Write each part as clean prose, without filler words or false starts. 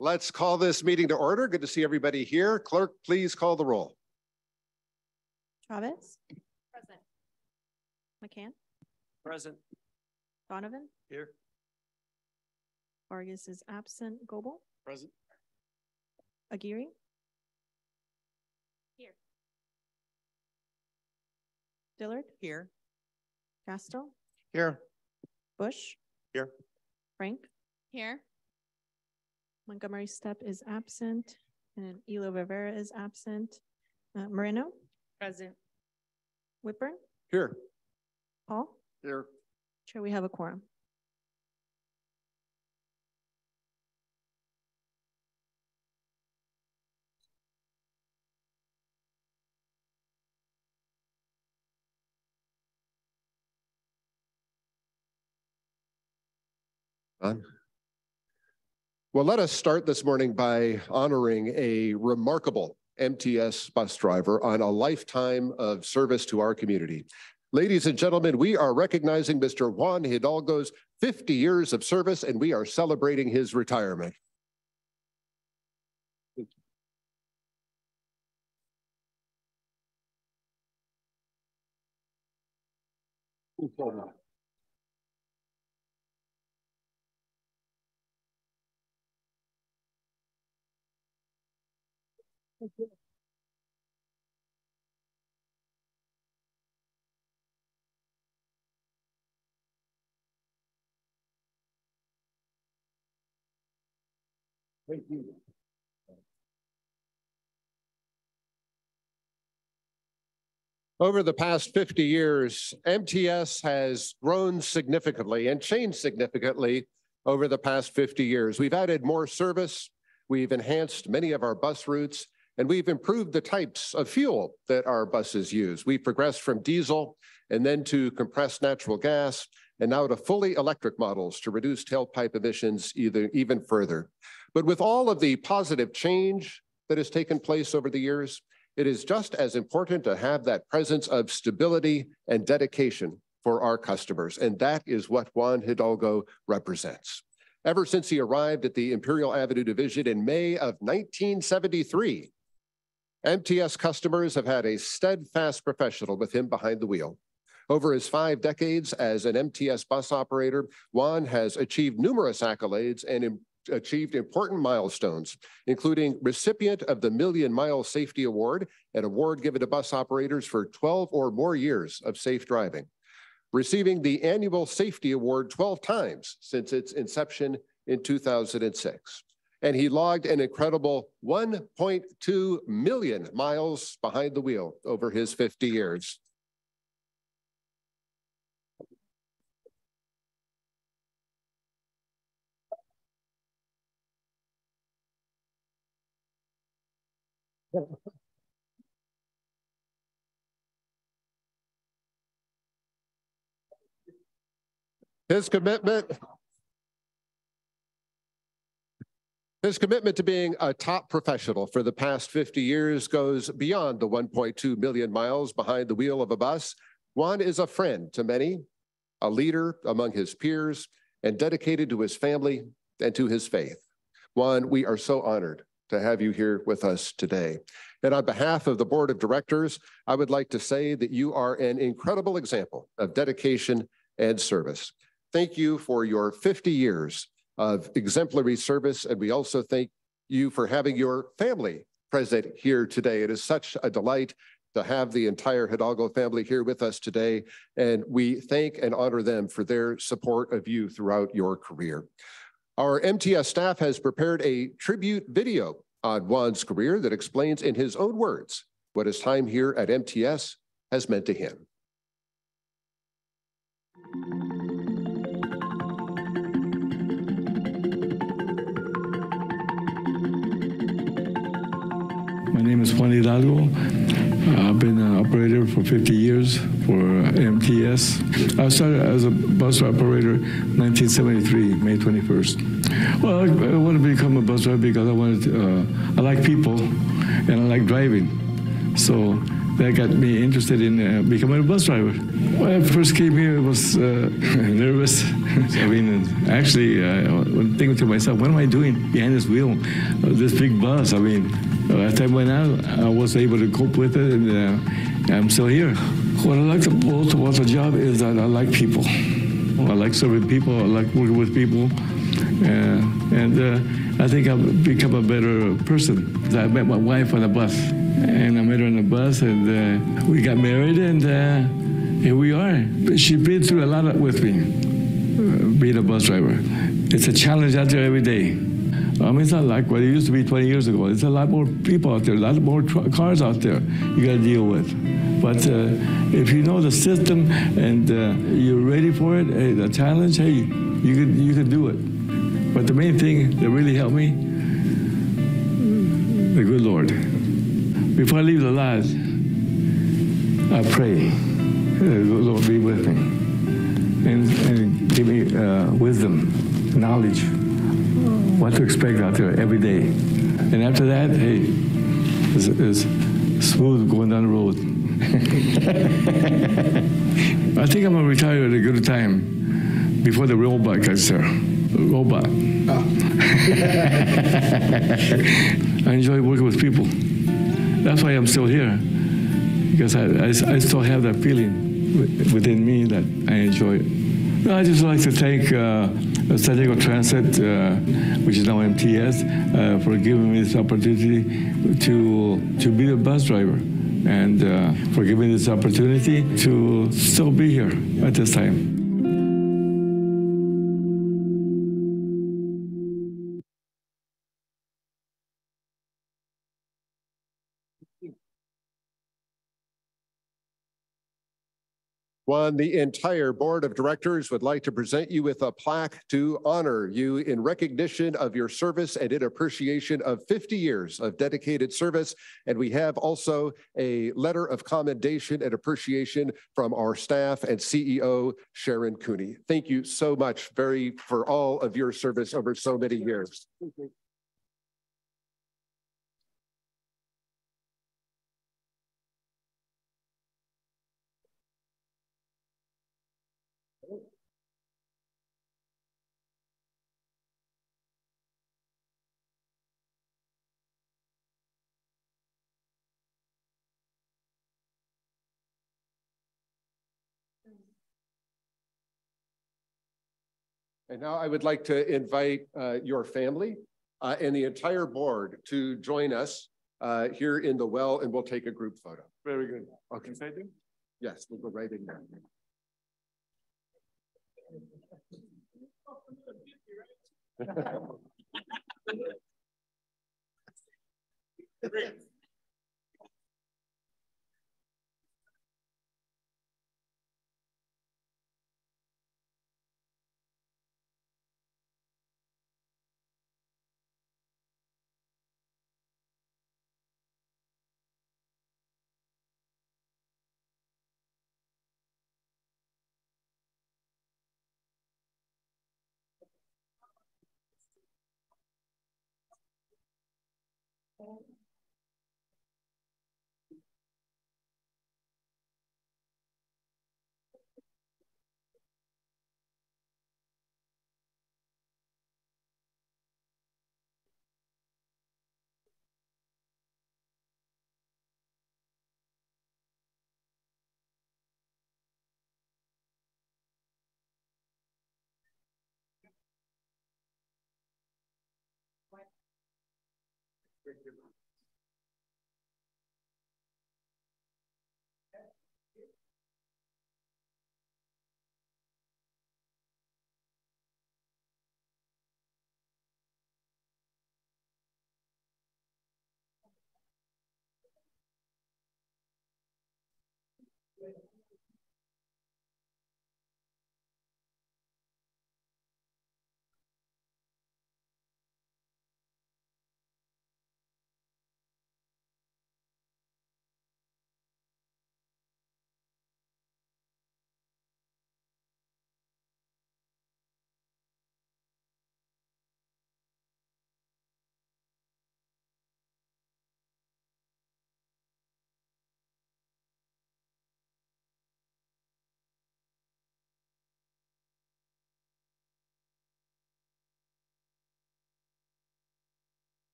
Let's call this meeting to order. Good to see everybody here. Clerk, please call the roll. Chavez? Present. McCann? Present. Donovan? Here. Vargas is absent. Goebel? Present. Aguirre? Here. Dillard? Here. Castro? Here. Bush? Here. Frank? Here. Montgomery Stepp is absent, and Elo Rivera is absent. Moreno? Present. Whitburn? Here. Paul? Here. Chair, we have a quorum. Well, let us start this morning by honoring a remarkable MTS bus driver on a lifetime of service to our community. Ladies and gentlemen, we are recognizing Mr. Juan Hidalgo's 50 years of service, and we are celebrating his retirement. Thank you. Over the past 50 years, MTS has grown significantly and changed significantly over the past 50 years. We've added more service, we've enhanced many of our bus routes, and we've improved the types of fuel that our buses use. We've progressed from diesel and then to compressed natural gas, and now to fully electric models to reduce tailpipe emissions even further. But with all of the positive change that has taken place over the years, it is just as important to have that presence of stability and dedication for our customers, and that is what Juan Hidalgo represents. Ever since he arrived at the Imperial Avenue Division in May of 1973, MTS customers have had a steadfast professional with him behind the wheel. Over his 5 decades as an MTS bus operator, Juan has achieved numerous accolades and achieved important milestones, including recipient of the Million Mile Safety Award, an award given to bus operators for 12 or more years of safe driving, receiving the annual safety award 12 times since its inception in 2006. And he logged an incredible 1.2 million miles behind the wheel over his 50 years. His commitment to being a top professional for the past 50 years goes beyond the 1.2 million miles behind the wheel of a bus. Juan is a friend to many, a leader among his peers, and dedicated to his family and to his faith. Juan, we are so honored to have you here with us today. And on behalf of the Board of Directors, I would like to say that you are an incredible example of dedication and service. Thank you for your 50 years of exemplary service, and we also thank you for having your family present here today. It is such a delight to have the entire Hidalgo family here with us today, and we thank and honor them for their support of you throughout your career. Our MTS staff has prepared a tribute video on Juan's career that explains in his own words what his time here at MTS has meant to him. My name is Juan Hidalgo. I've been an operator for 50 years for MTS. I started as a bus operator in 1973, May 21st. Well, I wanted to become a bus driver because I like people and I like driving. So that got me interested in becoming a bus driver. When I first came here, I was nervous. I mean, actually, I'm thinking to myself, what am I doing behind this wheel of this big bus? I mean, as time went on, I was able to cope with it, and I'm still here. What I like the most about the job is that I like people. I like serving people. I like working with people. And I think I've become a better person. I met my wife on a bus, and I met her on a bus, and we got married, and here we are. She's been through a lot with me, being a bus driver. It's a challenge out there every day. I mean, it's not like what it used to be 20 years ago. There's a lot more people out there, a lot more cars out there you got to deal with. But if you know the system and you're ready for it, hey, the challenge, hey, you can do it. But the main thing that really helped me, the good Lord. Before I leave the lot, I pray, the Lord be with me and give me wisdom, knowledge, what to expect out there every day. And after that, hey, it's smooth going down the road. I think I'm going to retire at a good time before the robot gets there. Robot. Oh. I enjoy working with people. That's why I'm still here, because I still have that feeling within me that I enjoy it. I just like to thank San Diego Transit, which is now MTS, for giving me this opportunity to be a bus driver, and for giving me this opportunity to still be here at this time. Juan, the entire board of directors would like to present you with a plaque to honor you in recognition of your service and in appreciation of 50 years of dedicated service. And we have also a letter of commendation and appreciation from our staff and CEO, Sharon Cooney. Thank you so much for all of your service over so many years. And now I would like to invite your family and the entire board to join us here in the well, and we'll take a group photo. Very good. Okay. Yes, we'll go right in there.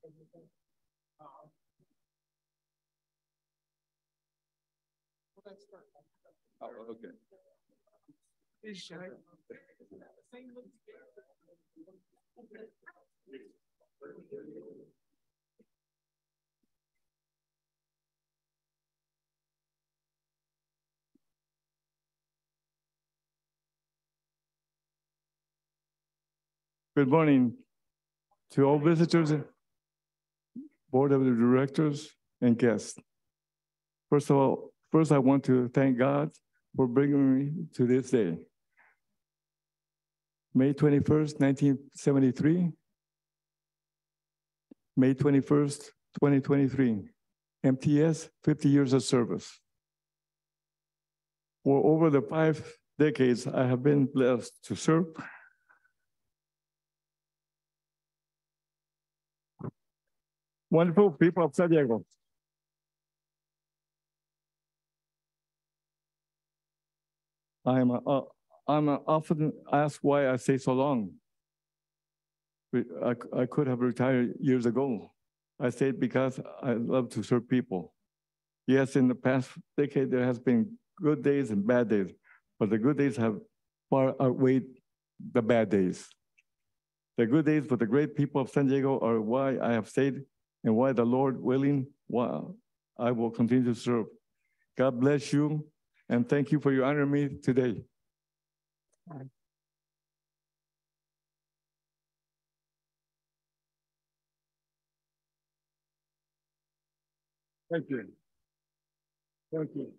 Oh, okay. Good morning to all visitors, board of directors, and guests. First I want to thank God for bringing me to this day. May 21st, 1973, May 21st, 2023, MTS, 50 years of service. For over the 5 decades, I have been blessed to serve wonderful people of San Diego. I'm often asked why I stay so long. I could have retired years ago. I stayed because I love to serve people. Yes, in the past decade, there has been good days and bad days, but the good days have far outweighed the bad days. The good days for the great people of San Diego are why I have stayed and why the Lord willing, I will continue to serve. God bless you, and thank you for your honor me today. Thank you. Thank you.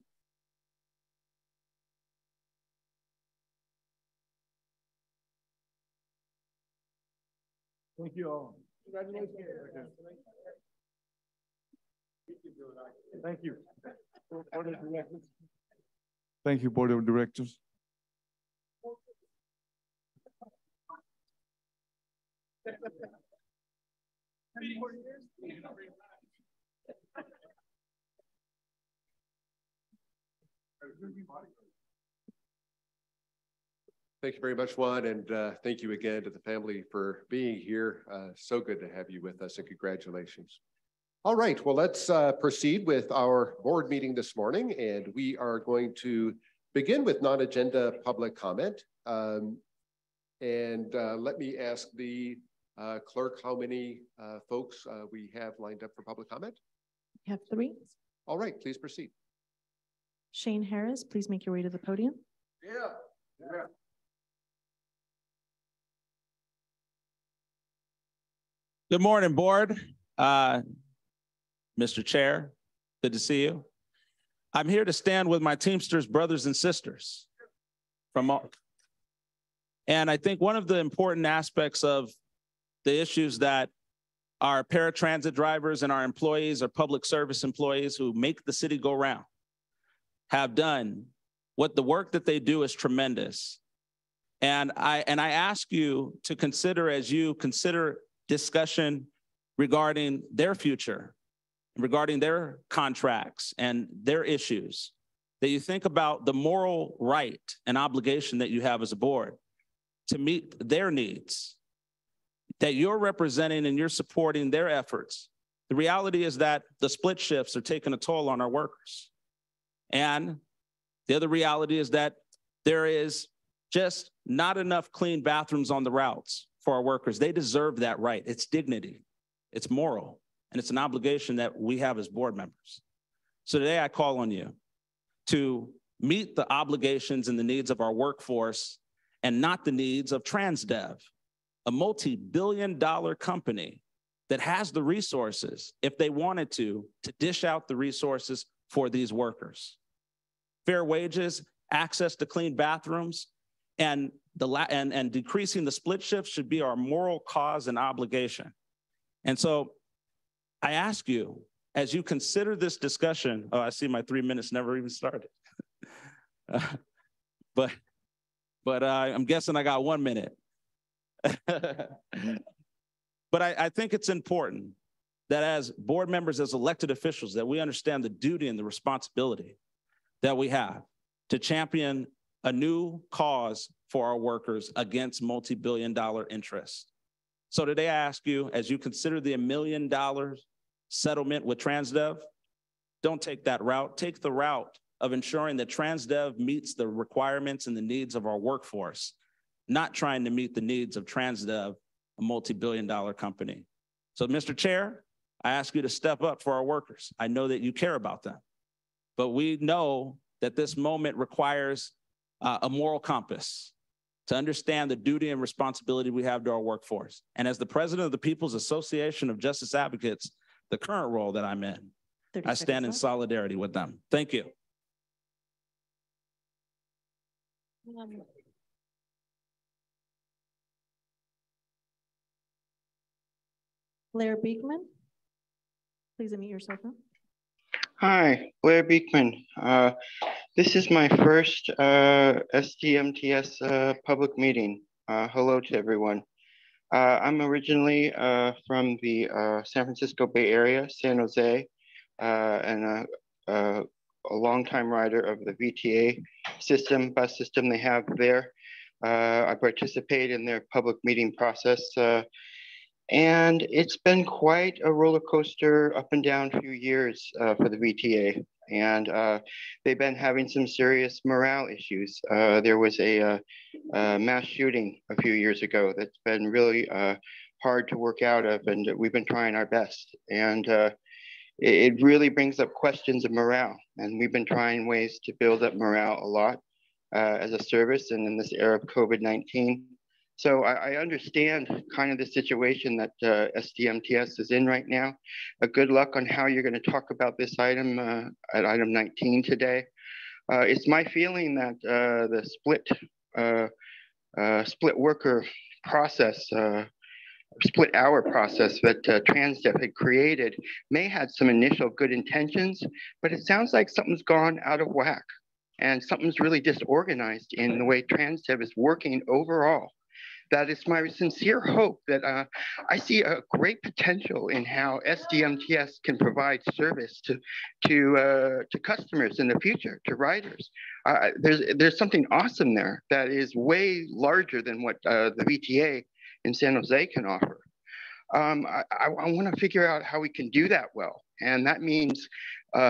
Thank you all. Congratulations. Thank you. Board of Directors. Thank you, Board of Directors. Thank you very much, Juan, and thank you again to the family for being here. So good to have you with us, and congratulations. All right, well, let's proceed with our board meeting this morning, and we are going to begin with non-agenda public comment. Let me ask the clerk how many folks we have lined up for public comment. We have 3. All right, please proceed. Shane Harris, please make your way to the podium. Yeah. Good morning, board. Mr. Chair, good to see you. I'm here to stand with my Teamsters brothers and sisters and I think one of the important aspects of the issues that our paratransit drivers and our employees, our public service employees who make the city go round have done, what the work that they do is tremendous. And I ask you to consider, as you consider discussion regarding their future, regarding their contracts and their issues, that you think about the moral right and obligation that you have as a board to meet their needs, that you're representing and you're supporting their efforts. The reality is that the split shifts are taking a toll on our workers. And the other reality is that there is just not enough clean bathrooms on the routes for our workers. They deserve that right. It's dignity, it's moral, and it's an obligation that we have as board members. So today I call on you to meet the obligations and the needs of our workforce and not the needs of TransDev, a multi-billion-dollar company that has the resources, if they wanted to dish out the resources for these workers. Fair wages, access to clean bathrooms, and decreasing the split shifts should be our moral cause and obligation. And so I ask you, as you consider this discussion, oh, I see my 3 minutes never even started. But I'm guessing I got 1 minute. But I think it's important that as board members, as elected officials, that we understand the duty and the responsibility that we have to champion a new cause for our workers against multi-billion-dollar interests. So today I ask you, as you consider the $1 million settlement with Transdev, don't take that route. Take the route of ensuring that Transdev meets the requirements and the needs of our workforce, not trying to meet the needs of Transdev, a multi-billion-dollar company. So, Mr. Chair, I ask you to step up for our workers. I know that you care about them, but we know that this moment requires a moral compass to understand the duty and responsibility we have to our workforce. And as the president of the People's Association of Justice Advocates, the current role that I'm in, I stand in solidarity with them. Thank you. Blair Beekman, please unmute yourself now. Hi, Blair Beekman. This is my first SDMTS public meeting. Hello to everyone. I'm originally from the San Francisco Bay Area, San Jose, and a longtime rider of the VTA system, bus system they have there. I participate in their public meeting process. And it's been quite a roller coaster up and down few years for the VTA. And they've been having some serious morale issues. There was a mass shooting a few years ago that's been really hard to work out of, and we've been trying our best. And it really brings up questions of morale. And we've been trying ways to build up morale a lot as a service and in this era of COVID-19. So I understand kind of the situation that SDMTS is in right now. Good luck on how you're going to talk about this item at item 19 today. It's my feeling that the split worker process, split hour process that Transdev had created may have some initial good intentions, but it sounds like something's gone out of whack and something's really disorganized in the way Transdev is working overall. That is my sincere hope that I see a great potential in how SDMTS can provide service to customers in the future, to riders. There's something awesome there that is way larger than what the VTA in San Jose can offer. I want to figure out how we can do that well, and that means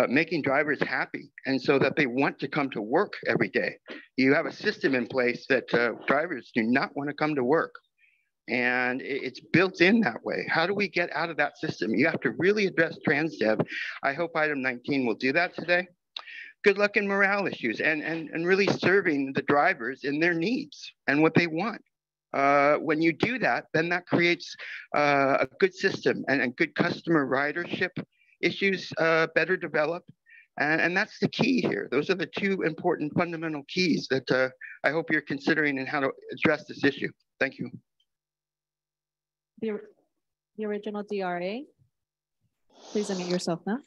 making drivers happy and so that they want to come to work every day. You have a system in place that drivers do not want to come to work, and it's built in that way. How do we get out of that system? You have to really address Transdev. I hope item 19 will do that today. Good luck in morale issues and really serving the drivers in their needs and what they want. When you do that, then that creates a good system and good customer ridership issues better develop. And that's the key here. Those are the two important fundamental keys that I hope you're considering in how to address this issue. Thank you. The original DRA, please unmute yourself now.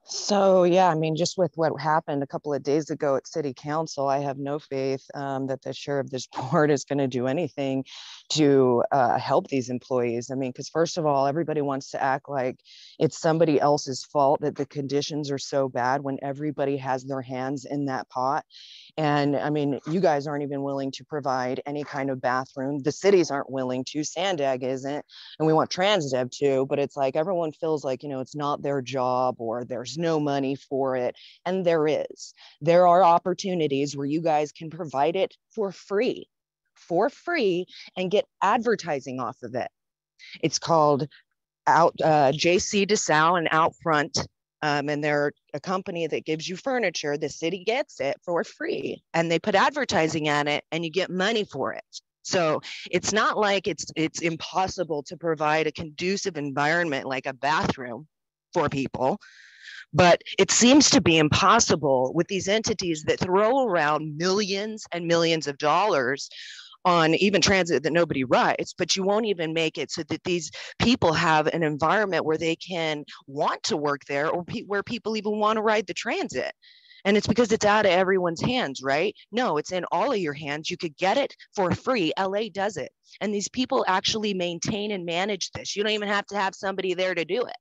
So, yeah, I mean, just with what happened a couple of days ago at City Council, I have no faith that the chair of this board is going to do anything to help these employees. I mean, because first of all, everybody wants to act like it's somebody else's fault that the conditions are so bad when everybody has their hands in that pot. And I mean, you guys aren't even willing to provide any kind of bathroom. The cities aren't willing to, SANDAG isn't, and we want Transdev to, but it's like everyone feels like, you know, it's not their job or there's no money for it. And there is. There are opportunities where you guys can provide it for free and get advertising off of it. It's called JC DeSalle and Outfront. And they're a company that gives you furniture. The city gets it for free and they put advertising on it and you get money for it. So it's not like it's impossible to provide a conducive environment like a bathroom for people, but it seems to be impossible with these entities that throw around millions and millions of dollars on even transit that nobody rides, but you won't even make it so that these people have an environment where they can want to work there or where people even want to ride the transit. And it's because it's out of everyone's hands, right? No, it's in all of your hands. You could get it for free. LA does it. And these people actually maintain and manage this. You don't even have to have somebody there to do it.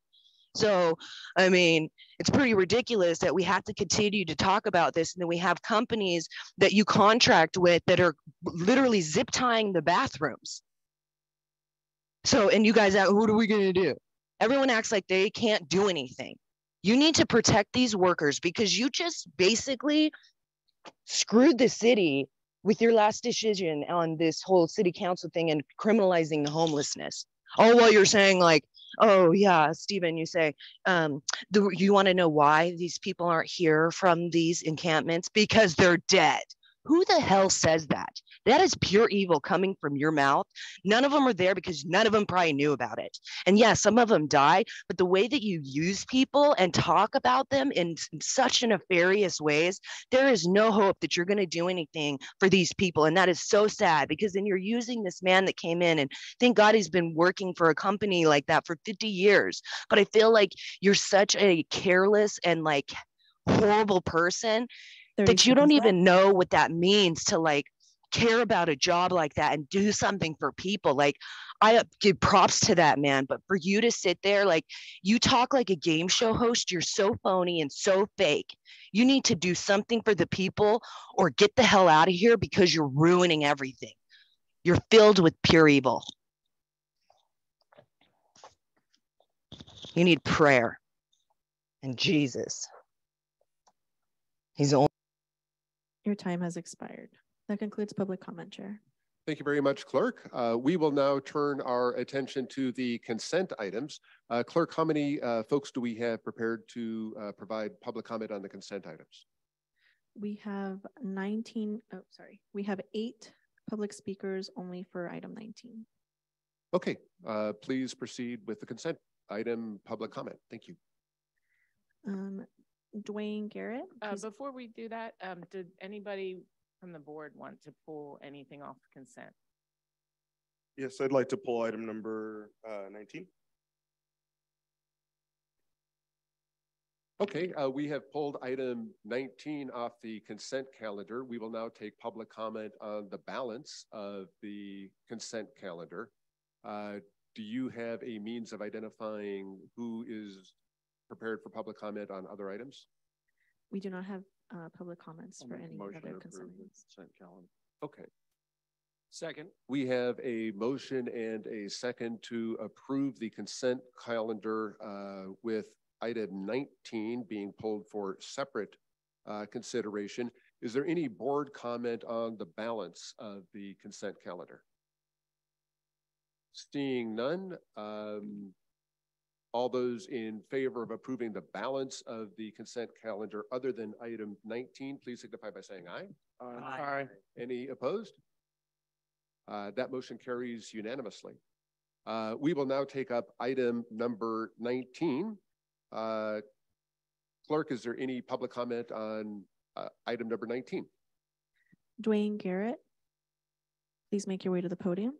So, I mean, it's pretty ridiculous that we have to continue to talk about this. And then we have companies that you contract with that are literally zip tying the bathrooms. So, and you guys, what are we going to do? Everyone acts like they can't do anything. You need to protect these workers because you just basically screwed the city with your last decision on this whole city council thing and criminalizing the homelessness. Oh, well, you're saying like, oh yeah, Stephen, you say, you want to know why these people aren't here from these encampments? Because they're dead. Who the hell says that? That is pure evil coming from your mouth. None of them are there because none of them probably knew about it. And yeah, some of them died, but the way that you use people and talk about them in such nefarious ways, there is no hope that you're going to do anything for these people. And that is so sad because then you're using this man that came in, and thank God he's been working for a company like that for 50 years. But I feel like you're such a careless and like horrible person that you don't even know what that means to like care about a job like that and do something for people. Like, I give props to that man, but for you to sit there, like, you talk like a game show host, you're so phony and so fake. You need to do something for the people or get the hell out of here because you're ruining everything. You're filled with pure evil. You need prayer and Jesus. He's the only. Your time has expired. That concludes public comment, Chair. Thank you very much, Clerk. We will now turn our attention to the consent items. Clerk, how many folks do we have prepared to provide public comment on the consent items? We have 8 public speakers only for item 19. Okay, please proceed with the consent item public comment. Thank you. Dwayne Garrett. Before we do that, did anybody from the board want to pull anything off consent? Yes, I'd like to pull item number 19. Okay, we have pulled item 19 off the consent calendar. We will now take public comment on the balance of the consent calendar. Do you have a means of identifying who is prepared for public comment on other items? We do not have public comments for any other consent calendar. Okay. Second. We have a motion and a second to approve the consent calendar with item 19 being pulled for separate consideration. Is there any board comment on the balance of the consent calendar? Seeing none, all those in favor of approving the balance of the consent calendar other than item 19, please signify by saying aye. Aye. Any opposed? That motion carries unanimously. We will now take up item number 19. Clerk, is there any public comment on item number 19? Dwayne Garrett, please make your way to the podium.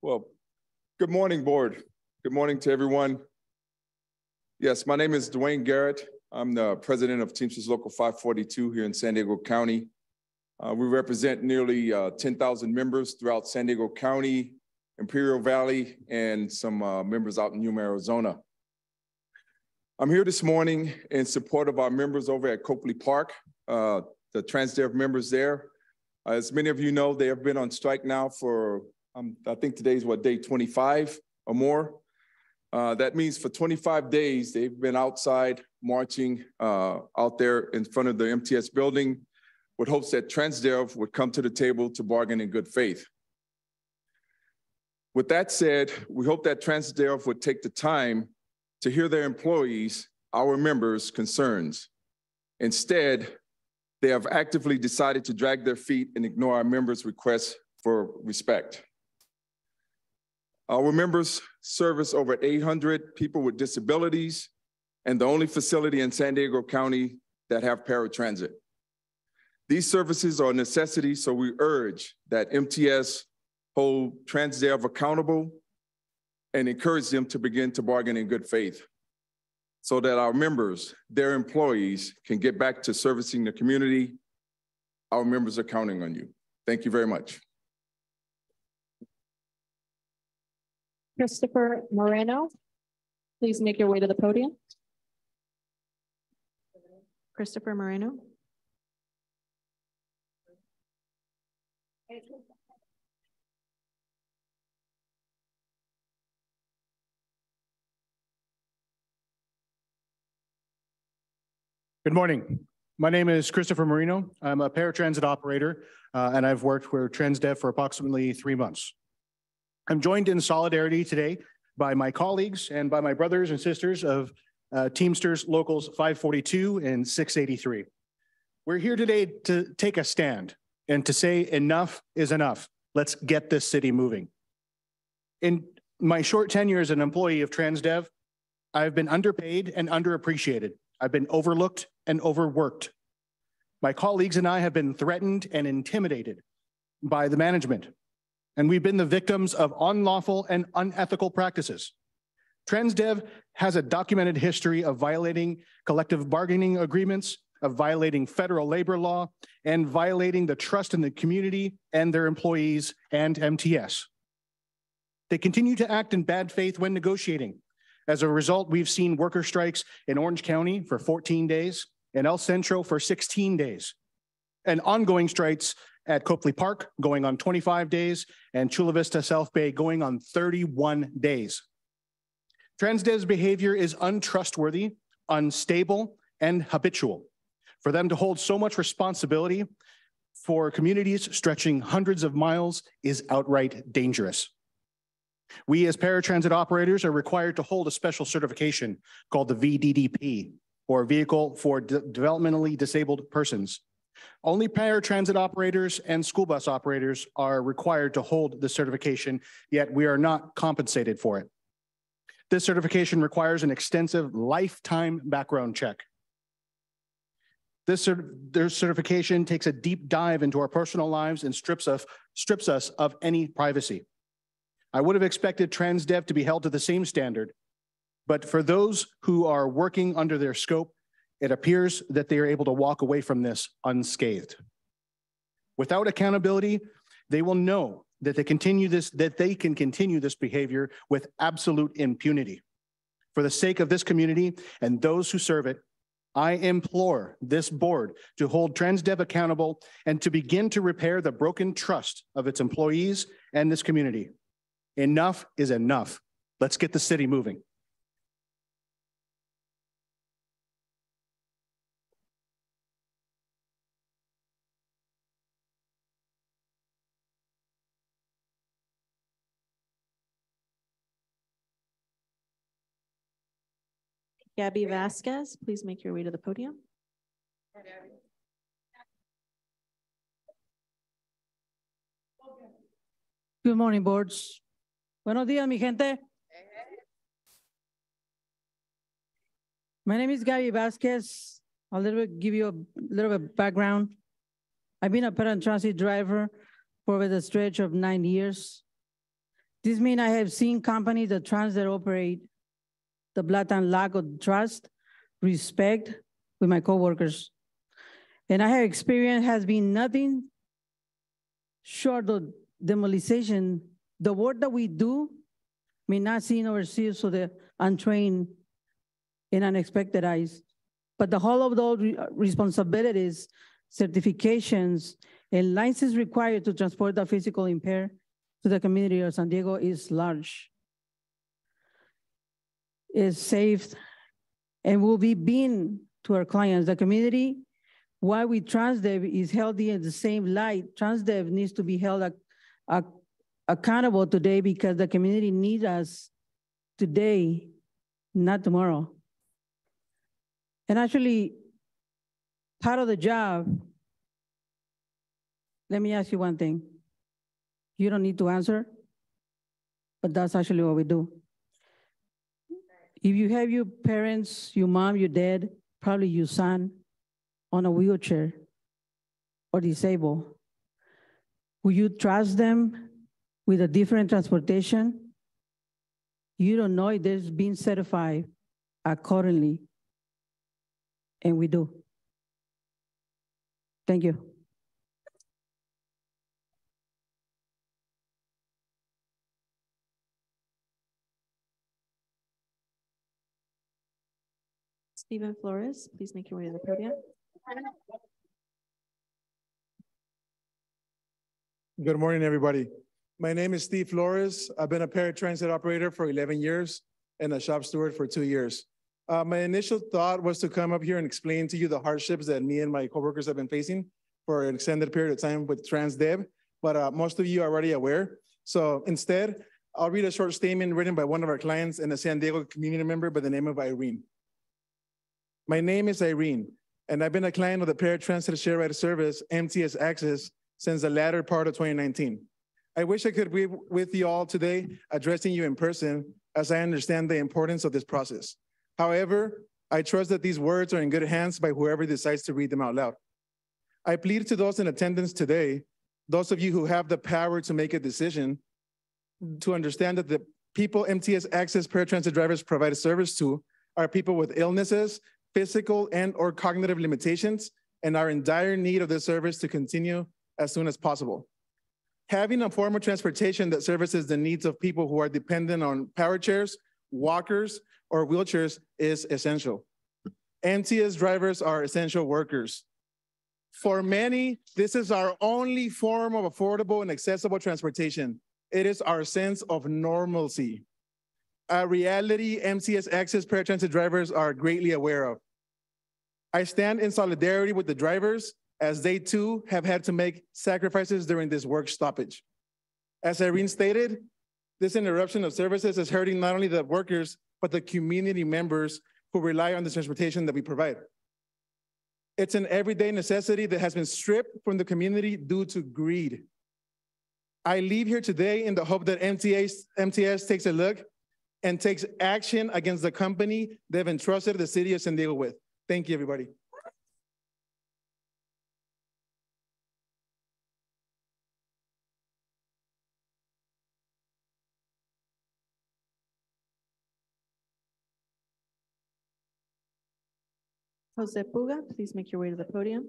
Well, good morning, board. Good morning to everyone. Yes, my name is Dwayne Garrett. I'm the president of Teamsters Local 542 here in San Diego County. We represent nearly 10,000 members throughout San Diego County, Imperial Valley, and some members out in Yuma, Arizona. I'm here this morning in support of our members over at Copley Park, the TransDev members there. As many of you know, they have been on strike now for, I think today's what, day 25 or more. That means for 25 days, they've been outside marching out there in front of the MTS building with hopes that TransDev would come to the table to bargain in good faith. With that said, we hope that TransDev would take the time to hear their employees, our members' concerns. Instead, they have actively decided to drag their feet and ignore our members' requests for respect. Our members service over 800 people with disabilities and the only facility in San Diego County that have paratransit. These services are a necessity, so we urge that MTS hold TransDev accountable and encourage them to begin to bargain in good faith so that our members, their employees, can get back to servicing the community. Our members are counting on you. Thank you very much. Christopher Moreno, please make your way to the podium. Christopher Moreno. Good morning. My name is Christopher Marino. I'm a paratransit operator, and I've worked for TransDev for approximately 3 months. I'm joined in solidarity today by my colleagues and by my brothers and sisters of Teamsters Locals 542 and 683. We're here today to take a stand and to say enough is enough. Let's get this city moving. In my short tenure as an employee of TransDev, I've been underpaid and underappreciated. I've been overlooked and overworked. My colleagues and I have been threatened and intimidated by the management, and we've been the victims of unlawful and unethical practices. TransDev has a documented history of violating collective bargaining agreements, of violating federal labor law, and violating the trust in the community and their employees and MTS. They continue to act in bad faith when negotiating. As a result, we've seen worker strikes in Orange County for 14 days, in El Centro for 16 days, and ongoing strikes at Copley Park going on 25 days, and Chula Vista South Bay going on 31 days. TransDev's behavior is untrustworthy, unstable, and habitual. For them to hold so much responsibility for communities stretching hundreds of miles is outright dangerous. We as paratransit operators are required to hold a special certification called the VDDP, or Vehicle for Developmentally Disabled Persons. Only paratransit operators and school bus operators are required to hold this certification, yet we are not compensated for it. This certification requires an extensive lifetime background check. This certification takes a deep dive into our personal lives and strips us of any privacy. I would have expected TransDev to be held to the same standard, but for those who are working under their scope, it appears that they are able to walk away from this unscathed. Without accountability, they will know that they can continue this behavior with absolute impunity. For the sake of this community and those who serve it, I implore this board to hold TransDev accountable and to begin to repair the broken trust of its employees and this community. Enough is enough. Let's get the city moving. Gabby Vasquez, please make your way to the podium. Good morning, boards. Buenos días, mi gente. My name is Gabby Vasquez. I'll give you a little bit of background. I've been a paratransit driver for over the stretch of 9 years. This means I have seen companies that transit operate the blatant lack of trust, respect with my coworkers. And I have experienced has been nothing short of demoralization. The work that we do may not seem overseas to the untrained and unexpected eyes, but the whole of those responsibilities, certifications, and licenses required to transport the physically impaired to the community of San Diego is large. Is safe and will be being to our clients. The community, while we TransDev is healthy in the same light, TransDev needs to be held accountable today because the community needs us today, not tomorrow. And actually, part of the job, let me ask you one thing. You don't need to answer, but that's actually what we do. If you have your parents, your mom, your dad, probably your son on a wheelchair or disabled, will you trust them with a different transportation? You don't know if there's been certified accordingly, and we do. Thank you. Stephen Flores, please make your way to the podium. Good morning, everybody. My name is Steve Flores. I've been a paratransit operator for 11 years and a shop steward for 2 years. My initial thought was to come up here and explain to you the hardships that me and my coworkers have been facing for an extended period of time with TransDev, but most of you are already aware. So instead, I'll read a short statement written by one of our clients and a San Diego community member by the name of Irene. My name is Irene, and I've been a client of the paratransit share ride service, MTS Access, since the latter part of 2019. I wish I could be with you all today, addressing you in person, as I understand the importance of this process. However, I trust that these words are in good hands by whoever decides to read them out loud. I plead to those in attendance today, those of you who have the power to make a decision, to understand that the people MTS Access paratransit drivers provide service to are people with illnesses, physical and/or cognitive limitations, and are in dire need of this service to continue as soon as possible. Having a form of transportation that services the needs of people who are dependent on power chairs, walkers, or wheelchairs is essential. MTS drivers are essential workers. For many, this is our only form of affordable and accessible transportation. It is our sense of normalcy, a reality MTS Access paratransit drivers are greatly aware of. I stand in solidarity with the drivers as they too have had to make sacrifices during this work stoppage. As Irene stated, this interruption of services is hurting not only the workers, but the community members who rely on the transportation that we provide. It's an everyday necessity that has been stripped from the community due to greed. I leave here today in the hope that MTS takes a look and takes action against the company they've entrusted the city of San Diego with. Thank you, everybody. Jose Puga, please make your way to the podium.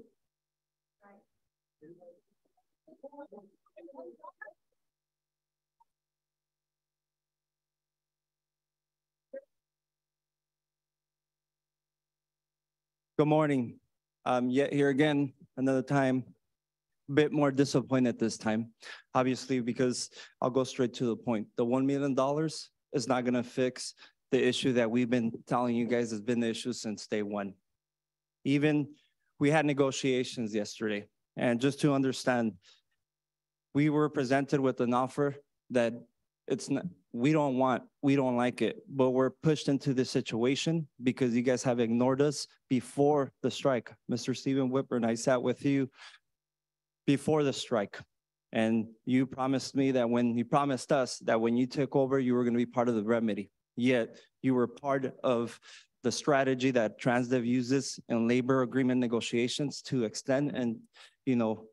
Good morning. Yet here again, another time, a bit more disappointed this time, obviously, because I'll go straight to the point. The $1 million is not gonna fix the issue that we've been telling you guys has been the issue since day one. Even we had negotiations yesterday, and just to understand, we were presented with an offer that it's not, we don't like it, but we're pushed into this situation because you guys have ignored us before the strike. Mr. Stephen Whipper and I sat with you before the strike, and you promised me that when you promised us that when you took over, you were going to be part of the remedy. Yet you were part of the strategy that TransDev uses in labor agreement negotiations to extend and,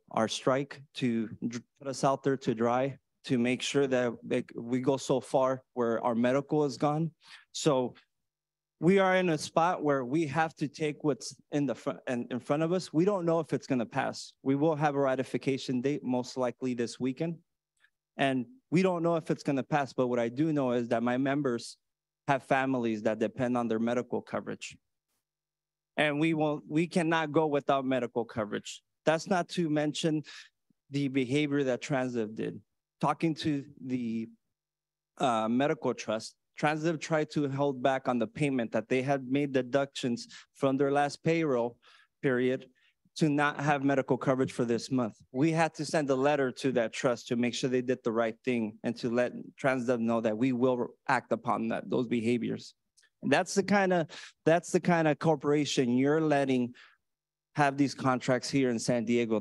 our strike to put us out there to dry, to make sure that we go so far where our medical is gone. So we are in a spot where we have to take what's in front of us. We don't know if it's going to pass. We will have a ratification date most likely this weekend, and we don't know if it's going to pass. But what I do know is that my members have families that depend on their medical coverage, and we cannot go without medical coverage. That's not to mention the behavior that TransDev did. Talking to the medical trust, TransDev tried to hold back on the payment that they had made deductions from their last payroll period to not have medical coverage for this month. We had to send a letter to that trust to make sure they did the right thing and to let TransDev know that we will act upon those behaviors. And that's the kind of corporation you're letting have these contracts here in San Diego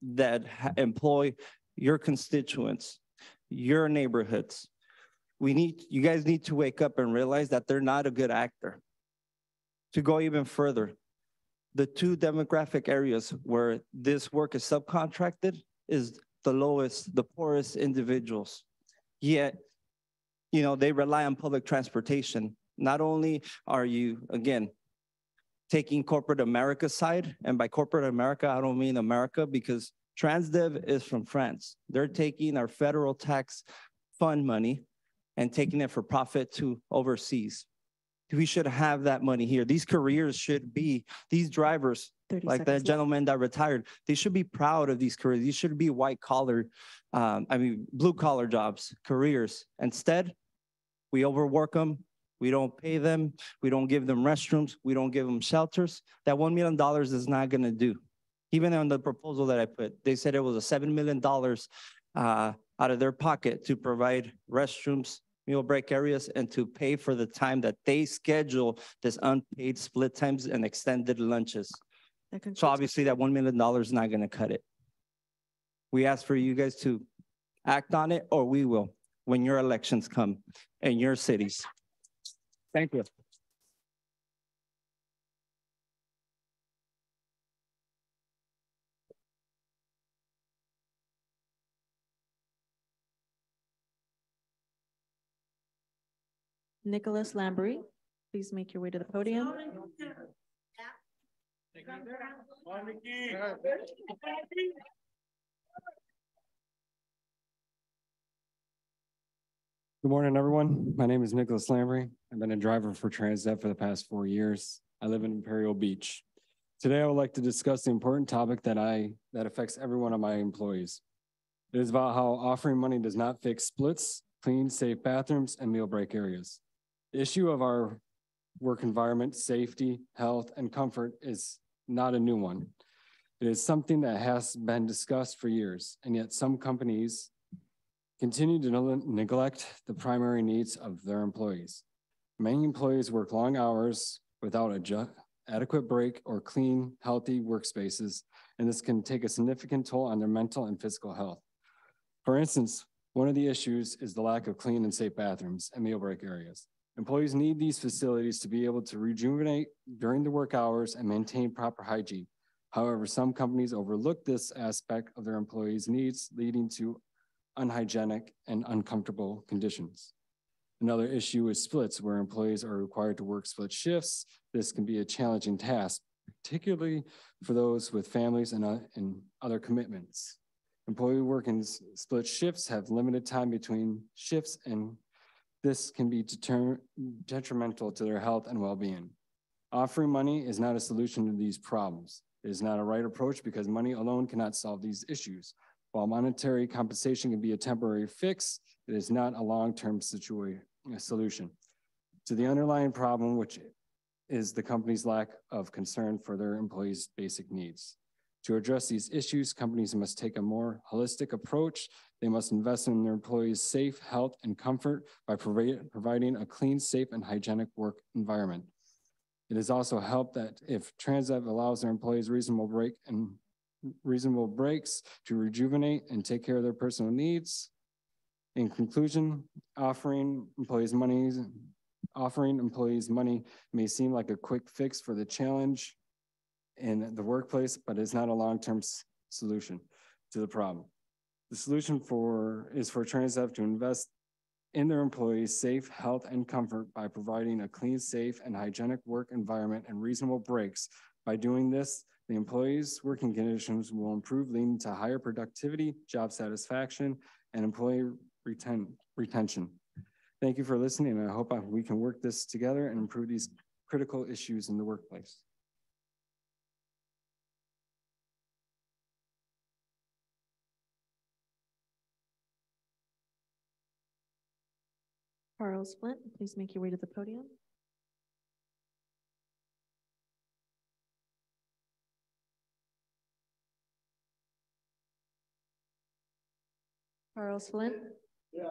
that employ your constituents, your neighborhoods. You guys need to wake up and realize that they're not a good actor. To go even further, the two demographic areas where this work is subcontracted is the lowest, the poorest individuals. Yet, they rely on public transportation. Not only are you, again, taking corporate America's side, and by corporate America, I don't mean America, because TransDev is from France. They're taking our federal tax fund money and taking it for profit to overseas. We should have that money here. These careers should be, these drivers, like that gentleman that retired, they should be proud of these careers. These should be white collar, blue collar jobs, careers. Instead, we overwork them. We don't pay them. We don't give them restrooms. We don't give them shelters. That $1 million is not going to do. Even on the proposal that I put, they said it was a $7 million out of their pocket to provide restrooms, meal break areas, and to pay for the time that they schedule this unpaid split times and extended lunches. So obviously that $1 million is not going to cut it. We ask for you guys to act on it, or we will when your elections come in your cities. Thank you. Nicholas Lambury, please make your way to the podium. Good morning, everyone. My name is Nicholas Lambury. I've been a driver for Transdev for the past 4 years. I live in Imperial Beach. Today, I would like to discuss the important topic that affects every one of my employees. It is about how offering money does not fix splits, clean, safe bathrooms, and meal break areas. The issue of our work environment, safety, health, and comfort is not a new one. It is something that has been discussed for years, and yet some companies continue to neglect the primary needs of their employees. Many employees work long hours without adequate break or clean, healthy workspaces, and this can take a significant toll on their mental and physical health. For instance, one of the issues is the lack of clean and safe bathrooms and meal break areas. Employees need these facilities to be able to rejuvenate during the work hours and maintain proper hygiene. However, some companies overlook this aspect of their employees' needs, leading to unhygienic and uncomfortable conditions. Another issue is splits, where employees are required to work split shifts. This can be a challenging task, particularly for those with families and other commitments. Employee working split shifts have limited time between shifts, and this can be detrimental to their health and well-being. Offering money is not a solution to these problems. It is not a right approach because money alone cannot solve these issues. While monetary compensation can be a temporary fix, it is not a long-term solution to the underlying problem, which is the company's lack of concern for their employees' basic needs. To address these issues, companies must take a more holistic approach. They must invest in their employees' safe, health, and comfort by providing a clean, safe, and hygienic work environment. It is also helped that if Transdev allows their employees reasonable breaks to rejuvenate and take care of their personal needs. In conclusion, offering employees money may seem like a quick fix for the challenge in the workplace, but it's not a long-term solution to the problem. The solution is for Transdev to invest in their employees' safe health and comfort by providing a clean, safe, and hygienic work environment and reasonable breaks. By doing this, the employees' working conditions will improve, leading to higher productivity, job satisfaction, and employee retention. Thank you for listening, and I hope we can work this together and improve these critical issues in the workplace. Charles Flint, please make your way to the podium. Charles Flint. Yeah.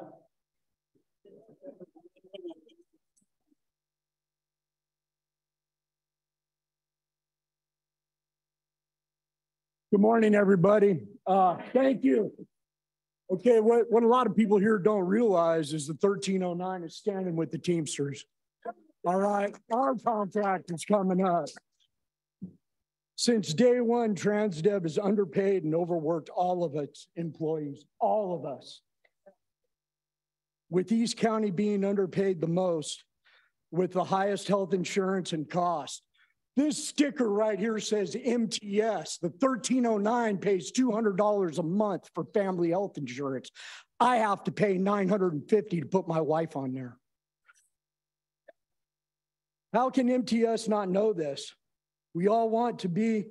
Good morning, everybody. Thank you. Okay, what a lot of people here don't realize is the 1309 is standing with the Teamsters. All right, our contract is coming up. Since day one, Transdev has underpaid and overworked all of its employees, all of us. With East County being underpaid the most, with the highest health insurance and cost. This sticker right here says MTS. The 1309 pays $200 a month for family health insurance. I have to pay $950 to put my wife on there. How can MTS not know this? We all want to be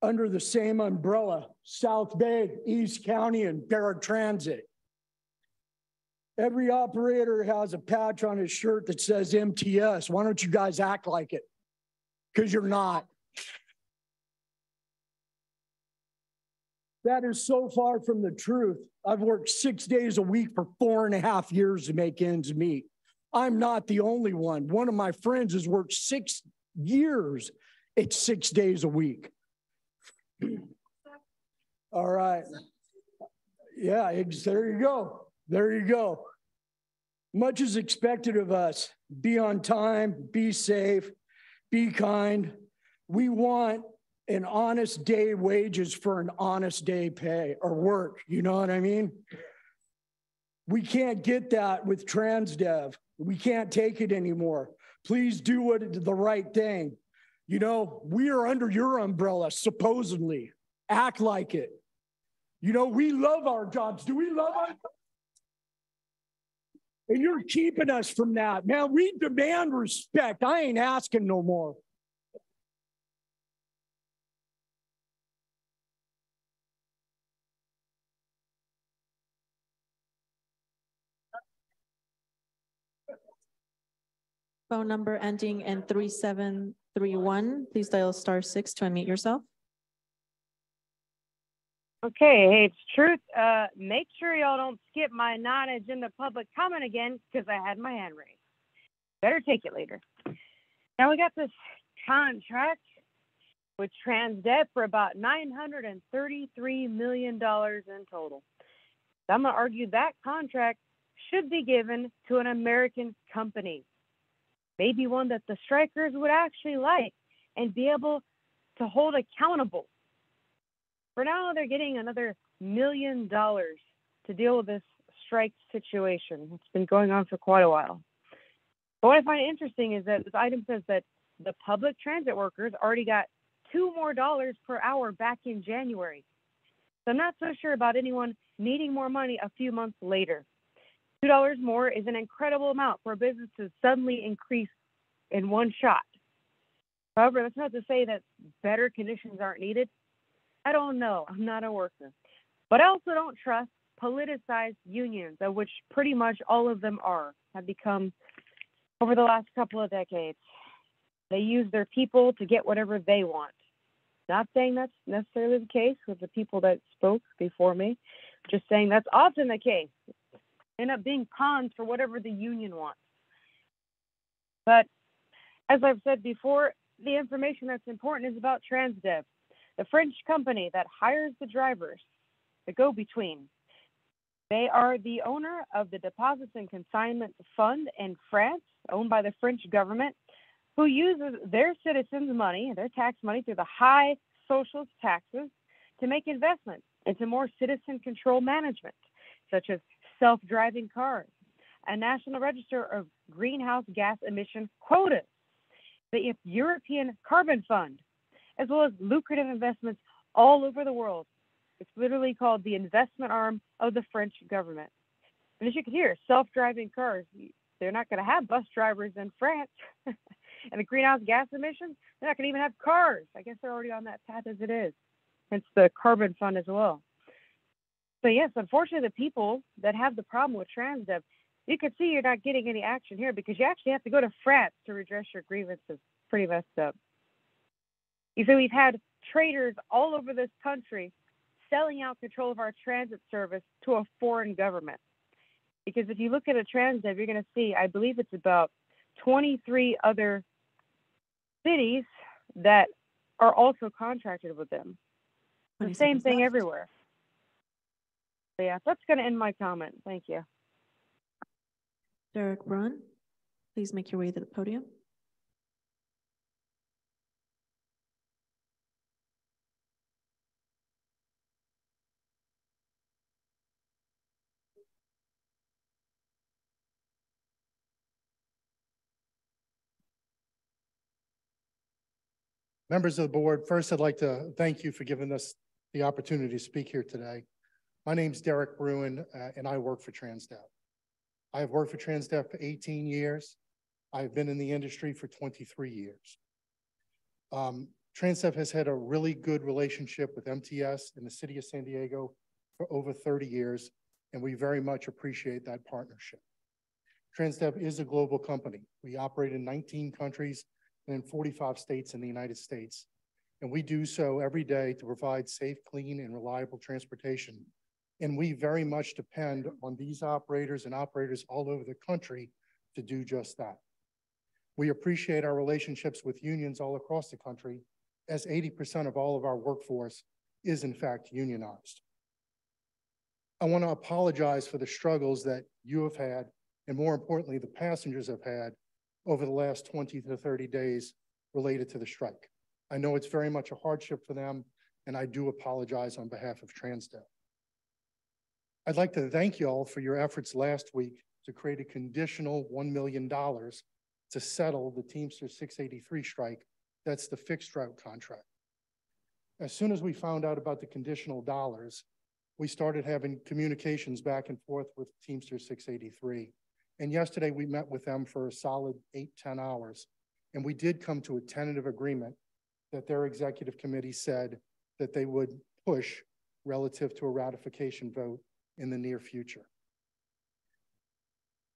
under the same umbrella, South Bay, East County, and paratransit. Every operator has a patch on his shirt that says MTS. Why don't you guys act like it? Because you're not. That is so far from the truth. I've worked 6 days a week for 4.5 years to make ends meet. I'm not the only one. One of my friends has worked 6 years at 6 days a week. All right. Yeah, there you go. There you go. Much is expected of us. Be on time, be safe, be kind. We want an honest day wages for an honest day pay or work. You know what I mean? We can't get that with TransDev. We can't take it anymore. Please do the right thing. You know, we are under your umbrella, supposedly. Act like it. You know, we love our jobs. Do we love our jobs? And you're keeping us from that. Man, we demand respect. I ain't asking no more. Phone number ending in 3731. Please dial *6 to unmute yourself. Okay, hey, it's Truth. Make sure y'all don't skip my non-agenda public comment again because I had my hand raised. Better take it later. Now we got this contract with TransDev for about $933 million in total. So I'm going to argue that contract should be given to an American company. Maybe one that the strikers would actually like and be able to hold accountable. For now, they're getting another $1 million to deal with this strike situation. It's been going on for quite a while. But what I find interesting is that this item says that the public transit workers already got $2 more per hour back in January. So I'm not so sure about anyone needing more money a few months later. $2 more is an incredible amount for a business to suddenly increase in one shot. However, that's not to say that better conditions aren't needed. I don't know. I'm not a worker. But I also don't trust politicized unions, of which pretty much all of them have become over the last couple of decades. They use their people to get whatever they want. Not saying that's necessarily the case with the people that spoke before me. Just saying that's often the case. End up being pawns for whatever the union wants. But as I've said before, the information that's important is about TransDev, the French company that hires the drivers, the go-between. They are the owner of the Deposits and Consignment Fund in France, owned by the French government, who uses their citizens' money, their tax money, through the high social taxes to make investments into more citizen control management, such as self-driving cars, a national register of greenhouse gas emission quotas, the European Carbon Fund, as well as lucrative investments all over the world. It's literally called the investment arm of the French government. And as you can hear, self-driving cars, they're not going to have bus drivers in France. And the greenhouse gas emissions, they're not going to even have cars. I guess they're already on that path as it is. Hence the carbon fund as well. So yes, unfortunately, the people that have the problem with TransDev, you can see you're not getting any action here because you actually have to go to France to redress your grievances. Pretty messed up. You see, we've had traders all over this country selling out control of our transit service to a foreign government. Because if you look at a TransDev, you're going to see, I believe it's about 23 other cities that are also contracted with them. The same thing left. Everywhere. So yeah, that's going to end my comment. Thank you. Derek Brun, please make your way to the podium. Members of the board, first I'd like to thank you for giving us the opportunity to speak here today. My name's Derek Bruin, and I work for TransDev. I have worked for TransDev for 18 years. I've been in the industry for 23 years. Transdev has had a really good relationship with MTS in the city of San Diego for over 30 years, and we very much appreciate that partnership. Transdev is a global company. We operate in 19 countries and in 45 states in the United States. And we do so every day to provide safe, clean, and reliable transportation. And we very much depend on these operators and operators all over the country to do just that. We appreciate our relationships with unions all across the country, as 80% of all of our workforce is in fact unionized. I want to apologize for the struggles that you have had, and more importantly, the passengers have had over the last 20 to 30 days related to the strike. I know it's very much a hardship for them, and I do apologize on behalf of Transdev. I'd like to thank you all for your efforts last week to create a conditional $1 million to settle the Teamsters 683 strike. That's the fixed route contract. As soon as we found out about the conditional dollars, we started having communications back and forth with Teamsters 683. And yesterday we met with them for a solid 8-10 hours. And we did come to a tentative agreement that their executive committee said that they would push relative to a ratification vote in the near future.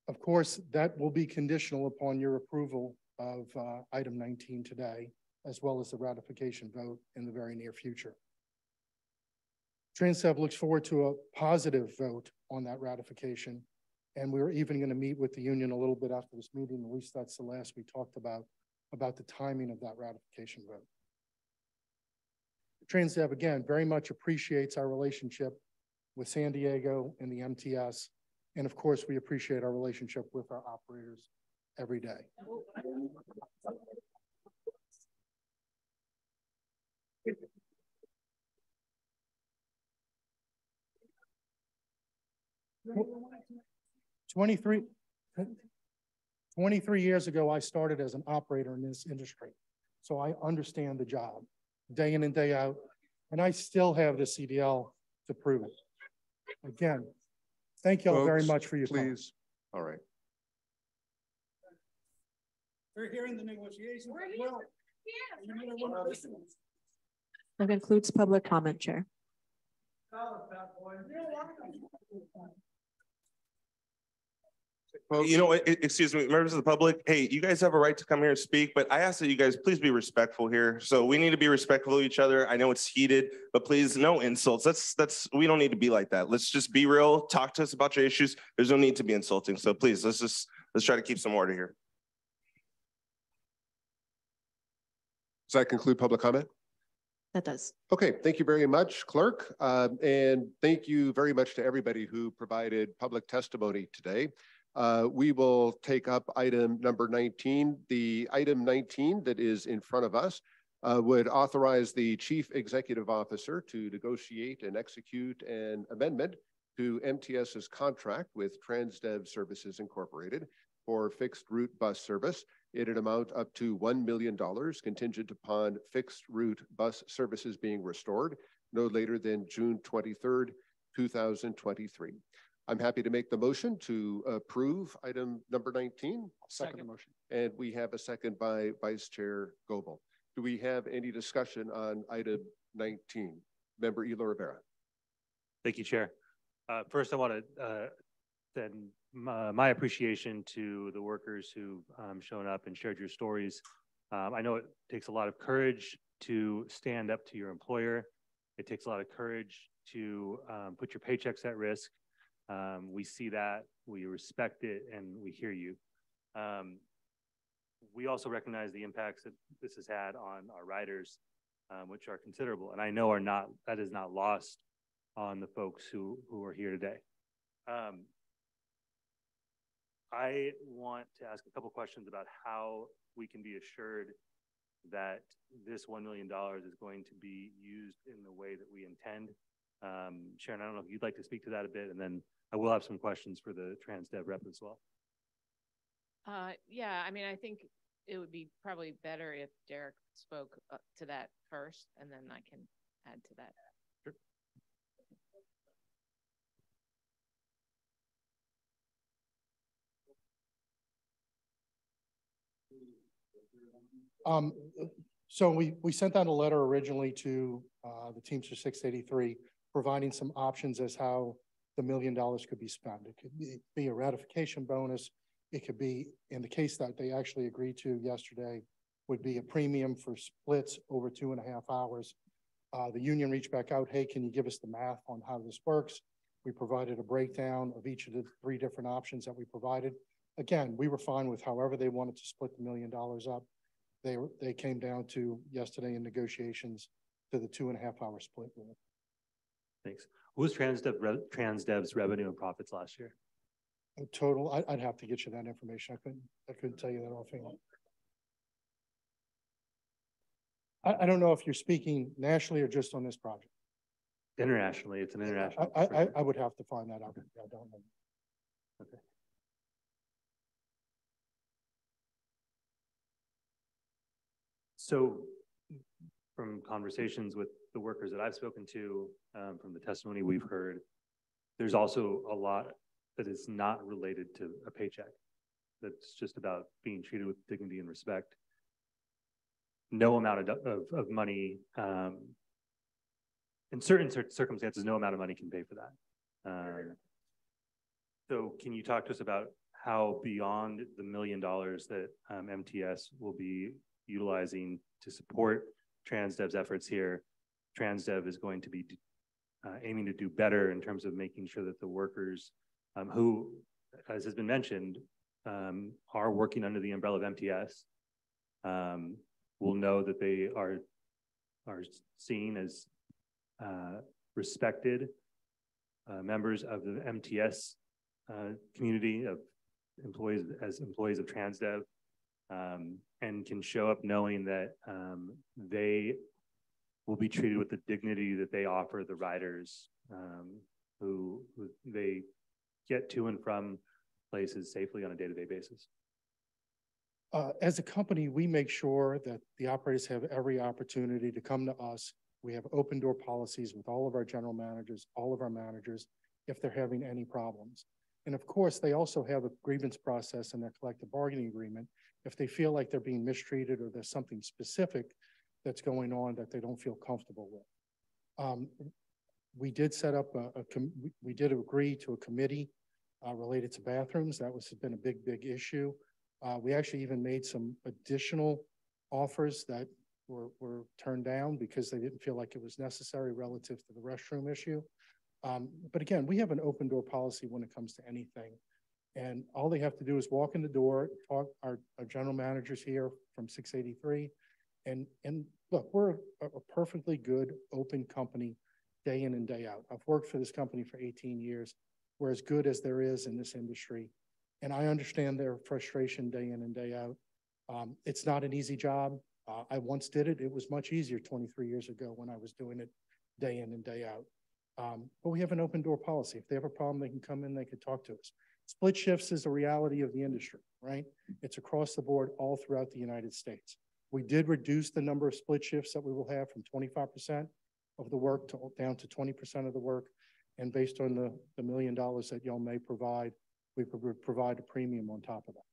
Of course, that will be conditional upon your approval of item 19 today, as well as the ratification vote in the very near future. Transdev looks forward to a positive vote on that ratification, and we're even going to meet with the union a little bit after this meeting. At least that's the last we talked about the timing of that ratification vote. Transdev, again, very much appreciates our relationship with San Diego and the MTS, and of course, we appreciate our relationship with our operators every day. 23 years ago, I started as an operator in this industry. So I understand the job day in and day out, and I still have the CDL to prove it. Again, thank you all very much for your time. Please. All right. We're here in the negotiations. That concludes public comment, Chair. You know, excuse me, members of the public, hey, you guys have a right to come here and speak, but I ask that you guys please be respectful here. So we need to be respectful of each other. I know it's heated, but please, no insults. We don't need to be like that. Let's just be real. Talk to us about your issues. There's no need to be insulting. So please, let's try to keep some order here. Does that conclude public comment? That does. Okay, thank you very much, Clerk. And thank you very much to everybody who provided public testimony today. We will take up item number 19. The item 19 that is in front of us would authorize the Chief Executive Officer to negotiate and execute an amendment to MTS's contract with Transdev Services Incorporated for fixed route bus service in an amount up to $1 million contingent upon fixed route bus services being restored no later than June 23rd, 2023. I'm happy to make the motion to approve item number 19. Second the motion. And we have a second by Vice Chair Goebel. Do we have any discussion on item 19? Member Elo Rivera. Thank you, Chair. First, I want to send my appreciation to the workers who've shown up and shared your stories. I know it takes a lot of courage to stand up to your employer. It takes a lot of courage to put your paychecks at risk. We see that, we respect it, and we hear you. We also recognize the impacts that this has had on our riders, which are considerable, and I know that is not lost on the folks who are here today. I want to ask a couple questions about how we can be assured that this $1 million is going to be used in the way that we intend. Sharon, I don't know if you'd like to speak to that a bit, and then I will have some questions for the Transdev rep as well. Yeah, I mean, I think it would be probably better if Derek spoke to that first, and then I can add to that. Sure. Um, so we sent out a letter originally to the Teamster 683, providing some options as how the $1 million could be spent. It could be a ratification bonus. It could be, in the case that they actually agreed to yesterday, would be a premium for splits over 2.5 hours. The union reached back out, hey, can you give us the math on how this works? We provided a breakdown of each of the 3 different options that we provided. Again, we were fine with however they wanted to split the $1 million up. They came down to yesterday in negotiations to the 2.5 hour split rule. Thanks. What was TransDev's revenue and profits last year? In total, I'd have to get you that information. I couldn't tell you that offhand. I don't know if you're speaking nationally or just on this project. Internationally, it's an international. I would have to find that out. I don't know. Okay. So from conversations with the workers that I've spoken to, from the testimony we've heard, there's also a lot that is not related to a paycheck. That's just about being treated with dignity and respect. No amount of money, in certain circumstances, no amount of money can pay for that. So can you talk to us about how beyond the $1 million that MTS will be utilizing to support TransDev's efforts here, TransDev is going to be aiming to do better in terms of making sure that the workers who, as has been mentioned, are working under the umbrella of MTS will know that they are seen as respected members of the MTS community of employees of TransDev, and can show up knowing that they will be treated with the dignity that they offer the riders who they get to and from places safely on a day-to-day basis. As a company, we make sure that the operators have every opportunity to come to us. We have open door policies with all of our general managers, all of our managers, if they're having any problems. And of course, they also have a grievance process in their collective bargaining agreement if they feel like they're being mistreated or there's something specific that's going on that they don't feel comfortable with. We did set up we did agree to a committee related to bathrooms. That has been a big issue. We actually even made some additional offers that were turned down because they didn't feel like it was necessary relative to the restroom issue. But again, we have an open door policy when it comes to anything. And all they have to do is walk in the door, talk our general managers here from 683. And look, we're a perfectly good open company day in and day out. I've worked for this company for 18 years. We're as good as there is in this industry. And I understand their frustration day in and day out. It's not an easy job. I once did it. It was much easier 23 years ago when I was doing it day in and day out. But we have an open door policy. If they have a problem, they can come in, they can talk to us. Split shifts is a reality of the industry, right? It's across the board all throughout the United States. We did reduce the number of split shifts that we will have from 25% of the work down to 20% of the work. And based on the $1 million that y'all may provide, we provide a premium on top of that.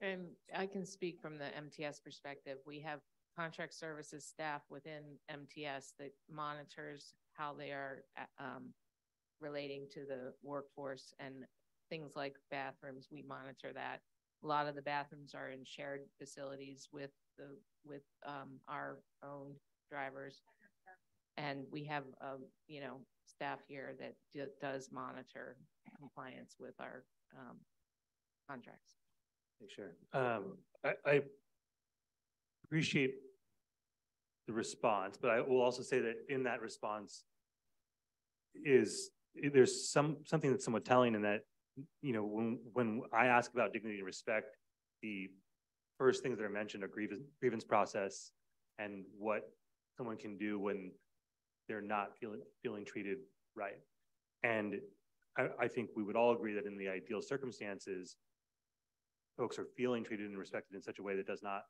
And I can speak from the MTS perspective. We have contract services staff within MTS that monitors how they are relating to the workforce, and things like bathrooms, we monitor that. A lot of the bathrooms are in shared facilities with our own drivers, and we have staff here that does monitor compliance with our contracts. Sure. I appreciate the response, but I will also say that in that response there's something that's somewhat telling in that, when I ask about dignity and respect, the first things that are mentioned are grievance process and what someone can do when they're not feeling treated right. And I think we would all agree that in the ideal circumstances, folks are feeling treated and respected in such a way that does not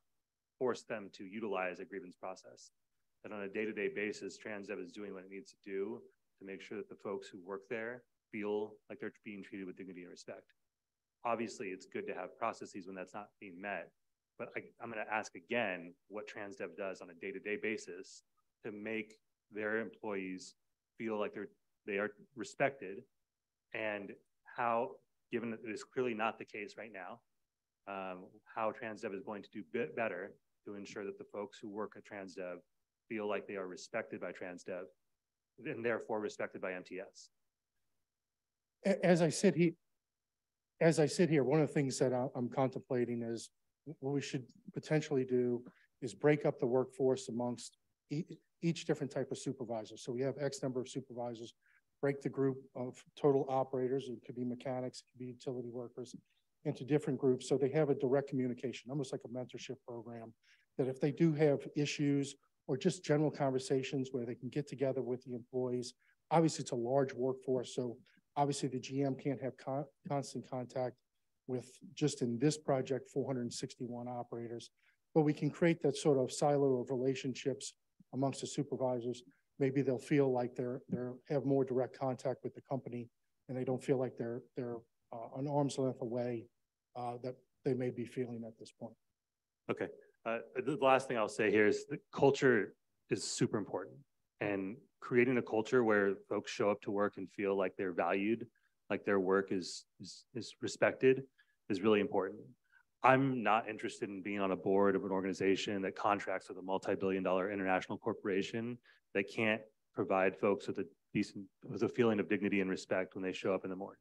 force them to utilize a grievance process. That on a day-to-day basis, TransDev is doing what it needs to do to make sure that the folks who work there feel like they're being treated with dignity and respect. Obviously, it's good to have processes when that's not being met, but I'm going to ask again what TransDev does on a day-to-day basis to make their employees feel like they are respected, and how, given that it is clearly not the case right now, how TransDev is going to do better to ensure that the folks who work at TransDev feel like they are respected by TransDev and therefore respected by MTS. As I sit here, one of the things that I'm contemplating is what we should potentially do is break up the workforce amongst each different type of supervisor. So we have X number of supervisors, break the group of total operators, it could be mechanics, it could be utility workers, into different groups so they have a direct communication, almost like a mentorship program, that if they do have issues or just general conversations where they can get together with the employees. Obviously, it's a large workforce, so obviously the GM can't have constant contact with, just in this project, 461 operators, but we can create that sort of silo of relationships amongst the supervisors. Maybe they'll feel like they have more direct contact with the company, and they don't feel like they're an arm's length away that they may be feeling at this point. Okay. The last thing I'll say here is the culture is super important, and creating a culture where folks show up to work and feel like they're valued, like their work is respected, is really important. I'm not interested in being on a board of an organization that contracts with a multi-billion-dollar international corporation that can't provide folks with a feeling of dignity and respect when they show up in the morning.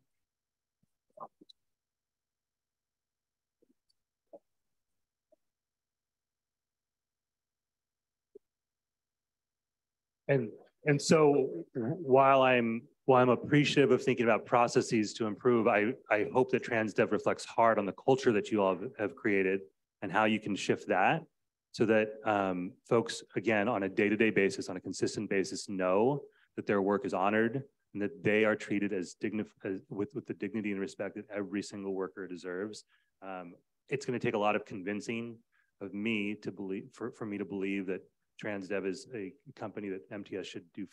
And so while I'm appreciative of thinking about processes to improve, I hope that TransDev reflects hard on the culture that you all have created and how you can shift that so that folks, again, on a day-to-day basis, on a consistent basis, know that their work is honored and that they are treated as with the dignity and respect that every single worker deserves. It's going to take a lot of convincing of me to believe, for me to believe that TransDev is a company that MTS should do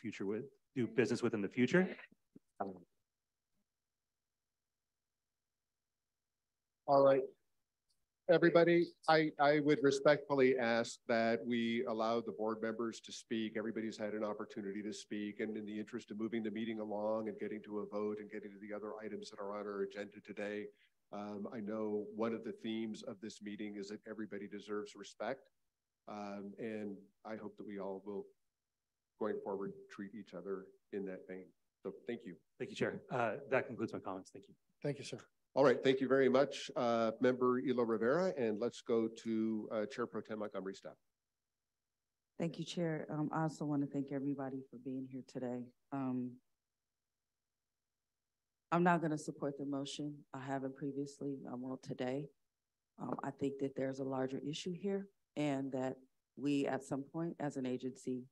business with in the future. All right, everybody, I would respectfully ask that we allow the board members to speak. Everybody's had an opportunity to speak, and in the interest of moving the meeting along and getting to a vote and getting to the other items that are on our agenda today, I know one of the themes of this meeting is that everybody deserves respect. And I hope that we all will, going forward, treat each other in that vein. So thank you. Thank you, Chair. That concludes my comments. Thank you. Thank you, sir. All right, thank you very much, Member Elo Rivera, and let's go to Chair Pro Tem Montgomery Stepp. Thank you, Chair. I also want to thank everybody for being here today. I'm not going to support the motion. I haven't previously, I won't today. I think that there's a larger issue here, and that we at some point as an agency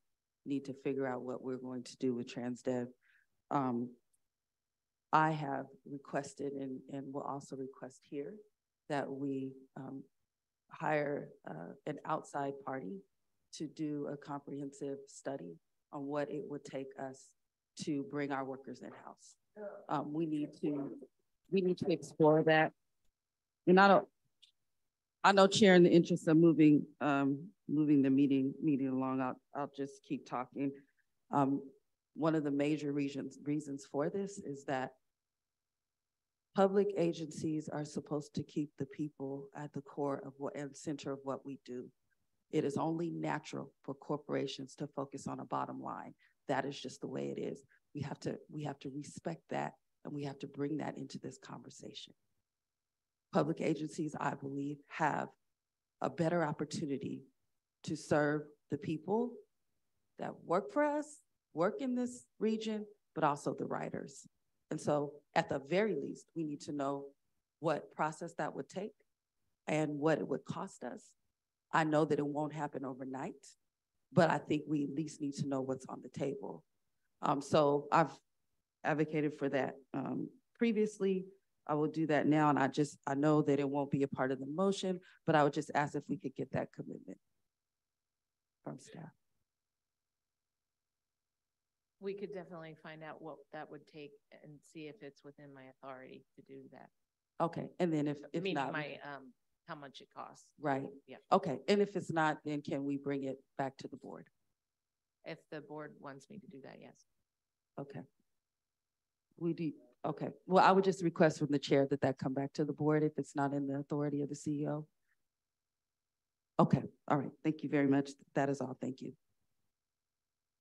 need to figure out what we're going to do with TransDev. I have requested and will also request here that we hire an outside party to do a comprehensive study on what it would take us to bring our workers in-house. We need to explore that. And I know, Chair, in the interest of moving the meeting along, I'll just keep talking. One of the major reasons for this is that public agencies are supposed to keep the people at the core of and center of what we do. It is only natural for corporations to focus on a bottom line. That is just the way it is. We have to respect that, and we have to bring that into this conversation. Public agencies, I believe, have a better opportunity to serve the people that work for us, work in this region, but also the riders. And so at the very least, we need to know what process that would take and what it would cost us. I know that it won't happen overnight, but I think we at least need to know what's on the table. So I've advocated for that previously. I will do that now, and I know that it won't be a part of the motion, but I would just ask if we could get that commitment from staff. We could definitely find out what that would take and see if it's within my authority to do that. Okay, and then if Meaning not, my how much it costs. Right. Yeah. Okay. And if it's not, then can we bring it back to the board? If the board wants me to do that, yes. Okay. We do. Okay. Well, I would just request from the chair that that come back to the board if it's not in the authority of the CEO. Okay. All right. Thank you very much. That is all. Thank you.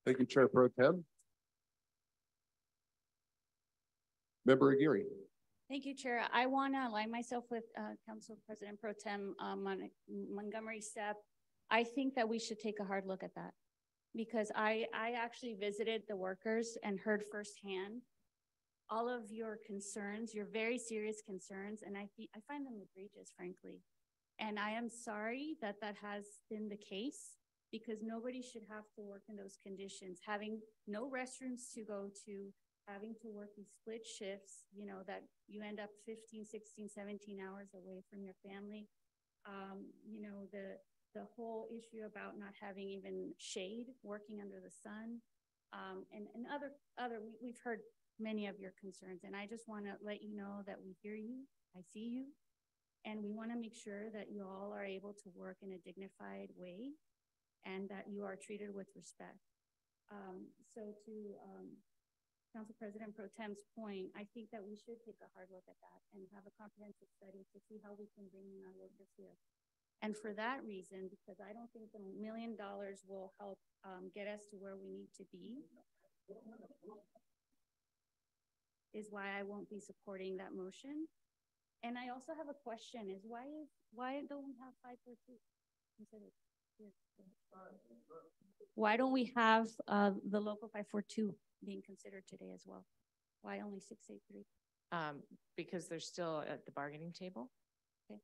Thank you, Chair Pro Tem. Member Aguirre. Thank you, Chair. I want to align myself with Council President Pro Tem Montgomery Stepp. I think that we should take a hard look at that because I actually visited the workers and heard firsthand all of your concerns, your very serious concerns, and I find them egregious, frankly. And I am sorry that that has been the case because nobody should have to work in those conditions, having no restrooms to go to, having to work these split shifts, you know, that you end up 15, 16, 17 hours away from your family. You know, the whole issue about not having even shade, working under the sun, and we've heard many of your concerns. And I just want to let you know that we hear you, I see you, and we want to make sure that you all are able to work in a dignified way and that you are treated with respect. So to Council President Pro Tem's point, I think that we should take a hard look at that and have a comprehensive study to see how we can bring in our workers here. And for that reason, because I don't think the $1 million will help get us to where we need to be, is why I won't be supporting that motion. And I also have a question: is why don't we have 542? Why don't we have the local 542 being considered today as well? Why only 683? Because they're still at the bargaining table. Okay.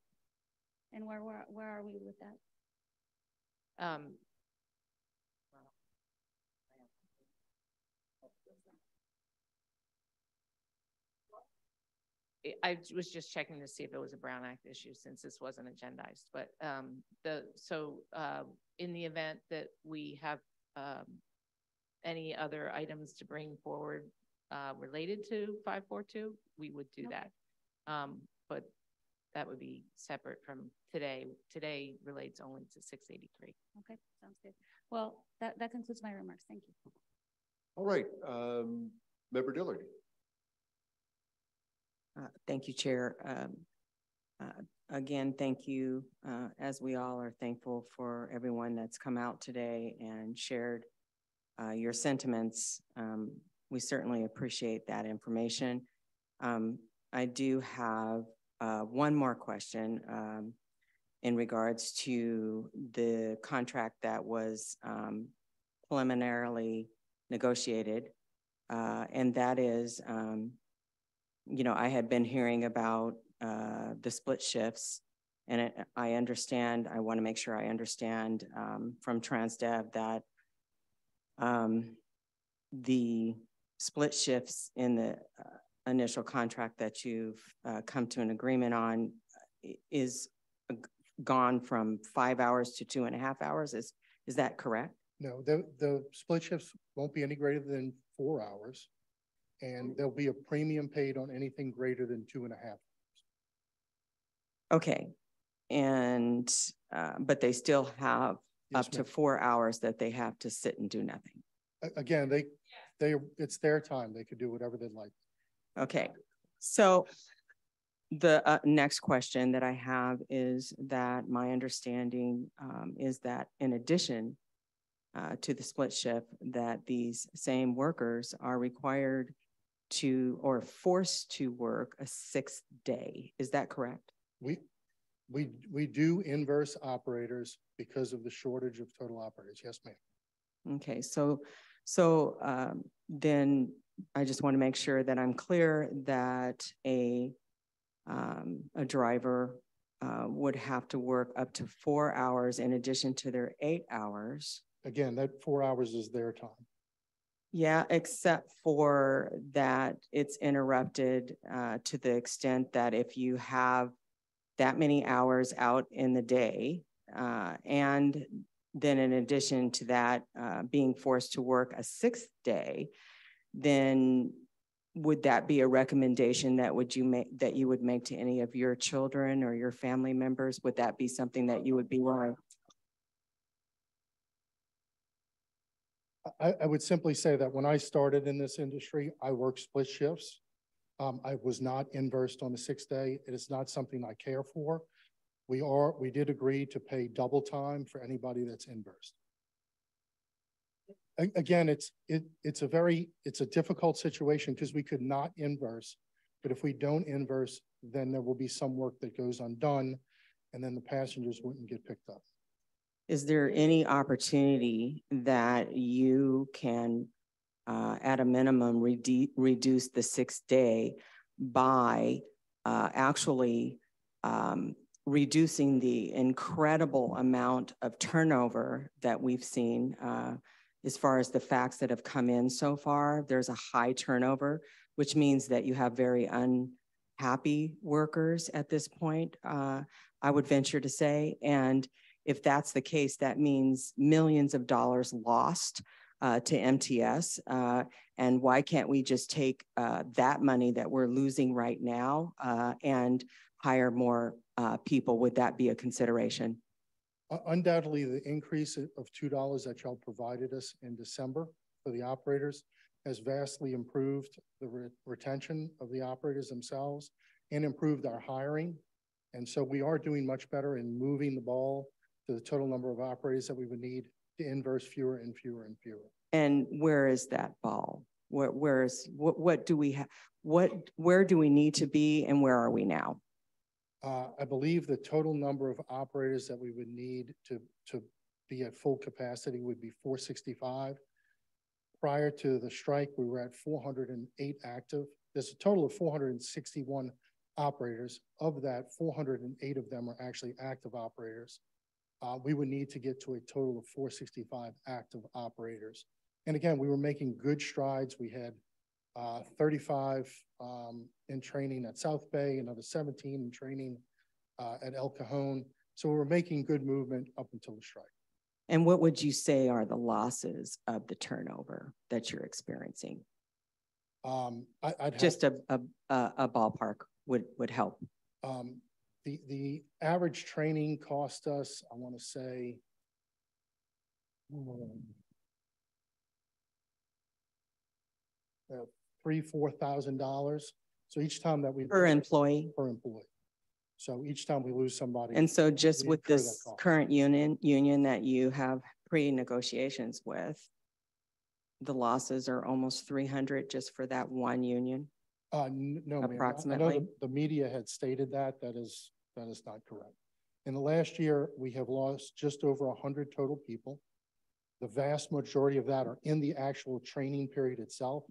And where are we with that? I was just checking to see if it was a Brown Act issue since this wasn't agendized. But in the event that we have any other items to bring forward related to 542, we would do that. But that would be separate from today. Today relates only to 683. Okay, sounds good. Well, that concludes my remarks. Thank you. All right, Member Dillard. Thank you, Chair. Again, thank you, as we all are thankful for everyone that's come out today and shared your sentiments. We certainly appreciate that information. I do have one more question in regards to the contract that was preliminarily negotiated, and that is, you know, I had been hearing about the split shifts, and I understand, I want to make sure I understand from TransDev that the split shifts in the initial contract that you've come to an agreement on is gone from 5 hours to 2.5 hours. Is that correct? No, the split shifts won't be any greater than 4 hours. And there'll be a premium paid on anything greater than 2.5 hours. Okay. And, but they still have up to 4 hours that they have to sit and do nothing. Again, it's their time. They could do whatever they'd like. Okay. So the next question that I have is that my understanding is that in addition to the split shift, that these same workers are required to or forced to work a 6th day. Is that correct? We do inverse operators because of the shortage of total operators. Yes, ma'am. Okay, so then I just want to make sure that I'm clear that a driver would have to work up to 4 hours in addition to their 8 hours. Again, that 4 hours is their time. Yeah, except for that it's interrupted to the extent that if you have that many hours out in the day, and then in addition to that, being forced to work a 6th day, then would that be a recommendation that you would make to any of your children or your family members? Would that be something that you would be willing? I would simply say that when I started in this industry, I worked split shifts. I was not inversed on a 6-day. It is not something I care for. We did agree to pay double time for anybody that's inversed. Again, it's a difficult situation because we could not inverse, but if we don't inverse, then there will be some work that goes undone, and then the passengers wouldn't get picked up. Is there any opportunity that you can, at a minimum, reduce the 6-day by actually reducing the incredible amount of turnover that we've seen as far as the facts that have come in so far? There's a high turnover, which means that you have very unhappy workers at this point, I would venture to say. And if that's the case, that means millions of dollars lost to MTS. And why can't we just take that money that we're losing right now and hire more people? Would that be a consideration? Undoubtedly, the increase of $2 that y'all provided us in December for the operators has vastly improved the retention of the operators themselves and improved our hiring. And so we are doing much better in moving the ball to the total number of operators that we would need to inverse fewer and fewer and fewer. And where is that ball? What do we have? Where do we need to be, and where are we now? I believe the total number of operators that we would need to be at full capacity would be 465. Prior to the strike, we were at 408 active. There's a total of 461 operators. Of that, 408 of them are actually active operators. We would need to get to a total of 465 active operators. And again, we were making good strides. We had 35 in training at South Bay, another 17 in training at El Cajon. So we were making good movement up until the strike. And what would you say are the losses of the turnover that you're experiencing? Just a ballpark would help. The average training cost us, I want to say, $3,000–4,000. So each time that we per employee. So each time we lose somebody. And so just with this current union that you have pre-negotiations with, the losses are almost 300 just for that one union. No, approximately. I know the media had stated that. That is not correct. In the last year, we have lost just over 100 total people. The vast majority of that are in the actual training period itself.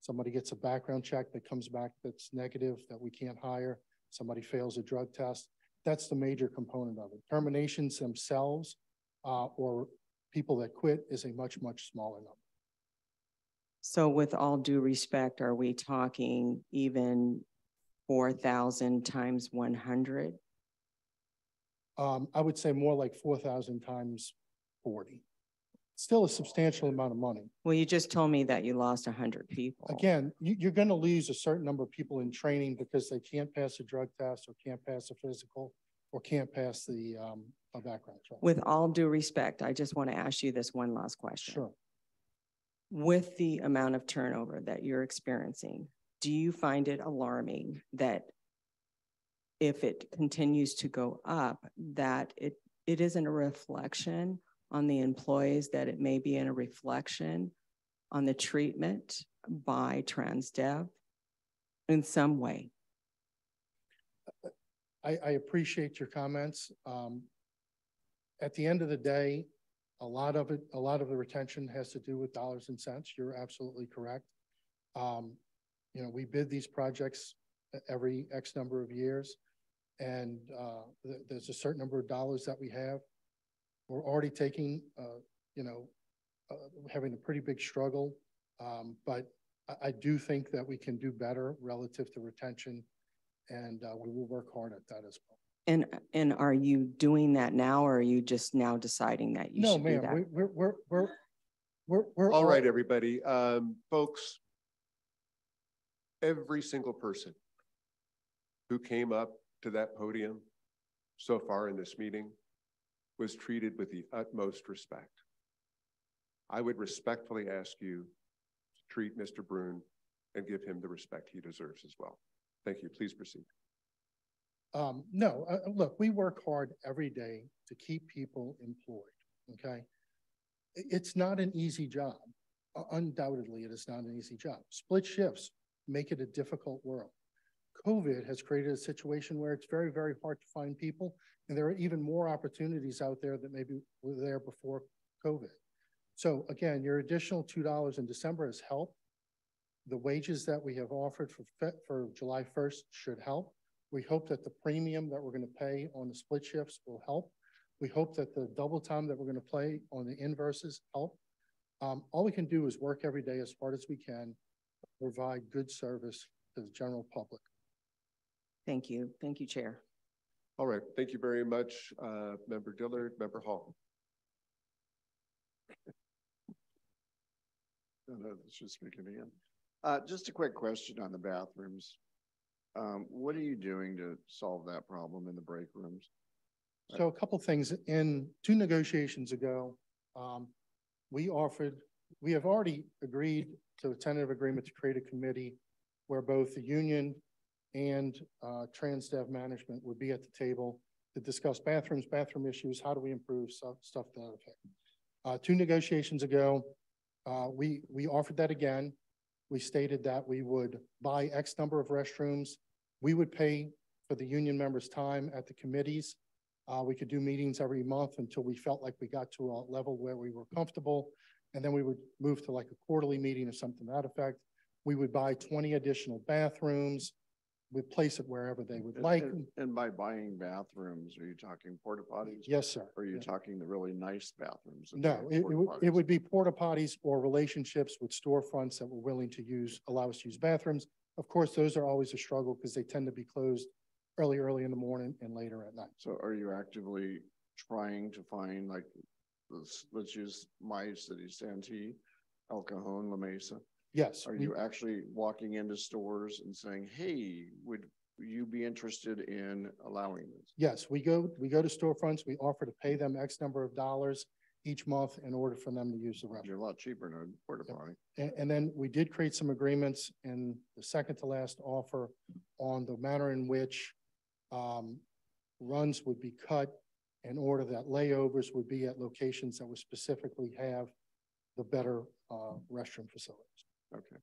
Somebody gets a background check that comes back that's negative, that we can't hire. Somebody fails a drug test. That's the major component of it. Terminations themselves or people that quit is a much, much smaller number. So with all due respect, are we talking even 4,000 times 100? I would say more like 4,000 times 40. Still a substantial amount of money. Well, you just told me that you lost 100 people. Again, you're going to lose a certain number of people in training because they can't pass a drug test or can't pass a physical or can't pass the a background check. With all due respect, I just want to ask you this one last question. Sure. With the amount of turnover that you're experiencing, do you find it alarming that if it continues to go up, that it isn't a reflection on the employees, that it may be in a reflection on the treatment by TransDev in some way? I appreciate your comments. At the end of the day, a lot of the retention has to do with dollars and cents. You're absolutely correct. You know, we bid these projects every X number of years, and there's a certain number of dollars that we have. We're already taking, having a pretty big struggle, but I do think that we can do better relative to retention, and we will work hard at that as well. And are you doing that now, or are you just now deciding that you should do that? No, ma'am. We're all right, everybody. Folks, every single person who came up to that podium so far in this meeting was treated with the utmost respect. I would respectfully ask you to treat Mr. Brune and give him the respect he deserves as well. Thank you. Please proceed. No, look, we work hard every day to keep people employed, okay? It's not an easy job. Undoubtedly, it is not an easy job. Split shifts make it a difficult world. COVID has created a situation where it's very, very hard to find people, and there are even more opportunities out there that maybe were there before COVID. So again, your additional $2 in December has helped. The wages that we have offered for July 1st should help. We hope that the premium that we're going to pay on the split shifts will help. We hope that the double time that we're going to play on the inverses help. All we can do is work every day as hard as we can, provide good service to the general public. Thank you. Thank you, Chair. All right. Thank you very much, Member Dillard, Member Hall. No, that's just speaking again. Just a quick question on the bathrooms. What are you doing to solve that problem in the break rooms? So a couple things. In 2 negotiations ago, we have already agreed to a tentative agreement to create a committee where both the union and TransDev management would be at the table to discuss bathrooms, bathroom issues, how do we improve stuff to that effect. 2 negotiations ago, we offered that again. We stated that we would buy X number of restrooms. We would pay for the union members' time at the committees. We could do meetings every month until we felt like we got to a level where we were comfortable. And then we would move to like a quarterly meeting or something to that effect. We would buy 20 additional bathrooms. We'd place it wherever they would like. And by buying bathrooms, are you talking porta potties? Yes, sir. Or are you talking the really nice bathrooms? No, it would be porta potties or relationships with storefronts that were willing to allow us to use bathrooms. Of course, those are always a struggle because they tend to be closed early in the morning and later at night. So are you actively trying to find, like, let's use my city, Santee, El Cajon, La Mesa? Yes. Are you actually walking into stores and saying, hey, would you be interested in allowing this? Yes, we go to storefronts. We offer to pay them X number of dollars each month in order for them to use the restroom. You're a lot cheaper than a porta potty. And then we did create some agreements in the second to last offer on the manner in which runs would be cut in order that layovers would be at locations that would specifically have the better restroom facilities. Okay.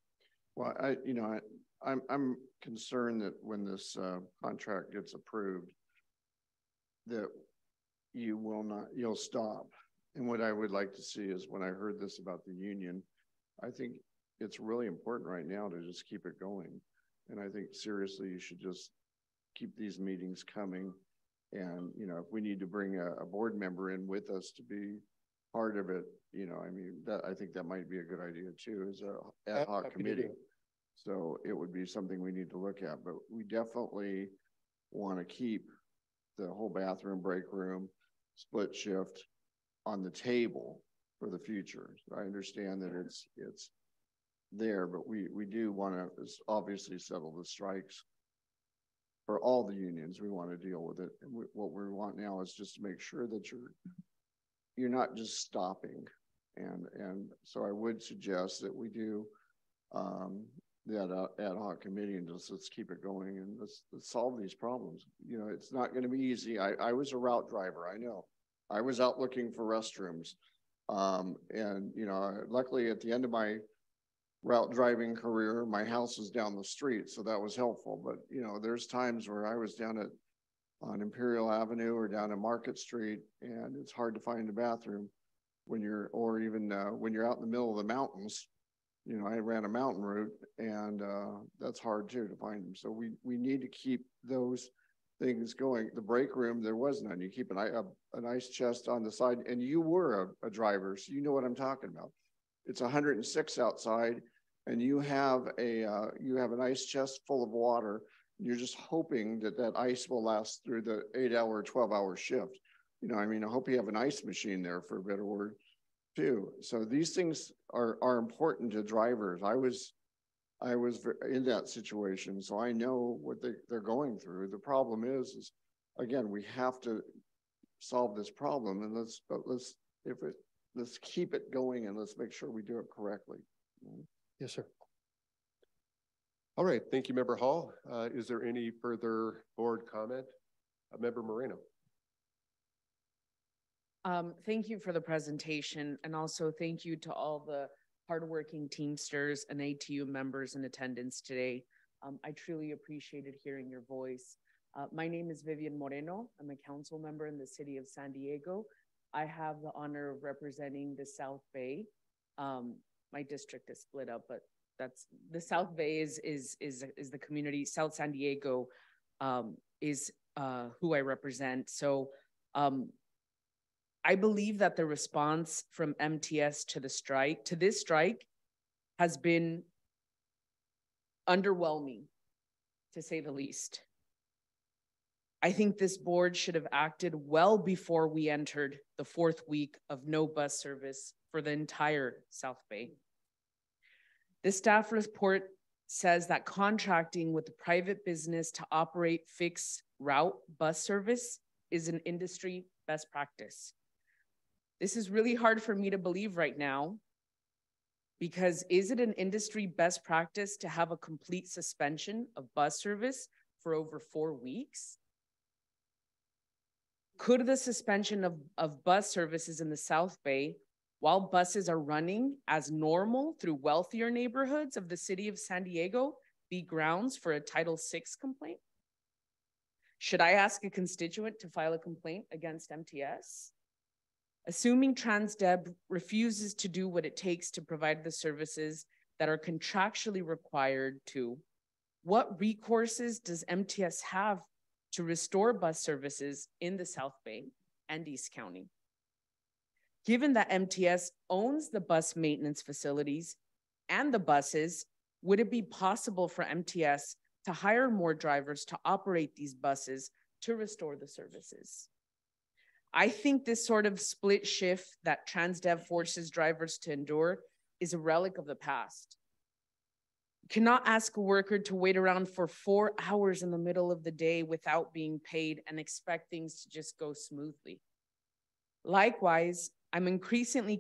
Well, I'm concerned that when this contract gets approved, that you'll stop. And what I would like to see is, when I heard this about the union, I think it's really important right now to just keep it going. And I think seriously, you should just keep these meetings coming. And, if we need to bring a board member in with us to be part of it, I think that might be a good idea too, as a ad hoc committee. So it would be something we need to look at, but we definitely want to keep the whole bathroom, break room, split shift on the table for the future. I understand that it's there, but we do want to obviously settle the strikes for all the unions. We want to deal with it. And what we want now is just to make sure that you're not just stopping. And so I would suggest that we do that ad hoc committee and just let's keep it going and let's solve these problems. It's not going to be easy. I was a route driver. I know. I was out looking for restrooms. And luckily at the end of my route driving career, my house was down the street, so that was helpful. But there's times where I was down on Imperial Avenue or down at Market Street, and it's hard to find a bathroom when you're out in the middle of the mountains. I ran a mountain route, and that's hard too to find them. So we need to keep those things going. The break room, there was none. You keep an ice chest on the side, and you were a driver, so you know what I'm talking about. It's 106 outside, and you have an ice chest full of water. And you're just hoping that ice will last through the 8-hour, 12-hour shift. I hope you have an ice machine there, for a better word, too. So these things are important to drivers. I was I was in that situation, so I know what they're going through. The problem is again, we have to solve this problem, and let's keep it going, and let's make sure we do it correctly. Yes, sir. All right, thank you, Member Hall. Is there any further board comment? Member Moreno. Thank you for the presentation, and also thank you to all the hardworking Teamsters and ATU members in attendance today. I truly appreciated hearing your voice. My name is Vivian Moreno. I'm a council member in the city of San Diego. I have the honor of representing the South Bay. My district is split up, but that's the South Bay is the community. South San Diego is who I represent. So I believe that the response from MTS to this strike has been underwhelming, to say the least. I think this board should have acted well before we entered the 4th week of no bus service for the entire South Bay. The staff report says that contracting with the private business to operate fixed route bus service is an industry best practice. This is really hard for me to believe right now, because is it an industry best practice to have a complete suspension of bus service for over 4 weeks? Could the suspension of bus services in the South Bay, while buses are running as normal through wealthier neighborhoods of the city of San Diego, be grounds for a Title VI complaint? Should I ask a constituent to file a complaint against MTS? Assuming TransDeb refuses to do what it takes to provide the services that are contractually required to, what recourses does MTS have to restore bus services in the South Bay and East County? Given that MTS owns the bus maintenance facilities and the buses, would it be possible for MTS to hire more drivers to operate these buses to restore the services? I think this sort of split shift that TransDev forces drivers to endure is a relic of the past. You cannot ask a worker to wait around for 4 hours in the middle of the day without being paid and expect things to just go smoothly. Likewise, I'm increasingly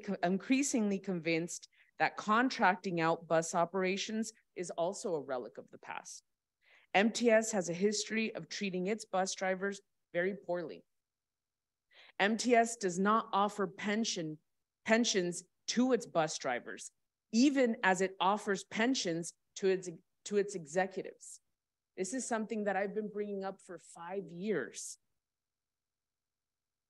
convinced that contracting out bus operations is also a relic of the past. MTS has a history of treating its bus drivers very poorly. MTS does not offer pensions to its bus drivers, even as it offers pensions to its executives. This is something that I've been bringing up for 5 years.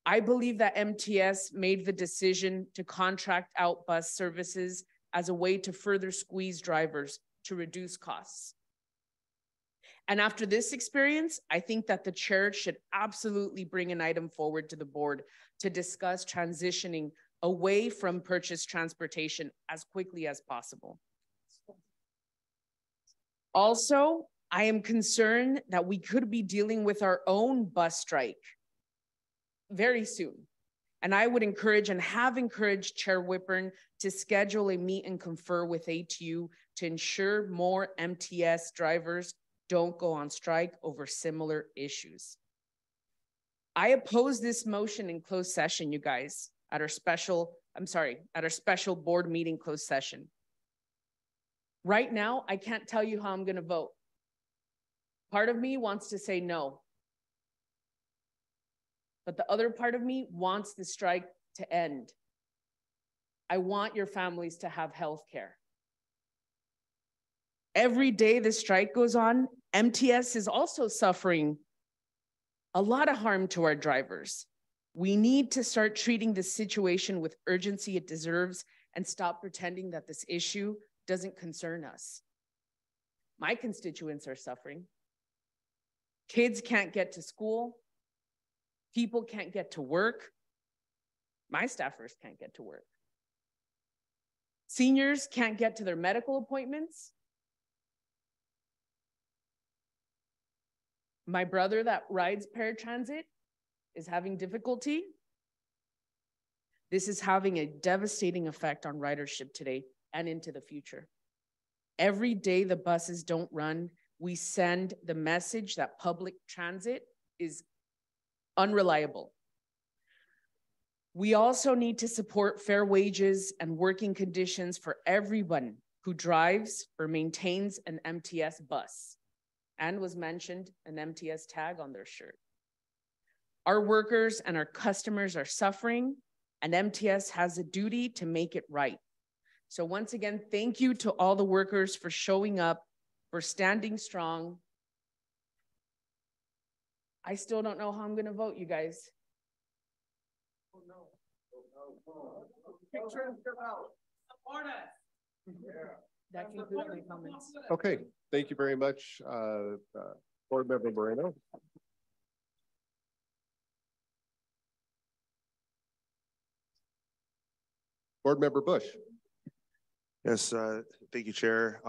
I believe that MTS made the decision to contract out bus services as a way to further squeeze drivers to reduce costs. And after this experience, I think that the chair should absolutely bring an item forward to the board to discuss transitioning away from purchased transportation as quickly as possible. Also, I am concerned that we could be dealing with our own bus strike very soon. And I would encourage and have encouraged Chair Whipern to schedule a meet and confer with ATU to ensure more MTS drivers don't go on strike over similar issues. I oppose this motion in closed session, you guys, at our special board meeting closed session. Right now, I can't tell you how I'm gonna vote. Part of me wants to say no. But the other part of me wants the strike to end. I want your families to have health care. Every day the strike goes on, MTS is also suffering a lot of harm to our drivers. We need to start treating this situation with urgency it deserves and stop pretending that this issue doesn't concern us. My constituents are suffering. Kids can't get to school. People can't get to work. My staffers can't get to work. Seniors can't get to their medical appointments. My brother that rides paratransit is having difficulty. This is having a devastating effect on ridership today and into the future. Every day the buses don't run, we send the message that public transit is unreliable. We also need to support fair wages and working conditions for everyone who drives or maintains an MTS bus, and was mentioned an MTS tag on their shirt. Our workers and our customers are suffering, and MTS has a duty to make it right. So once again, thank you to all the workers for showing up, for standing strong. I still don't know how I'm gonna vote, you guys. Oh, no. That concludes my comments. Okay, thank you very much, Board Member Moreno. Board Member Bush. Yes, thank you, Chair.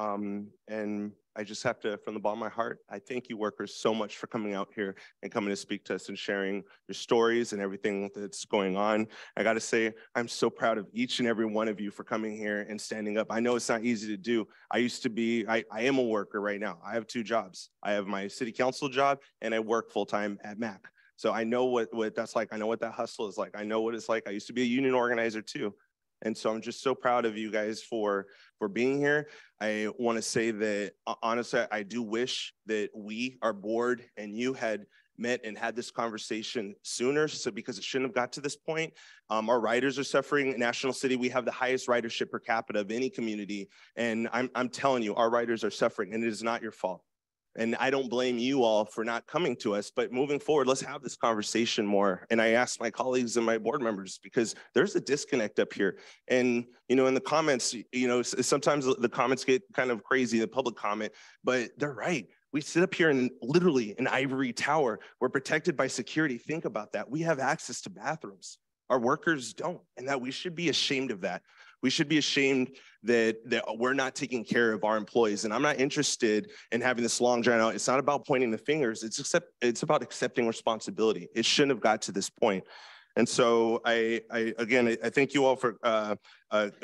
And I just have to, from the bottom of my heart, I thank you workers so much for coming out here and coming to speak to us and sharing your stories and everything that's going on. I got to say, I'm so proud of each and every one of you for coming here and standing up. I know it's not easy to do. I used to be, I am a worker right now. I have 2 jobs. I have my city council job and I work full-time at MAC. So I know what that's like. I know what that hustle is like. I know what it's like. I used to be a union organizer too. And so I'm just so proud of you guys for being here. I want to say that honestly, I do wish that we, our board, and you had met and had this conversation sooner. So because it shouldn't have got to this point. Our riders are suffering. In National City, we have the highest ridership per capita of any community. And I'm telling you, our riders are suffering, and it is not your fault. And I don't blame you all for not coming to us, but moving forward, let's have this conversation more. And I asked my colleagues and my board members, because there's a disconnect up here. And, you know, in the comments, you know, sometimes the comments get kind of crazy, the public comment, but they're right. We sit up here in literally an ivory tower. We're protected by security. Think about that. We have access to bathrooms. Our workers don't, and that we should be ashamed of that. We should be ashamed that we're not taking care of our employees. And I'm not interested in having this long drawn out. It's not about pointing the fingers. It's about accepting responsibility. It shouldn't have got to this point. And so I thank you all for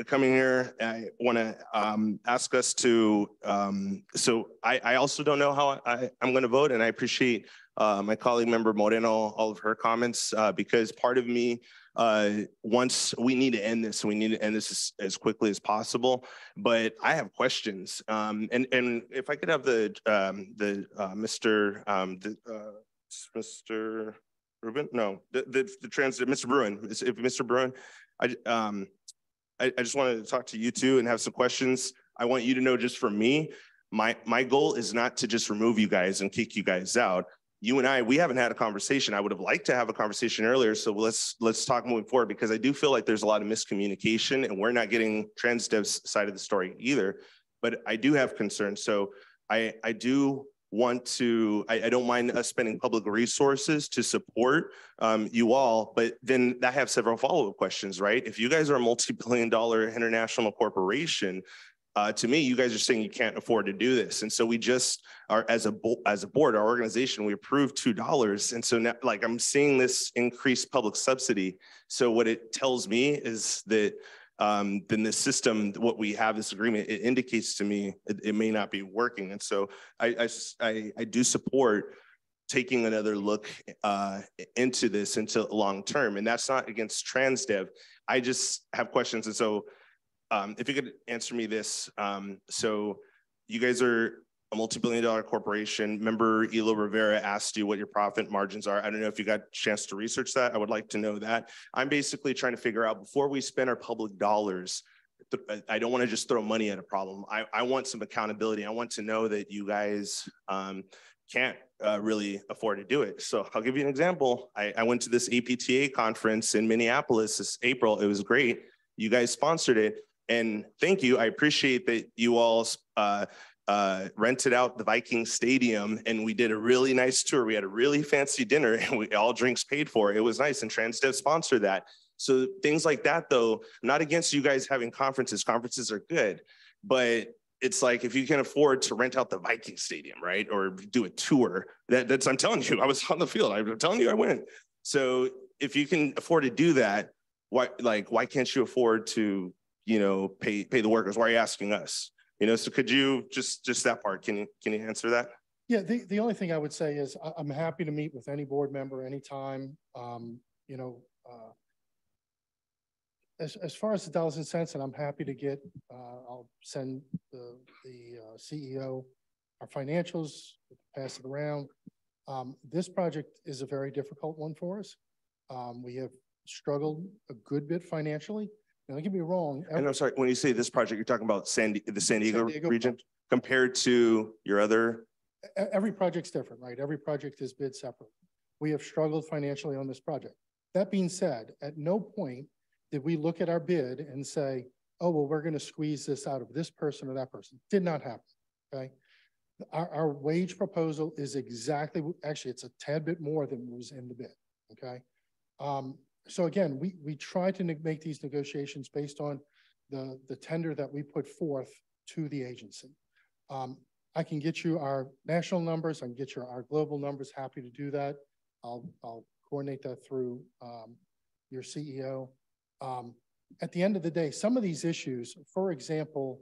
coming here. I want to ask us to, so I also don't know how I'm going to vote, and I appreciate my colleague member Moreno, all of her comments, because part of me, once we need to end this, and we need to end this as quickly as possible. But I have questions, and if I could have Mr. Ruben, no, the transit, Mr. Bruin, if Mr. Bruin, I just wanted to talk to you two and have some questions. I want you to know, just for me, my goal is not to just remove you guys and kick you guys out. You and we haven't had a conversation. I would have liked to have a conversation earlier. So let's talk moving forward, because I do feel like there's a lot of miscommunication and we're not getting TransDev's side of the story either. But I do have concerns. So I do want to, I don't mind us spending public resources to support you all, but then I have several follow-up questions, right? If you guys are a multi-billion-dollar international corporation, to me, you guys are saying you can't afford to do this. And so we just are, as a board, our organization, we approved $2. And so now, like, I'm seeing this increased public subsidy. So what it tells me is that then the system, what we have, this agreement, it indicates to me it may not be working. And so I do support taking another look into this into long term. And that's not against TransDev. I just have questions. And so if you could answer me this. So you guys are a multi-billion-dollar corporation. Member Elo Rivera asked you what your profit margins are. I don't know if you got a chance to research that. I would like to know that. I'm basically trying to figure out, before we spend our public dollars, I don't want to just throw money at a problem. I want some accountability. I want to know that you guys can't really afford to do it. So I'll give you an example. I went to this APTA conference in Minneapolis this April. It was great. You guys sponsored it. And thank you. I appreciate that you all rented out the Viking Stadium, and we did a really nice tour. We had a really fancy dinner, and we all drinks paid for. It was nice, and TransDev sponsored that. So things like that, though, I'm not against you guys having conferences. Conferences are good, but it's like, if you can afford to rent out the Viking Stadium, right, or do a tour, that's, I'm telling you, I was on the field. I'm telling you, I went. So if you can afford to do that, why can't you afford to, you know, pay the workers? Why are you asking us? You know, so could you just that part? Can you answer that? Yeah, the only thing I would say is I'm happy to meet with any board member anytime. You know, as far as the dollars and cents, and I'm happy to get, I'll send the CEO our financials, pass it around. This project is a very difficult one for us. We have struggled a good bit financially. Now, don't get me wrong. And I'm sorry, when you say this project, you're talking about the San Diego region project, compared to your other? Every project's different, right? Every project is bid separate. We have struggled financially on this project. That being said, at no point did we look at our bid and say, oh, well, we're going to squeeze this out of this person or that person. Did not happen, okay? Our wage proposal is exactly, actually, it's a tad bit more than was in the bid, okay? So again, we try to make these negotiations based on the tender that we put forth to the agency. I can get you our national numbers. I can get you our global numbers. Happy to do that. I'll coordinate that through your CEO. At the end of the day, some of these issues, for example,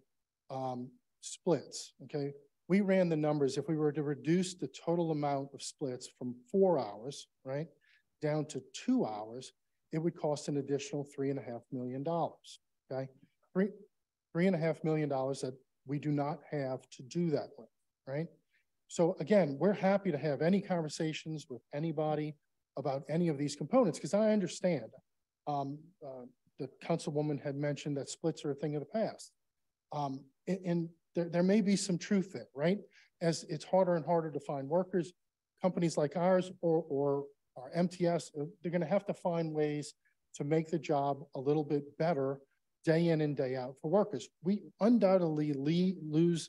splits, okay? We ran the numbers. If we were to reduce the total amount of splits from 4 hours, right, down to 2 hours, it would cost an additional $3.5 million, okay? $3.5 million that we do not have to do that with, right? So again, we're happy to have any conversations with anybody about any of these components, because I understand the councilwoman had mentioned that splits are a thing of the past. And there may be some truth there, right? As it's harder and harder to find workers, companies like ours or our MTS, they're going to have to find ways to make the job a little bit better day in and day out for workers. We undoubtedly lose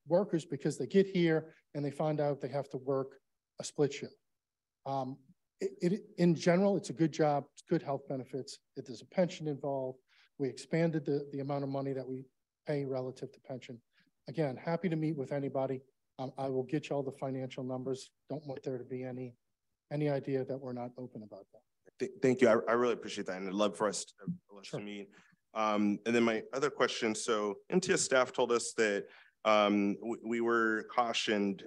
workers because they get here and they find out they have to work a split shift. In general, it's a good job, it's good health benefits. There's a pension involved. We expanded the amount of money that we pay relative to pension. Again, happy to meet with anybody. I will get you all the financial numbers. Don't want there to be any idea that we're not open about that. Thank you. I really appreciate that, and I'd love for us to meet. And then my other question, so MTS staff told us that we were cautioned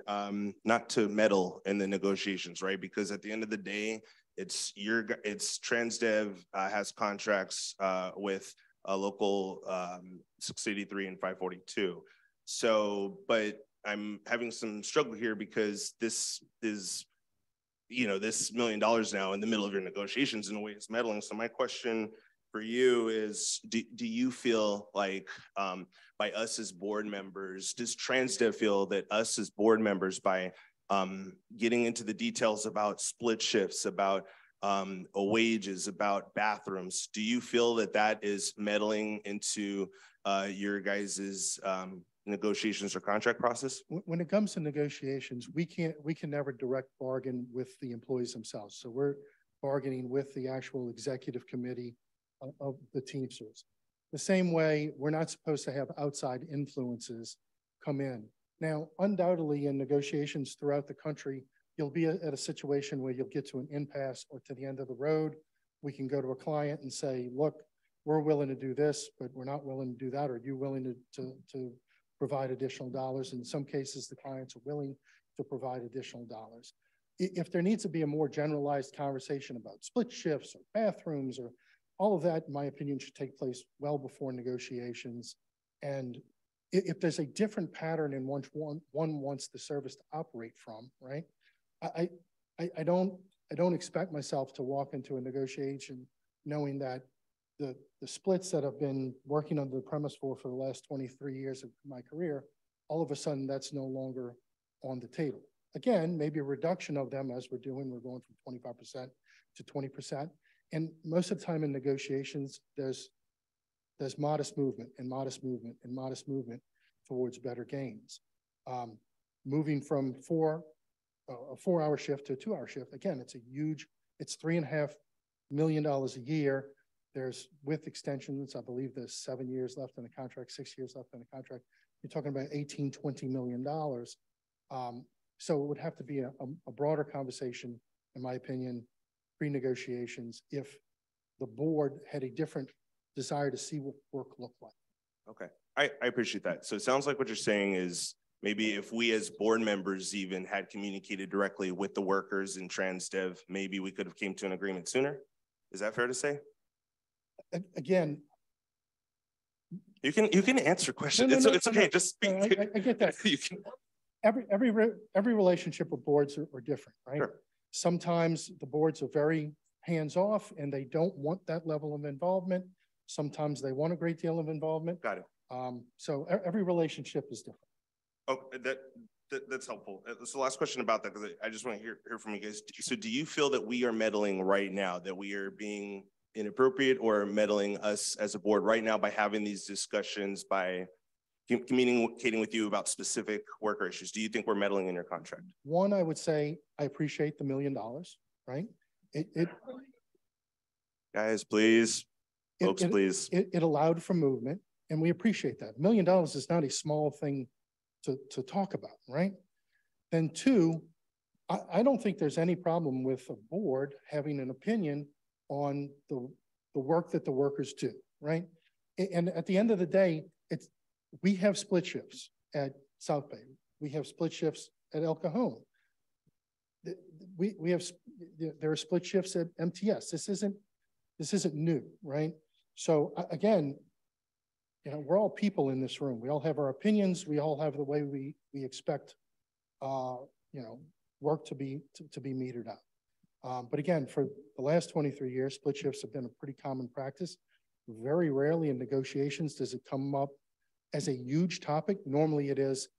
not to meddle in the negotiations, right? Because at the end of the day, it's Transdev has contracts with a local 683 and 542. So, but I'm having some struggle here because this is, you know, this $1 million now in the middle of your negotiations in a way is meddling. So my question for you is, do you feel like by us as board members, does Transdev feel that us as board members, by getting into the details about split shifts, about wages, about bathrooms, do you feel that that is meddling into your guys's negotiations or contract process? When it comes to negotiations, we can never direct bargain with the employees themselves. So we're bargaining with the actual executive committee of the Teamsters. The same way, we're not supposed to have outside influences come in. Now, undoubtedly in negotiations throughout the country, you'll be at a situation where you'll get to an impasse or to the end of the road. We can go to a client and say, look, we're willing to do this, but we're not willing to do that. Are you willing to provide additional dollars? In some cases, the clients are willing to provide additional dollars. If there needs to be a more generalized conversation about split shifts or bathrooms or all of that, in my opinion, should take place well before negotiations. And if there's a different pattern in which one wants the service to operate from, right? I don't expect myself to walk into a negotiation knowing that the splits that I've been working under the premise for the last 23 years of my career, all of a sudden that's no longer on the table. Again, maybe a reduction of them as we're going from 25% to 20%. And most of the time in negotiations, there's modest movement and modest movement and modest movement towards better gains. Moving from a 4-hour shift to a 2-hour shift, again, it's $3.5 million a year. There's, with extensions, I believe there's 7 years left in the contract, 6 years left in the contract. You're talking about $20 million. So it would have to be a broader conversation, in my opinion, pre-negotiations, if the board had a different desire to see what work looked like. Okay, I appreciate that. So it sounds like what you're saying is maybe if we as board members even had communicated directly with the workers in TransDev, maybe we could have came to an agreement sooner. Is that fair to say? Again, you can answer questions. It's okay. Just speak. I get that. You can. Every relationship with boards are different, right? Sure. Sometimes the boards are very hands-off and they don't want that level of involvement. Sometimes they want a great deal of involvement. Got it. So every relationship is different. Oh, that's helpful. That's the last question about that, because I just want to hear from you guys. So do you feel that we are meddling right now, that we are being inappropriate, or meddling us as a board right now by having these discussions, by communicating with you about specific worker issues? Do you think we're meddling in your contract? One, I would say I appreciate the $1 million, right? Guys, please, folks, please. It allowed for movement, and we appreciate that. $1 million is not a small thing to talk about, right? Then two, I don't think there's any problem with a board having an opinion on the work that the workers do, right? And at the end of the day, we have split shifts at South Bay. We have split shifts at El Cajon. There are split shifts at MTS. This isn't new, right? So again, you know, we're all people in this room. We all have our opinions. We all have the way we expect, you know, work to be metered out. But again, for the last 23 years, split shifts have been a pretty common practice. Very rarely in negotiations does it come up as a huge topic. Normally it is,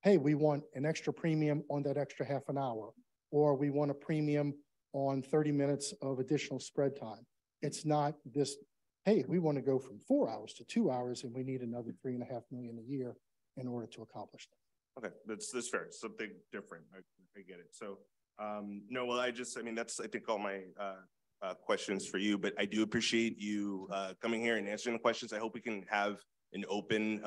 hey, we want an extra premium on that extra half an hour, or we want a premium on 30 minutes of additional spread time. It's not this, hey, we want to go from 4 hours to 2 hours and we need another $3.5 million a year in order to accomplish that. Okay, that's fair. Something different. I get it. So, no, well, I mean, that's, I think, all my questions for you, but I do appreciate you coming here and answering the questions. I hope we can have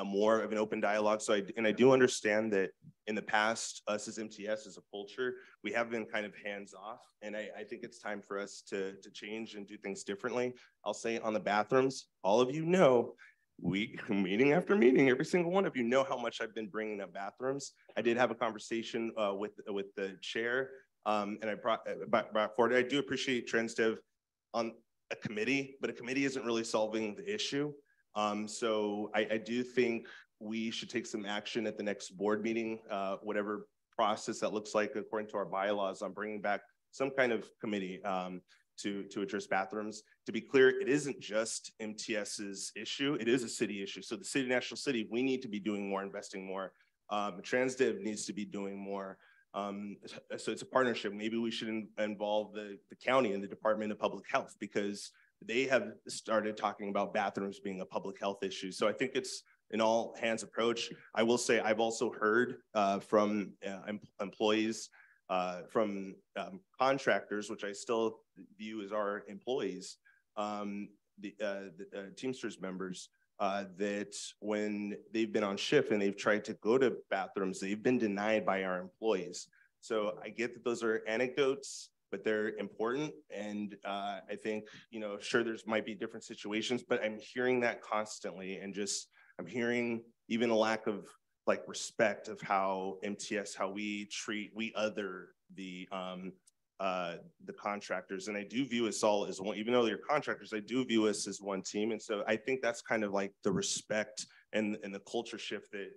more of an open dialogue. So I do understand that in the past, us as MTS, as a culture, we have been kind of hands off. And I think it's time for us to change and do things differently. I'll say on the bathrooms, all of you know, meeting after meeting, every single one of you know how much I've been bringing up bathrooms. I did have a conversation with the chair, and I brought forward. I do appreciate TransDev on a committee, but a committee isn't really solving the issue. So I do think we should take some action at the next board meeting, whatever process that looks like according to our bylaws, on bringing back some kind of committee to address bathrooms. To be clear, it isn't just MTS's issue, it is a city issue. So the city, national city, we need to be doing more, investing more. TransDev needs to be doing more. So it's a partnership. Maybe we should involve the county and the Department of Public Health, because they have started talking about bathrooms being a public health issue. So I think it's an all hands approach. I will say I've also heard from employees, from contractors, which I still view as our employees, the Teamsters members, that when they've been on shift and they've tried to go to bathrooms, they've been denied by our employees. So I get that those are anecdotes, but they're important. And I think, you know, sure, there's might be different situations, but I'm hearing that constantly. And just, I'm hearing even a lack of like respect of how MTS, how we other the contractors. And I do view us all as one, even though they're contractors, I do view us as one team. And so I think that's kind of like the respect and the culture shift that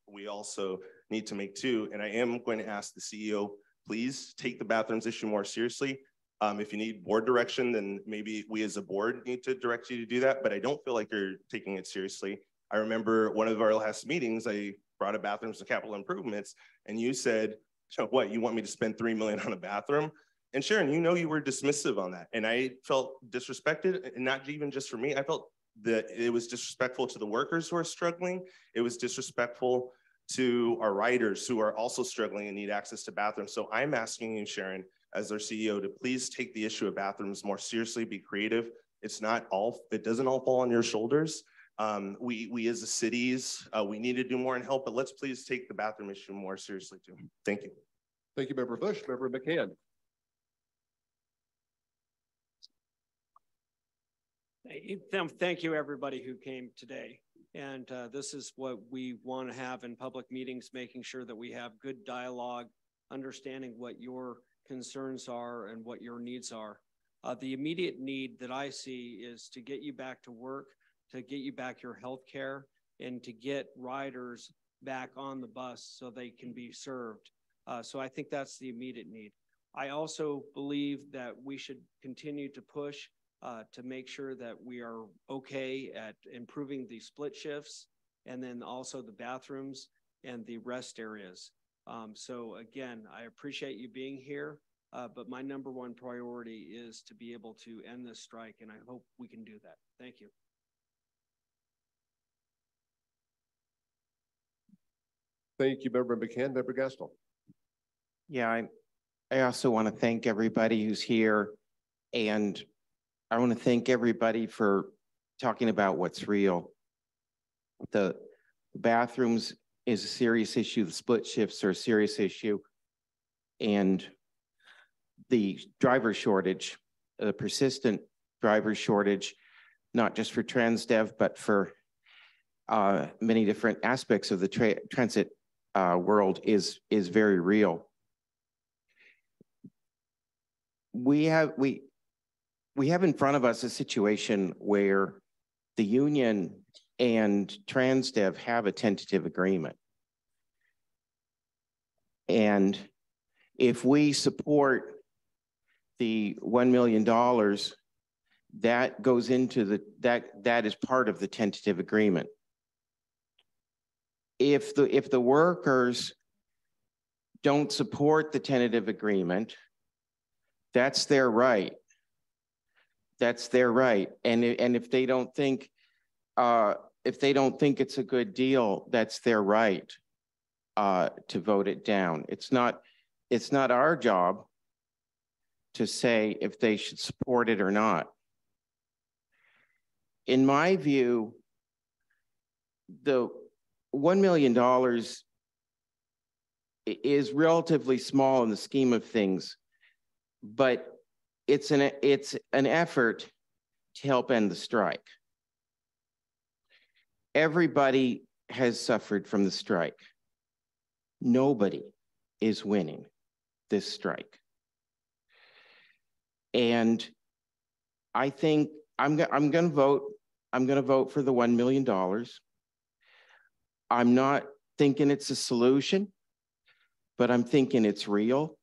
we also need to make too. And I am going to ask the CEO, please take the bathrooms issue more seriously. If you need board direction, then maybe we as a board need to direct you to do that, but I don't feel like you're taking it seriously. I remember one of our last meetings, I brought up bathrooms and capital improvements, and you said, so what, you want me to spend $3 million on a bathroom? And Sharon, you know, you were dismissive on that. And I felt disrespected, and not even just for me. I felt that it was disrespectful to the workers who are struggling. It was disrespectful to our riders who are also struggling and need access to bathrooms. So I'm asking you, Sharon, as our CEO, to please take the issue of bathrooms more seriously, be creative. It doesn't all fall on your shoulders. We as a cities, we need to do more and help, but let's please take the bathroom issue more seriously too. Thank you. Thank you, Member Bush. Member McCann. Thank you, everybody who came today. And this is what we want to have in public meetings, making sure that we have good dialogue, understanding what your concerns are and what your needs are. The immediate need that I see is to get you back to work, to get you back your health care, and to get riders back on the bus so they can be served. So I think that's the immediate need. I also believe that we should continue to push to make sure that we are okay at improving the split shifts and then also the bathrooms and the rest areas. So again, I appreciate you being here, but my number one priority is to be able to end this strike, and I hope we can do that. Thank you. Thank you, Member McCann. Member Gastel. Yeah, I also want to thank everybody who's here, and I want to thank everybody for talking about what's real. The bathrooms is a serious issue. The split shifts are a serious issue. And the driver shortage, the persistent driver shortage, not just for TransDev, but for many different aspects of the transit world is very real. We have in front of us a situation where the union and TransDev have a tentative agreement. And if we support the $1 million, that goes into that is part of the tentative agreement. If the workers don't support the tentative agreement, that's their right. That's their right. And if they don't think it's a good deal, that's their right to vote it down. It's not our job to say if they should support it or not. In my view, the $1 million is relatively small in the scheme of things, but it's an effort to help end the strike. Everybody has suffered from the strike. Nobody is winning this strike. And I think I'm going to vote for the $1 million. I'm not thinking it's a solution, but I'm thinking it's real.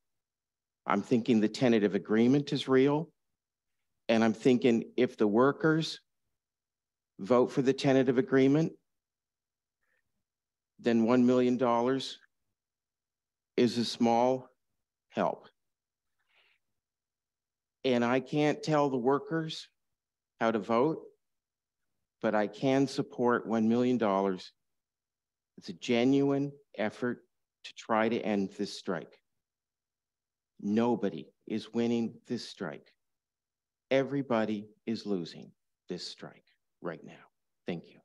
I'm thinking the tentative agreement is real. And I'm thinking if the workers vote for the tentative agreement, then $1 million is a small help. And I can't tell the workers how to vote, but I can support $1 million. It's a genuine effort to try to end this strike. Nobody is winning this strike. Everybody is losing this strike right now. Thank you.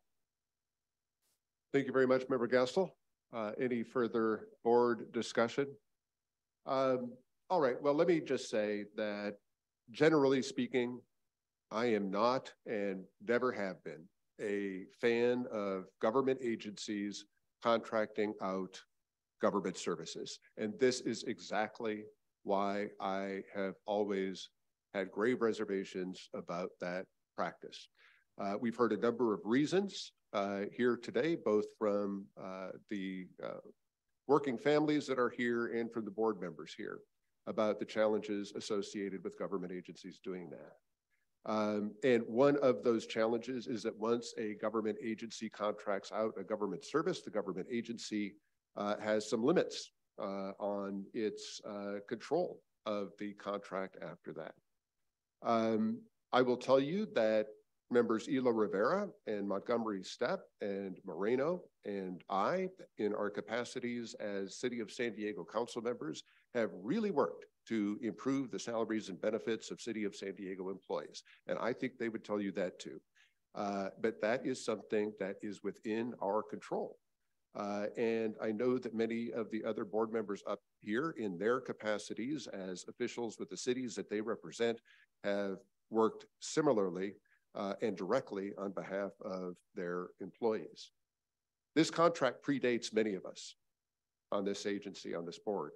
Thank you very much, Member Gastel. Any further board discussion? All right, well, let me just say that generally speaking, I am not and never have been a fan of government agencies contracting out government services. And this is exactly why I have always had grave reservations about that practice. We've heard a number of reasons here today, both from the working families that are here and from the board members here about the challenges associated with government agencies doing that. And one of those challenges is that once a government agency contracts out a government service, the government agency has some limits on its control of the contract after that. I will tell you that members Elo Rivera and Montgomery Stepp and Moreno and I, in our capacities as City of San Diego council members, have really worked to improve the salaries and benefits of City of San Diego employees. And I think they would tell you that too. But that is something that is within our control. And I know that many of the other board members up here in their capacities as officials with the cities that they represent have worked similarly and directly on behalf of their employees. This contract predates many of us on this agency, on this board.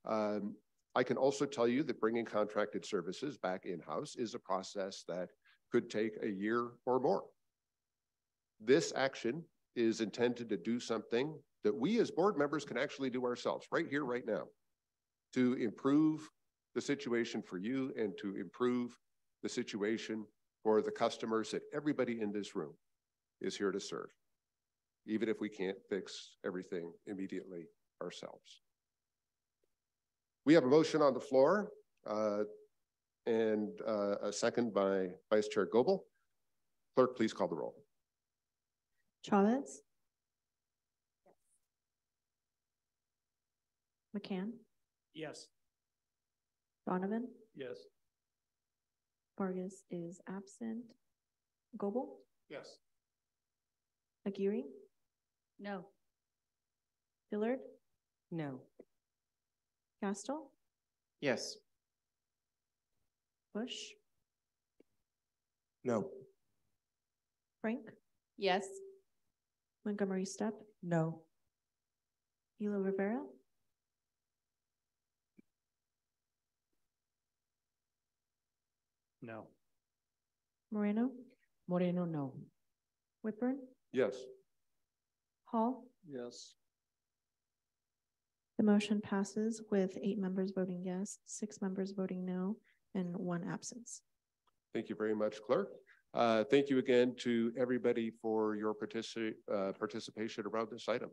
I can also tell you that bringing contracted services back in-house is a process that could take a year or more. This action is intended to do something that we as board members can actually do ourselves right here, right now, to improve the situation for you and to improve the situation for the customers that everybody in this room is here to serve, even if we can't fix everything immediately ourselves. We have a motion on the floor and a second by Vice Chair Goebel. Clerk, please call the roll. Chavez? McCann? Yes. Donovan? Yes. Vargas is absent. Goebel? Yes. Aguirre? No. Dillard? No. Castle? Yes. Bush? No. Frank? Yes. Montgomery Stepp? No. Hilo Rivera? No. Moreno? Moreno, no. Whitburn? Yes. Hall? Yes. The motion passes with 8 members voting yes, 6 members voting no, and 1 absence. Thank you very much, Clerk. Thank you again to everybody for your participation around this item.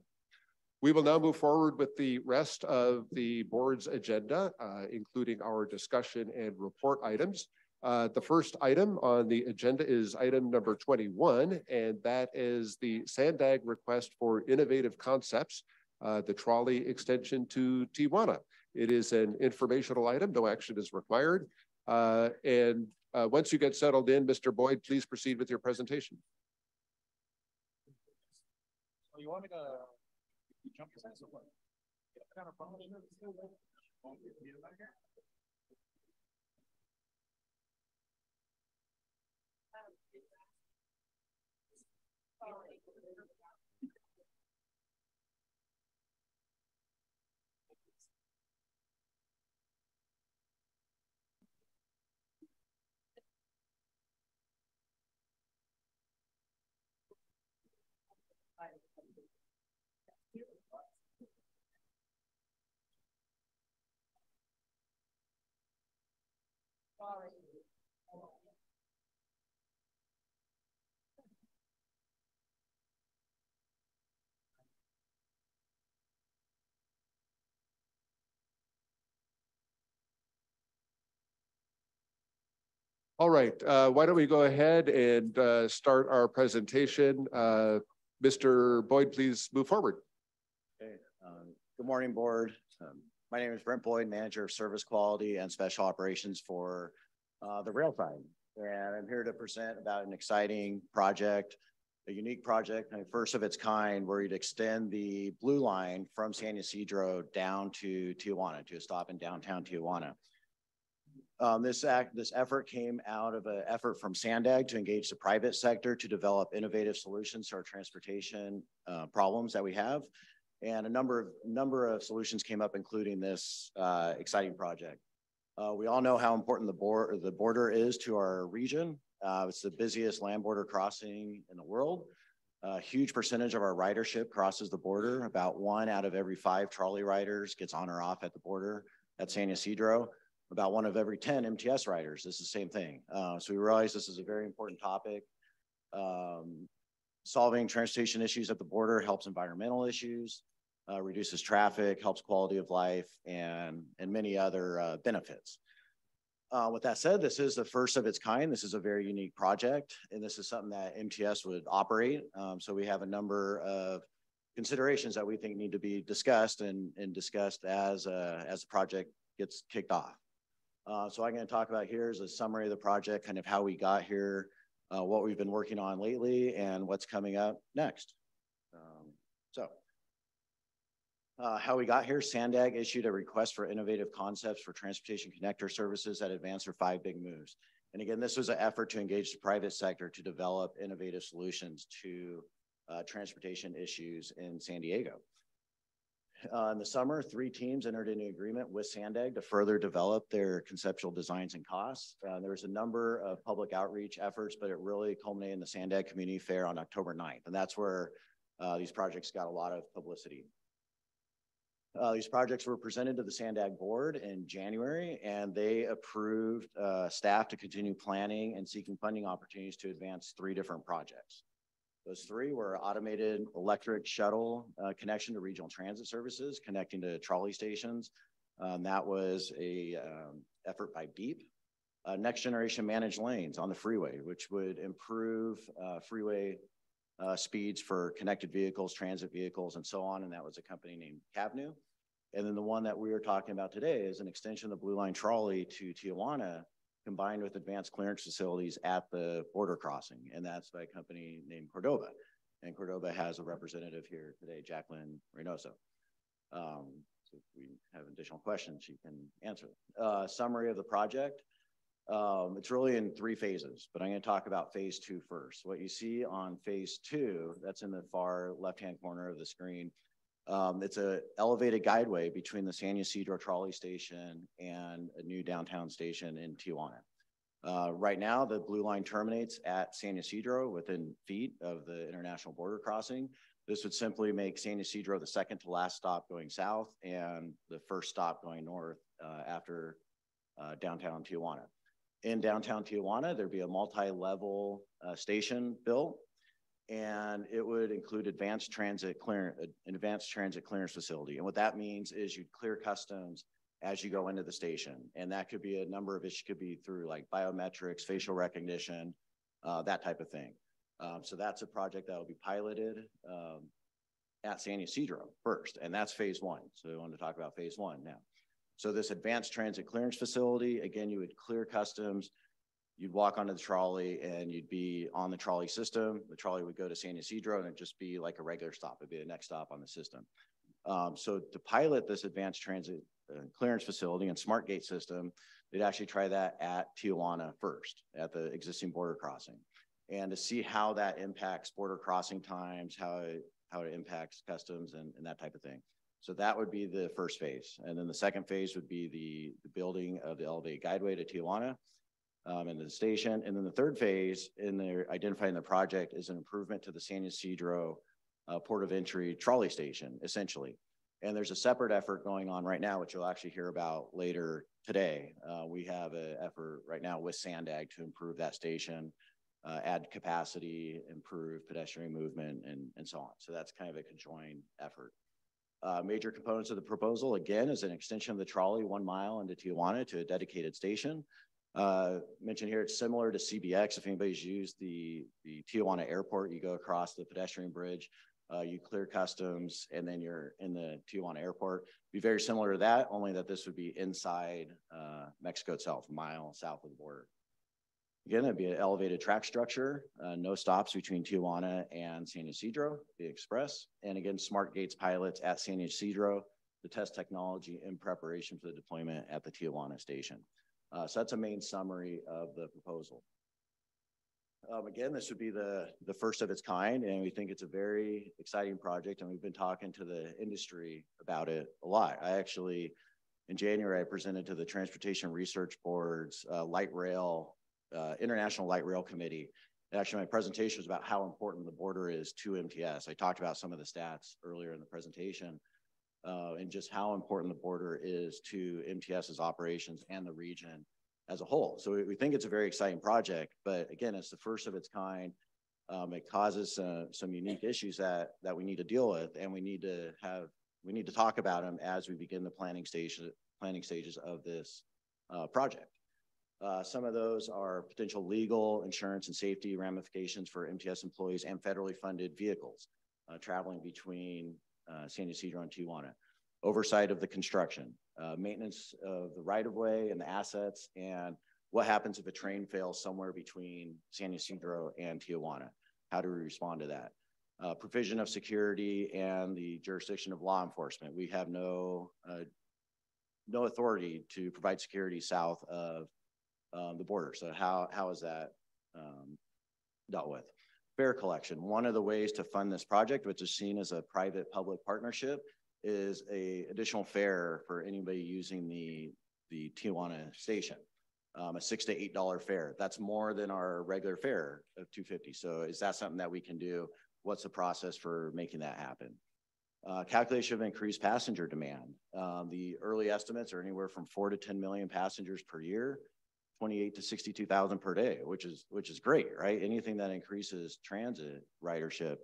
We will now move forward with the rest of the board's agenda, including our discussion and report items. The first item on the agenda is item number 21, and that is the SANDAG request for innovative concepts, the trolley extension to Tijuana. It is an informational item, no action is required. Once you get settled in, Mr. Boyd, please proceed with your presentation. So you want me to jump this or what? Kind of problem? All right, why don't we go ahead and start our presentation. Mr. Boyd, please move forward. Okay. Good morning, board. My name is Brent Boyd, Manager of Service Quality and Special Operations for the rail side. And I'm here to present about an exciting project, a unique project, and first of its kind, where you'd extend the blue line from San Ysidro down to Tijuana, to a stop in downtown Tijuana. This effort came out of an effort from SANDAG to engage the private sector to develop innovative solutions to our transportation problems that we have. And a number of solutions came up, including this exciting project. We all know how important the border is to our region. It's the busiest land border crossing in the world. A huge percentage of our ridership crosses the border. About 1 out of every 5 trolley riders gets on or off at the border at San Ysidro. About 1 of every 10 MTS riders. This is the same thing. So we realize this is a very important topic. Solving transportation issues at the border helps environmental issues, reduces traffic, helps quality of life, and many other benefits. With that said, this is the first of its kind. This is a very unique project, and this is something that MTS would operate. So we have a number of considerations that we think need to be discussed and discussed as the project gets kicked off. So I'm going to talk about here is a summary of the project, kind of how we got here, what we've been working on lately, and what's coming up next. How we got here, SANDAG issued a request for innovative concepts for transportation connector services that advance their 5 big moves. And again, this was an effort to engage the private sector to develop innovative solutions to transportation issues in San Diego. In the summer, 3 teams entered into an agreement with SANDAG to further develop their conceptual designs and costs. There was a number of public outreach efforts, but it really culminated in the SANDAG Community Fair on October 9th. And that's where these projects got a lot of publicity. These projects were presented to the SANDAG board in January, and they approved staff to continue planning and seeking funding opportunities to advance 3 different projects. Those 3 were automated electric shuttle connection to regional transit services, connecting to trolley stations. That was a effort by BEEP. Next generation managed lanes on the freeway, which would improve freeway speeds for connected vehicles, transit vehicles, and so on. And that was a company named Cavnu. And then the one that we are talking about today is an extension of the Blue Line Trolley to Tijuana, combined with advanced clearance facilities at the border crossing. And that's by a company named Cordova. And Cordova has a representative here today, Jacqueline Reynoso. So if we have additional questions, she can answer them. Summary of the project. It's really in 3 phases, but I'm going to talk about phase 2 first. What you see on phase 2, that's in the far left-hand corner of the screen. It's an elevated guideway between the San Ysidro trolley station and a new downtown station in Tijuana. Right now, the Blue Line terminates at San Ysidro within feet of the international border crossing. This would simply make San Ysidro the second to last stop going south and the first stop going north after downtown Tijuana. In downtown Tijuana, there'd be a multi-level station built, and it would include an advanced transit clearance facility. And what that means is you'd clear customs as you go into the station. And that could be a number of issues, could be through like biometrics, facial recognition, that type of thing. So that's a project that will be piloted at San Ysidro first, and that's phase 1. So we want to talk about phase 1 now. So this advanced transit clearance facility, again, you would clear customs, you'd walk onto the trolley and you'd be on the trolley system. The trolley would go to San Ysidro and it'd just be like a regular stop. It'd be the next stop on the system. So to pilot this advanced transit clearance facility and smart gate system, they'd actually try that at Tijuana first, at the existing border crossing. And to see how that impacts border crossing times, how it impacts customs and that type of thing. So that would be the first phase. And then the second phase would be the building of the elevated guideway to Tijuana and the station. And then the third phase in their identifying the project is an improvement to the San Ysidro port of entry trolley station, essentially. And there's a separate effort going on right now, which you'll actually hear about later today. We have an effort right now with SANDAG to improve that station, add capacity, improve pedestrian movement, and so on. So that's kind of a conjoined effort. Major components of the proposal, again, is an extension of the trolley 1 mile into Tijuana to a dedicated station. Mentioned here, it's similar to CBX. If anybody's used the Tijuana airport, you go across the pedestrian bridge, you clear customs, and then you're in the Tijuana airport. Be very similar to that, only that this would be inside Mexico itself, a mile south of the border. Again, it'd be an elevated track structure, no stops between Tijuana and San Ysidro, the express. And again, smart gates pilots at San Ysidro to test technology in preparation for the deployment at the Tijuana station. So that's a main summary of the proposal. Again, this would be the first of its kind, and we think it's a very exciting project, and we've been talking to the industry about it a lot. I actually, in January, I presented to the Transportation Research Board's International Light Rail Committee. Actually, my presentation was about how important the border is to MTS. I talked about some of the stats earlier in the presentation and just how important the border is to MTS's operations and the region as a whole. So we think it's a very exciting project, but again, it's the first of its kind. It causes some unique issues that we need to deal with, and we need to talk about them as we begin the planning stages of this project. Some of those are potential legal, insurance, and safety ramifications for MTS employees and federally funded vehicles traveling between San Ysidro and Tijuana. Oversight of the construction, maintenance of the right-of-way and the assets, and what happens if a train fails somewhere between San Ysidro and Tijuana. How do we respond to that? Provision of security and the jurisdiction of law enforcement. We have no authority to provide security south of the border. So how is that dealt with? Fare collection. One of the ways to fund this project, which is seen as a private-public partnership, is a additional fare for anybody using the Tijuana station. A $6 to $8 fare. That's more than our regular fare of $2.50. So is that something that we can do? What's the process for making that happen? Calculation of increased passenger demand. The early estimates are anywhere from 4 to 10 million passengers per year, 28 to 62,000 per day, which is great, right? Anything that increases transit ridership,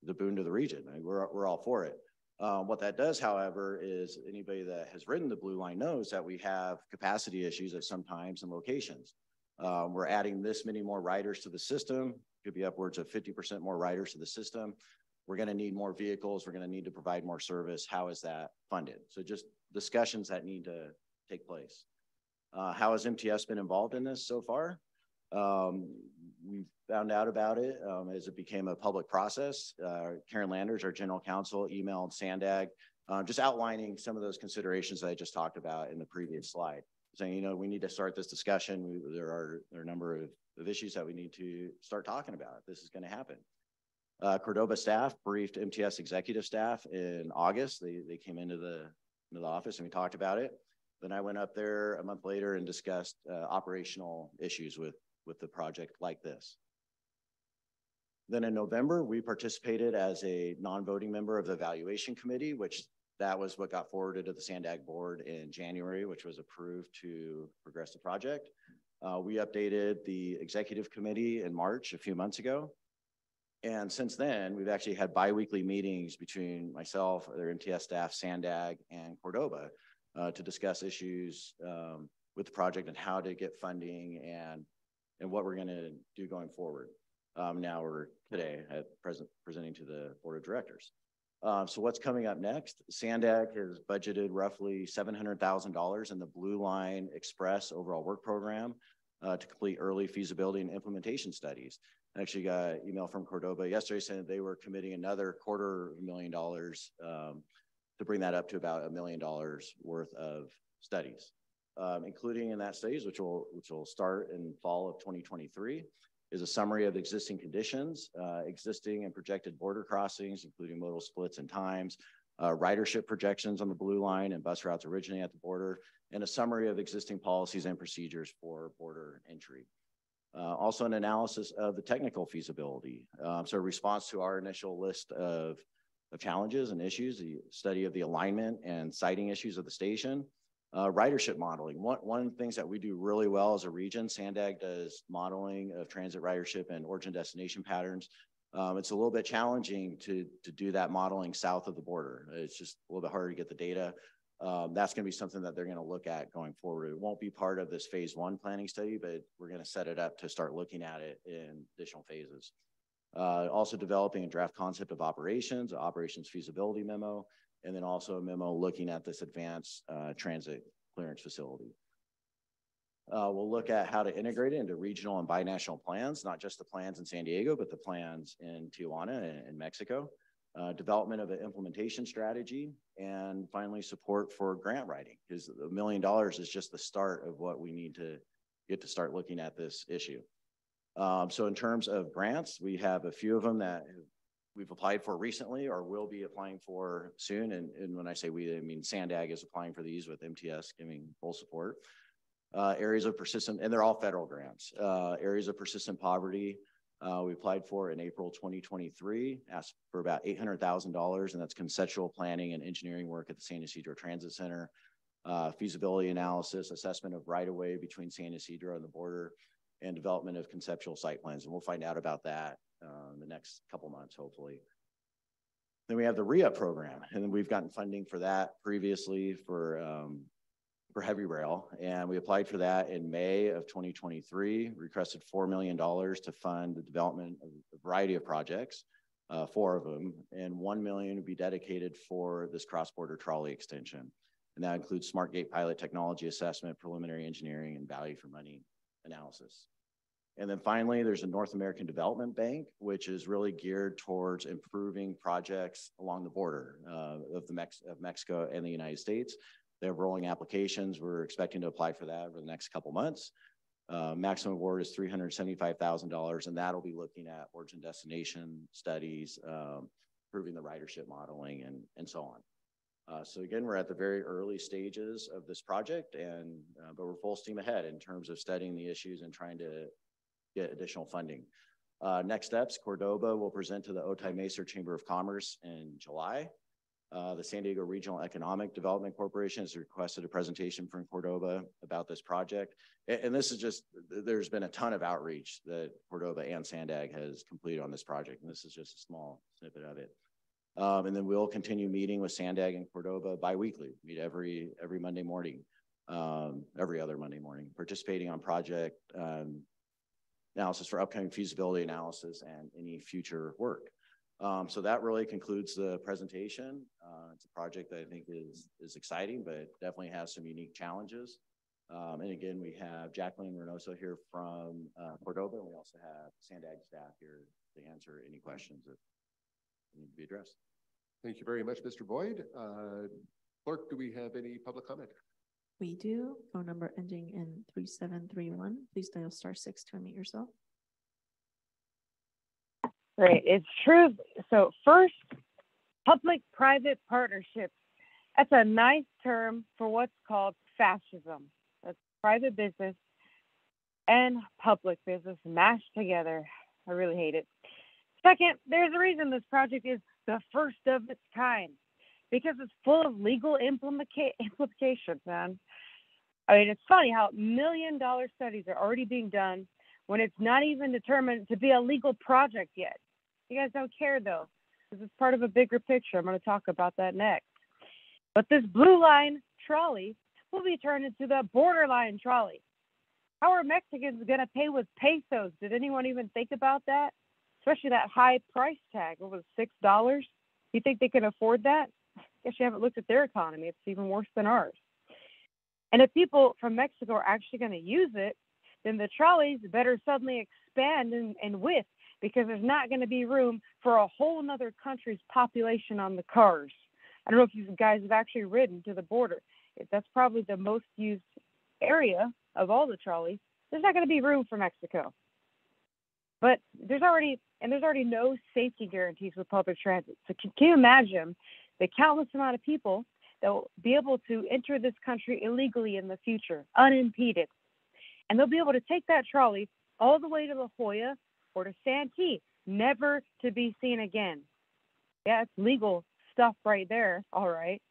the boon to the region. I mean, we're all for it. What that does, however, is anybody that has ridden the Blue Line knows that we have capacity issues at some times and locations. We're adding this many more riders to the system. Could be upwards of 50% more riders to the system. We're going to need more vehicles. We're going to need to provide more service. How is that funded? So just discussions that need to take place. How has MTS been involved in this so far? We found out about it as it became a public process. Karen Landers, our general counsel, emailed SANDAG, just outlining some of those considerations that I just talked about in the previous slide, saying, you know, we need to start this discussion. There are a number of issues that we need to start talking about if this is going to happen. Cordoba staff briefed MTS executive staff in August. They came into the office and we talked about it. Then I went up there a month later and discussed operational issues with the project like this. Then in November, we participated as a non-voting member of the evaluation committee, which that was what got forwarded to the SANDAG board in January, which was approved to progress the project. We updated the executive committee in March, a few months ago. And since then, we've actually had bi-weekly meetings between myself, other MTS staff, SANDAG, and Cordoba to discuss issues with the project and how to get funding and what we're going to do going forward. Now we're today at presenting to the board of directors. So what's coming up next? SANDAG has budgeted roughly $700,000 in the Blue Line Express overall work program to complete early feasibility and implementation studies. I actually got an email from Cordoba yesterday saying that they were committing another $250,000 to bring that up to about $1 million worth of studies, including in that studies, which will start in fall of 2023, is a summary of existing conditions, existing and projected border crossings, including modal splits and times, ridership projections on the Blue Line and bus routes originating at the border, and a summary of existing policies and procedures for border entry. Also an analysis of the technical feasibility. So a response to our initial list of challenges and issues, the study of the alignment and siting issues of the station, ridership modeling. One of the things that we do really well as a region, SANDAG does modeling of transit ridership and origin destination patterns. It's a little bit challenging to do that modeling south of the border. It's just a little bit harder to get the data. That's going to be something that they're going to look at going forward. It won't be part of this phase 1 planning study, but we're going to set it up to start looking at it in additional phases. Also developing a draft concept of operations, an operations feasibility memo, and then also a memo looking at this advanced transit clearance facility. We'll look at how to integrate it into regional and binational plans, not just the plans in San Diego, but the plans in Tijuana and Mexico. Development of an implementation strategy, and finally support for grant writing, because $1 million is just the start of what we need to get to start looking at this issue. So in terms of grants, we have a few of them that we've applied for recently or will be applying for soon. And when I say we, I mean SANDAG is applying for these with MTS giving full support. Areas of persistent, and they're all federal grants. Areas of persistent poverty, we applied for in April 2023, asked for about $800,000, and that's conceptual planning and engineering work at the San Ysidro Transit Center, feasibility analysis, assessment of right-of-way between San Ysidro and the border, and development of conceptual site plans. And we'll find out about that in the next couple months, hopefully. Then we have the REIT program, and we've gotten funding for that previously for heavy rail, and we applied for that in May of 2023, requested $4 million to fund the development of a variety of projects, 4 of them, and $1 million would be dedicated for this cross-border trolley extension. And that includes smart gate pilot technology assessment, preliminary engineering, and value for money analysis. And then finally, there's a North American Development Bank, which is really geared towards improving projects along the border of Mexico and the United States. They have rolling applications. We're expecting to apply for that over the next couple months. Maximum award is $375,000, and that'll be looking at origin destination studies, improving the ridership modeling, and so on. So again, we're at the very early stages of this project, and but we're full steam ahead in terms of studying the issues and trying to get additional funding. Next steps, Cordoba will present to the Otay Mesa Chamber of Commerce in July. The San Diego Regional Economic Development Corporation has requested a presentation from Cordoba about this project. And this is just, there's been a ton of outreach that Cordoba and SANDAG has completed on this project. And this is just a small snippet of it. And then we'll continue meeting with SANDAG and Cordoba bi-weekly, meet every Monday morning, every other Monday morning, participating on project analysis for upcoming feasibility analysis and any future work. So that really concludes the presentation. It's a project that I think is exciting, but definitely has some unique challenges. And again, we have Jacqueline Reynoso here from Cordoba, and we also have SANDAG staff here to answer any questions that need to be addressed. Thank you very much, Mr. Boyd. Clerk, do we have any public comment? We do. Phone number ending in 3731. Please dial *6 to unmute yourself. Great, it's true. So first, public-private partnerships. That's a nice term for what's called fascism. That's private business and public business mashed together. I really hate it. Second, there's a reason this project is the first of its kind, because it's full of legal implications, man. I mean, it's funny how $1 million studies are already being done when it's not even determined to be a legal project yet. You guys don't care though, because it's part of a bigger picture. I'm going to talk about that next. But this blue line trolley will be turned into the borderline trolley. How are Mexicans going to pay with pesos? Did anyone even think about that? Especially that high price tag. What was it, $6? You think they can afford that? I guess you haven't looked at their economy. It's even worse than ours. And if people from Mexico are actually going to use it, then the trolleys better suddenly expand in width, because there's not going to be room for a whole nother country's population on the cars. I don't know if you guys have actually ridden to the border. That's probably the most used area of all the trolleys. There's not going to be room for Mexico. But there's already no safety guarantees with public transit. So can you imagine the countless amount of people that will be able to enter this country illegally in the future, unimpeded? And they'll be able to take that trolley all the way to La Jolla or to Santee, never to be seen again. Yeah, it's legal stuff right there, all right.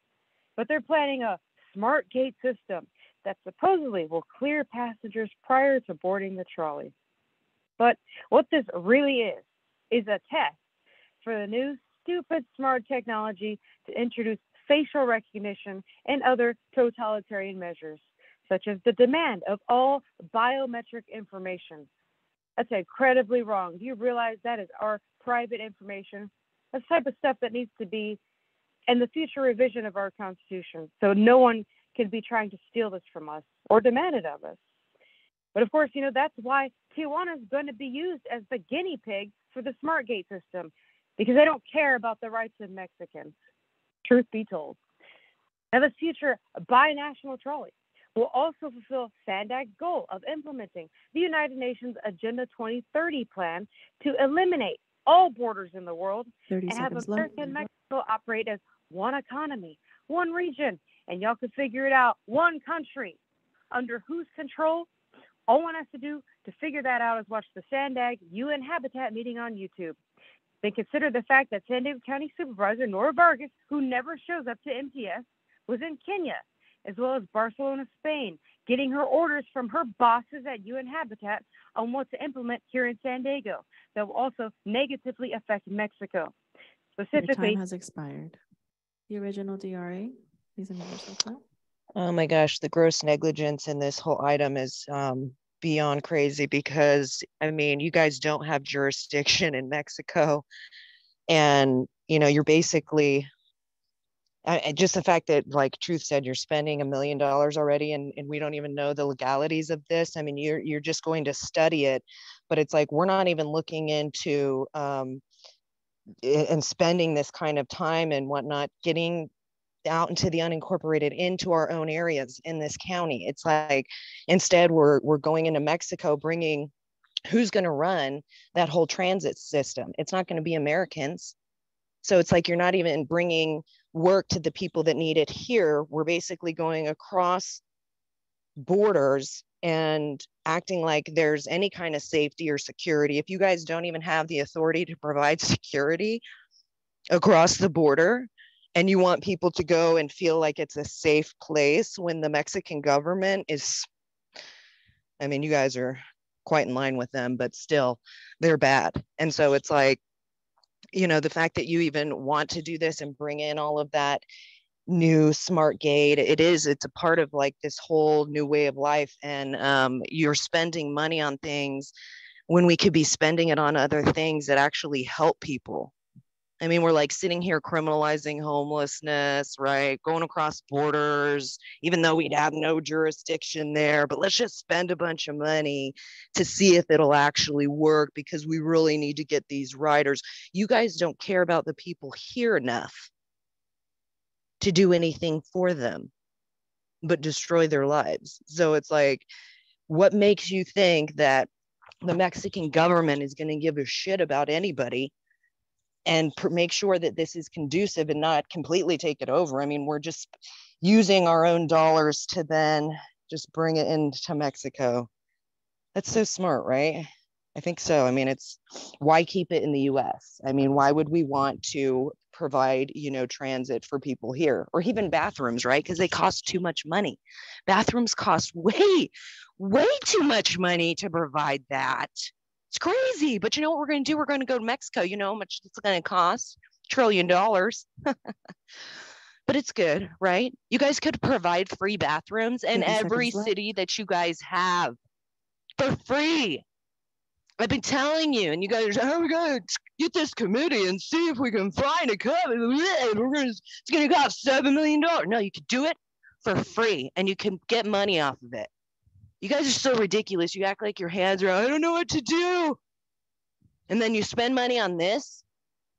But they're planning a smart gate system that supposedly will clear passengers prior to boarding the trolley. But what this really is a test for the new stupid smart technology to introduce facial recognition and other totalitarian measures, such as the demand of all biometric information. That's incredibly wrong. Do you realize that is our private information? That's the type of stuff that needs to be in the future revision of our Constitution, so no one can be trying to steal this from us or demand it of us. But of course, that's why Tijuana is going to be used as the guinea pig for the smart gate system, because they don't care about the rights of Mexicans, truth be told. Now, this future binational trolley will also fulfill SANDAG's goal of implementing the United Nations Agenda 2030 plan to eliminate all borders in the world and have America and Mexico operate as one economy, one region, and y'all can figure it out, one country. Under whose control? All one has to do to figure that out is watch the SANDAG UN Habitat meeting on YouTube. Then consider the fact that San Diego County Supervisor Nora Vargas, who never shows up to MTS, was in Kenya, as well as Barcelona, Spain, getting her orders from her bosses at UN Habitat on what to implement here in San Diego that will also negatively affect Mexico. Specifically, Your time has expired. The original DRA, please unmute yourself now. Oh my gosh, the gross negligence in this whole item is beyond crazy, because I mean, you guys don't have jurisdiction in Mexico, and you're basically just the fact that, like Truth said, you're spending $1 million already, and we don't even know the legalities of this. I mean, you're just going to study it, but it's like we're not even looking into and spending this kind of time and whatnot, getting out into the unincorporated, into our own areas in this county. It's like, instead we're going into Mexico, bringing, who's going to run that whole transit system? It's not going to be Americans. So it's like, you're not even bringing work to the people that need it here. We're basically going across borders and acting like there's any kind of safety or security. If you guys don't even have the authority to provide security across the border, and you want people to go and feel like it's a safe place, when the Mexican government is, I mean, you guys are quite in line with them, but still they're bad. And so it's like, you know, the fact that you even want to do this and bring in all of that new smart gate, it's a part of like this whole new way of life. And you're spending money on things when we could be spending it on other things that actually help people. I mean, we're like sitting here criminalizing homelessness, right? Going across borders, even though we'd have no jurisdiction there, but let's just spend a bunch of money to see if it'll actually work, because we really need to get these riders. You guys don't care about the people here enough to do anything for them, but destroy their lives. So it's like, what makes you think that the Mexican government is going to give a shit about anybody and make sure that this is conducive and not completely take it over? I mean, we're just using our own dollars to then just bring it into Mexico. That's so smart, right? I think so. I mean, it's, why keep it in the US? I mean, why would we want to provide, you know, transit for people here, or even bathrooms, right? Because they cost too much money. Bathrooms cost way too much money to provide that. It's crazy. But you know what we're going to do? We're going to go to Mexico. You know how much it's going to cost? $1 trillion. But it's good, right? You guys could provide free bathrooms in every city that you guys have for free. I've been telling you, and you guys are, oh, we gotta get this committee and see if we can find a company. It's gonna cost $7 million. No, you could do it for free, and you can get money off of it. You guys are so ridiculous. You act like your hands are, I don't know what to do. And then you spend money on this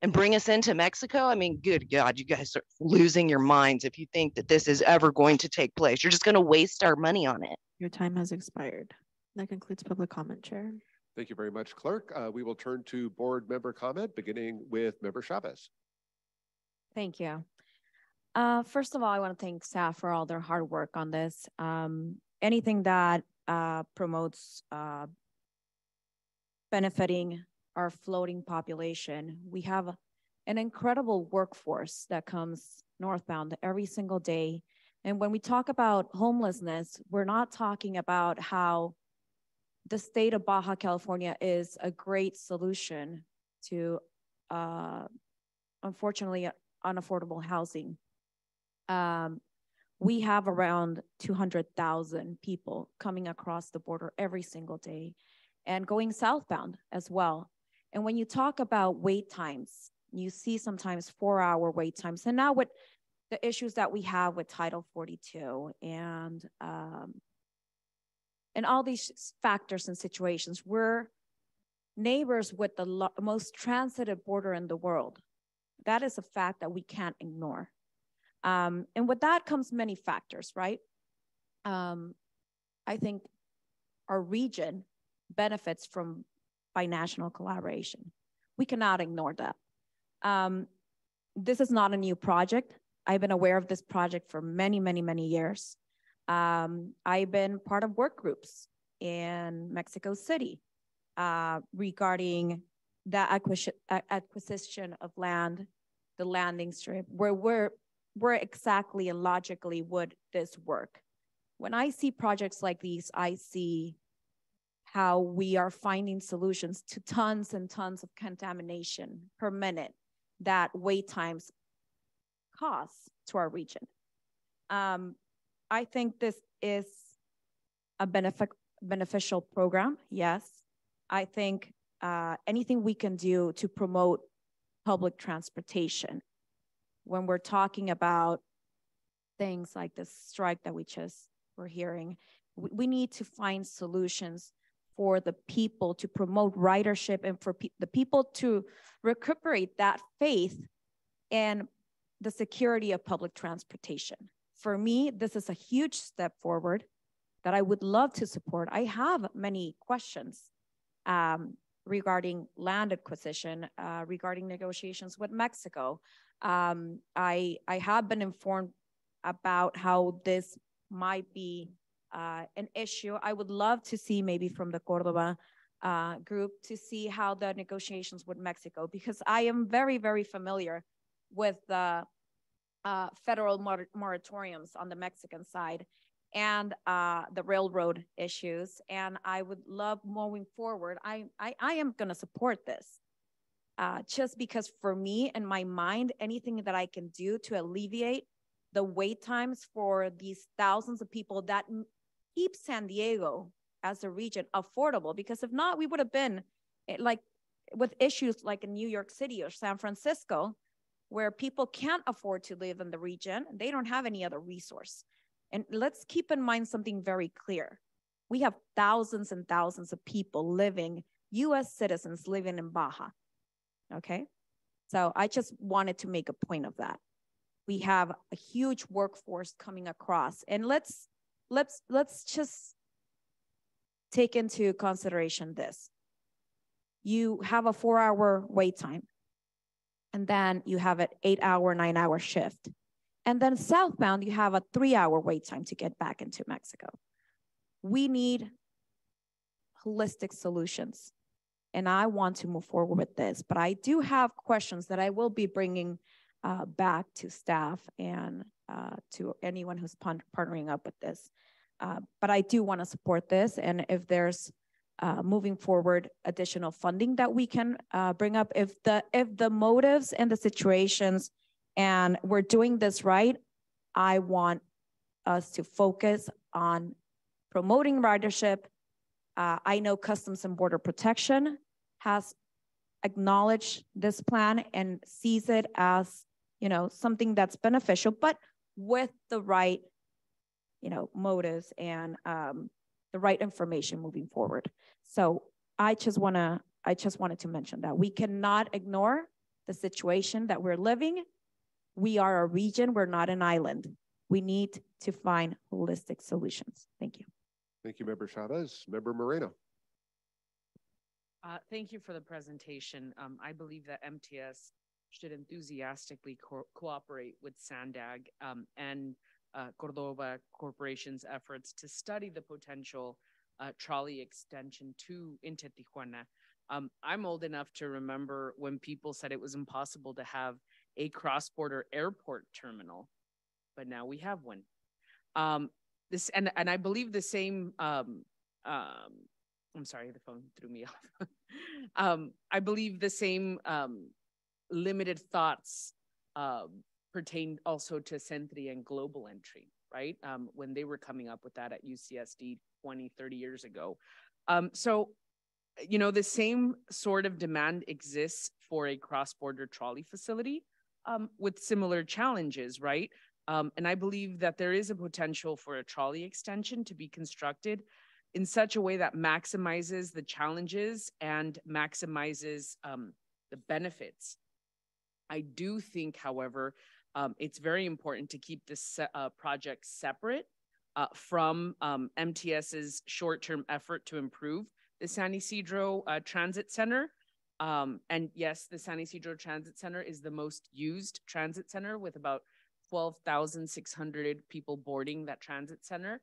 and bring us into Mexico. I mean, good God, you guys are losing your minds if you think that this is ever going to take place. You're just gonna waste our money on it. Your time has expired. That concludes public comment, Chair. Thank you very much, Clerk. We will turn to board member comment, beginning with Member Chavez. Thank you. First of all, I want to thank staff for all their hard work on this. Anything that promotes benefiting our floating population. We have an incredible workforce that comes northbound every single day. And when we talk about homelessness, we're not talking about how the state of Baja California is a great solution to, unfortunately, unaffordable housing. We have around 200,000 people coming across the border every single day and going southbound as well. And when you talk about wait times, you see sometimes 4-hour wait times. And now with the issues that we have with Title 42 and all these factors and situations, we're neighbors with the most transited border in the world. That is a fact that we can't ignore. And with that comes many factors, right? I think our region benefits from binational collaboration. We cannot ignore that. This is not a new project. I've been aware of this project for many, many, many years. I've been part of work groups in Mexico City regarding the acquisition of land, the landing strip, where exactly and logically would this work? When I see projects like these, I see how we are finding solutions to tons and tons of contamination per minute that wait times cost to our region. I think this is a beneficial program, yes. I think anything we can do to promote public transportation, when we're talking about things like this strike that we just were hearing, we need to find solutions for the people to promote ridership and for the people to recuperate that faith and the security of public transportation. For me, this is a huge step forward that I would love to support. I have many questions regarding land acquisition, regarding negotiations with Mexico. I have been informed about how this might be an issue. I would love to see maybe from the Córdoba group to see how the negotiations with Mexico, because I am very, very familiar with the federal moratoriums on the Mexican side and the railroad issues. And I would love moving forward. I am going to support this just because for me, in my mind, anything that I can do to alleviate the wait times for these thousands of people that keep San Diego as a region affordable, because if not, we would have been like with issues like in New York City or San Francisco, where people can't afford to live in the region. They don't have any other resource. And let's keep in mind something very clear. We have thousands and thousands of people living, US citizens living in Baja, okay? So I just wanted to make a point of that. We have a huge workforce coming across, and let's just take into consideration this. You have a 4-hour wait time, and then you have an 8-hour, 9-hour shift. And then southbound, you have a 3-hour wait time to get back into Mexico. We need holistic solutions, and I want to move forward with this, but I do have questions that I will be bringing back to staff and to anyone who's partnering up with this. But I do want to support this, and if there's moving forward additional funding that we can bring up, if the motives and the situations and we're doing this right, I want us to focus on promoting ridership. I know Customs and Border Protection has acknowledged this plan and sees it as, you know, something that's beneficial, but with the right, you know, motives and the right information moving forward. So I just wanted to mention that we cannot ignore the situation that we're living. We are a region, we're not an island. We need to find holistic solutions. Thank you. Thank you, Member Chavez. Member Moreno. Thank you for the presentation. I believe that MTS should enthusiastically cooperate with SANDAG and Cordova Corporation's efforts to study the potential trolley extension into Tijuana. I'm old enough to remember when people said it was impossible to have a cross-border airport terminal, but now we have one. This and I believe the same. I'm sorry, the phone threw me off. I believe the same limited thoughts pertain also to Sentry and Global Entry, right? When they were coming up with that at UCSD 20, 30 years ago. So, you know, the same sort of demand exists for a cross-border trolley facility with similar challenges, right? And I believe that there is a potential for a trolley extension to be constructed in such a way that maximizes the challenges and maximizes the benefits. I do think, however, it's very important to keep this project separate from MTS's short-term effort to improve the San Ysidro Transit Center. And yes, the San Ysidro Transit Center is the most used transit center with about 12,600 people boarding that transit center.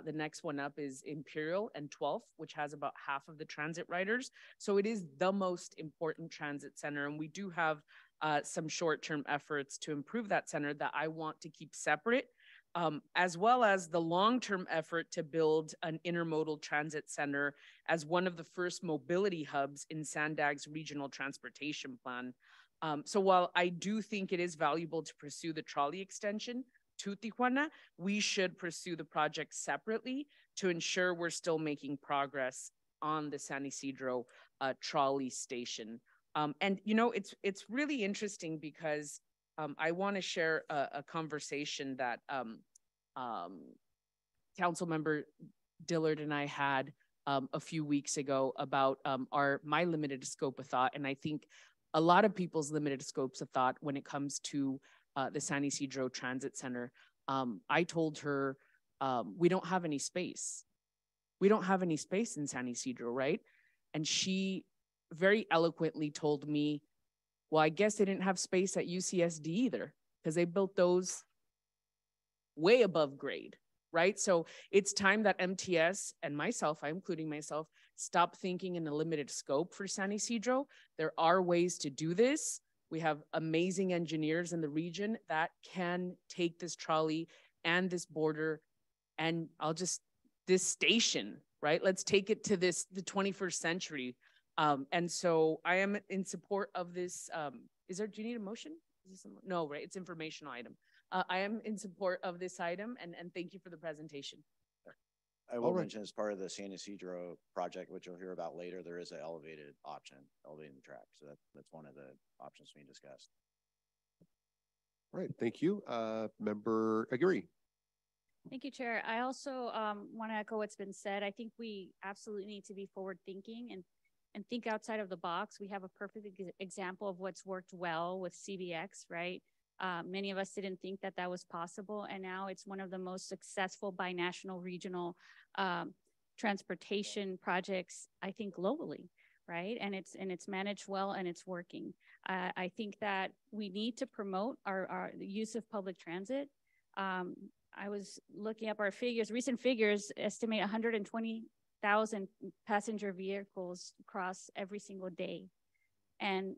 The next one up is Imperial and 12th, which has about half of the transit riders. So it is the most important transit center. And we do have some short-term efforts to improve that center that I want to keep separate, as well as the long-term effort to build an intermodal transit center as one of the first mobility hubs in SANDAG's regional transportation plan. So while I do think it is valuable to pursue the trolley extension to Tijuana, we should pursue the project separately to ensure we're still making progress on the San Ysidro trolley station. And you know, it's really interesting because I want to share a conversation that Councilmember Dillard and I had a few weeks ago about my limited scope of thought, and I think a lot of people's limited scopes of thought when it comes to the San Isidro Transit Center. I told her, we don't have any space. We don't have any space in San Isidro, right? And she very eloquently told me, well, I guess they didn't have space at UCSD either, because they built those way above grade, right? So it's time that MTS and myself, I'm including myself, stop thinking in a limited scope for San Isidro. There are ways to do this. We have amazing engineers in the region that can take this trolley and this border and this station, right? Let's take it to the 21st century. And so I am in support of this. Do you need a motion? No, right? It's informational item. I am in support of this item and thank you for the presentation. I will mention as part of the San Isidro project, which you'll hear about later, there is an elevated option, elevating the track. So that's one of the options being discussed. All right, thank you. Member Aguirre. Thank you, Chair. I also want to echo what's been said. I think we absolutely need to be forward thinking and think outside of the box. We have a perfect example of what's worked well with CBX, right? Many of us didn't think that that was possible, and now it's one of the most successful binational regional transportation projects, I think, globally, right? And it's managed well and it's working. I think that we need to promote the use of public transit. I was looking up our figures. Recent figures estimate 120,000 passenger vehicles cross every single day, and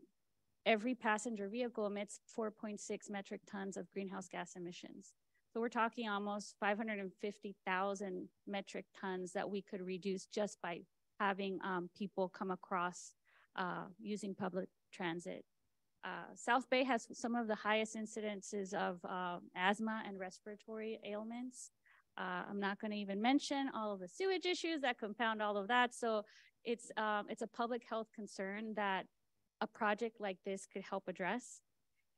every passenger vehicle emits 4.6 metric tons of greenhouse gas emissions. So we're talking almost 550,000 metric tons that we could reduce just by having people come across using public transit. South Bay has some of the highest incidences of asthma and respiratory ailments. I'm not going to even mention all of the sewage issues that compound all of that. So it's a public health concern that a project like this could help address,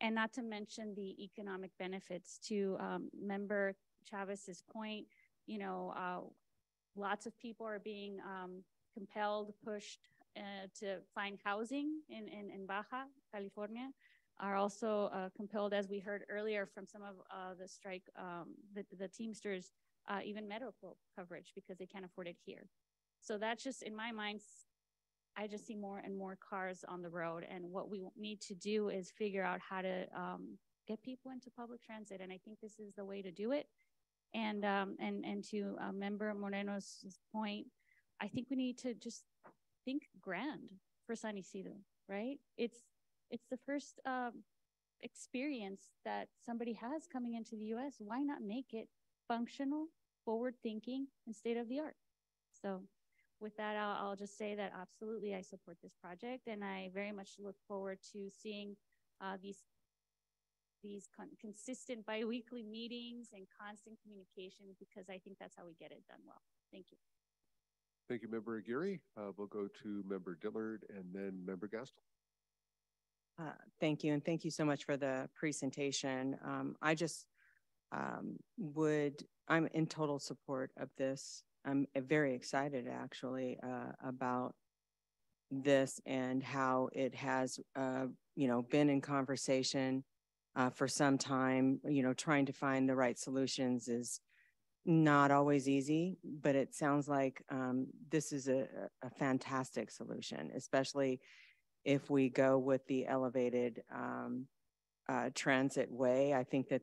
and not to mention the economic benefits. To Member Chavez's point, lots of people are being compelled, pushed to find housing in Baja California, are also compelled, as we heard earlier from some of the strike, the Teamsters, even medical coverage because they can't afford it here. So that's just, in my mind, I just see more and more cars on the road, and what we need to do is figure out how to get people into public transit, and I think this is the way to do it. And to Member Moreno's point, I think we need to just think grand for San Isidro, right? It's the first experience that somebody has coming into the U.S. Why not make it functional, forward-thinking, and state-of-the-art? So with that, I'll just say that absolutely I support this project, and I very much look forward to seeing these consistent biweekly meetings and constant communication, because I think that's how we get it done well. Thank you. Thank you, Member Aguirre. We'll go to Member Dillard and then Member Gastel. Thank you, and thank you so much for the presentation. I just I'm in total support of this. I'm very excited actually about this and how it has, been in conversation for some time. Trying to find the right solutions is not always easy, but it sounds like this is a fantastic solution, especially if we go with the elevated transit way. I think that,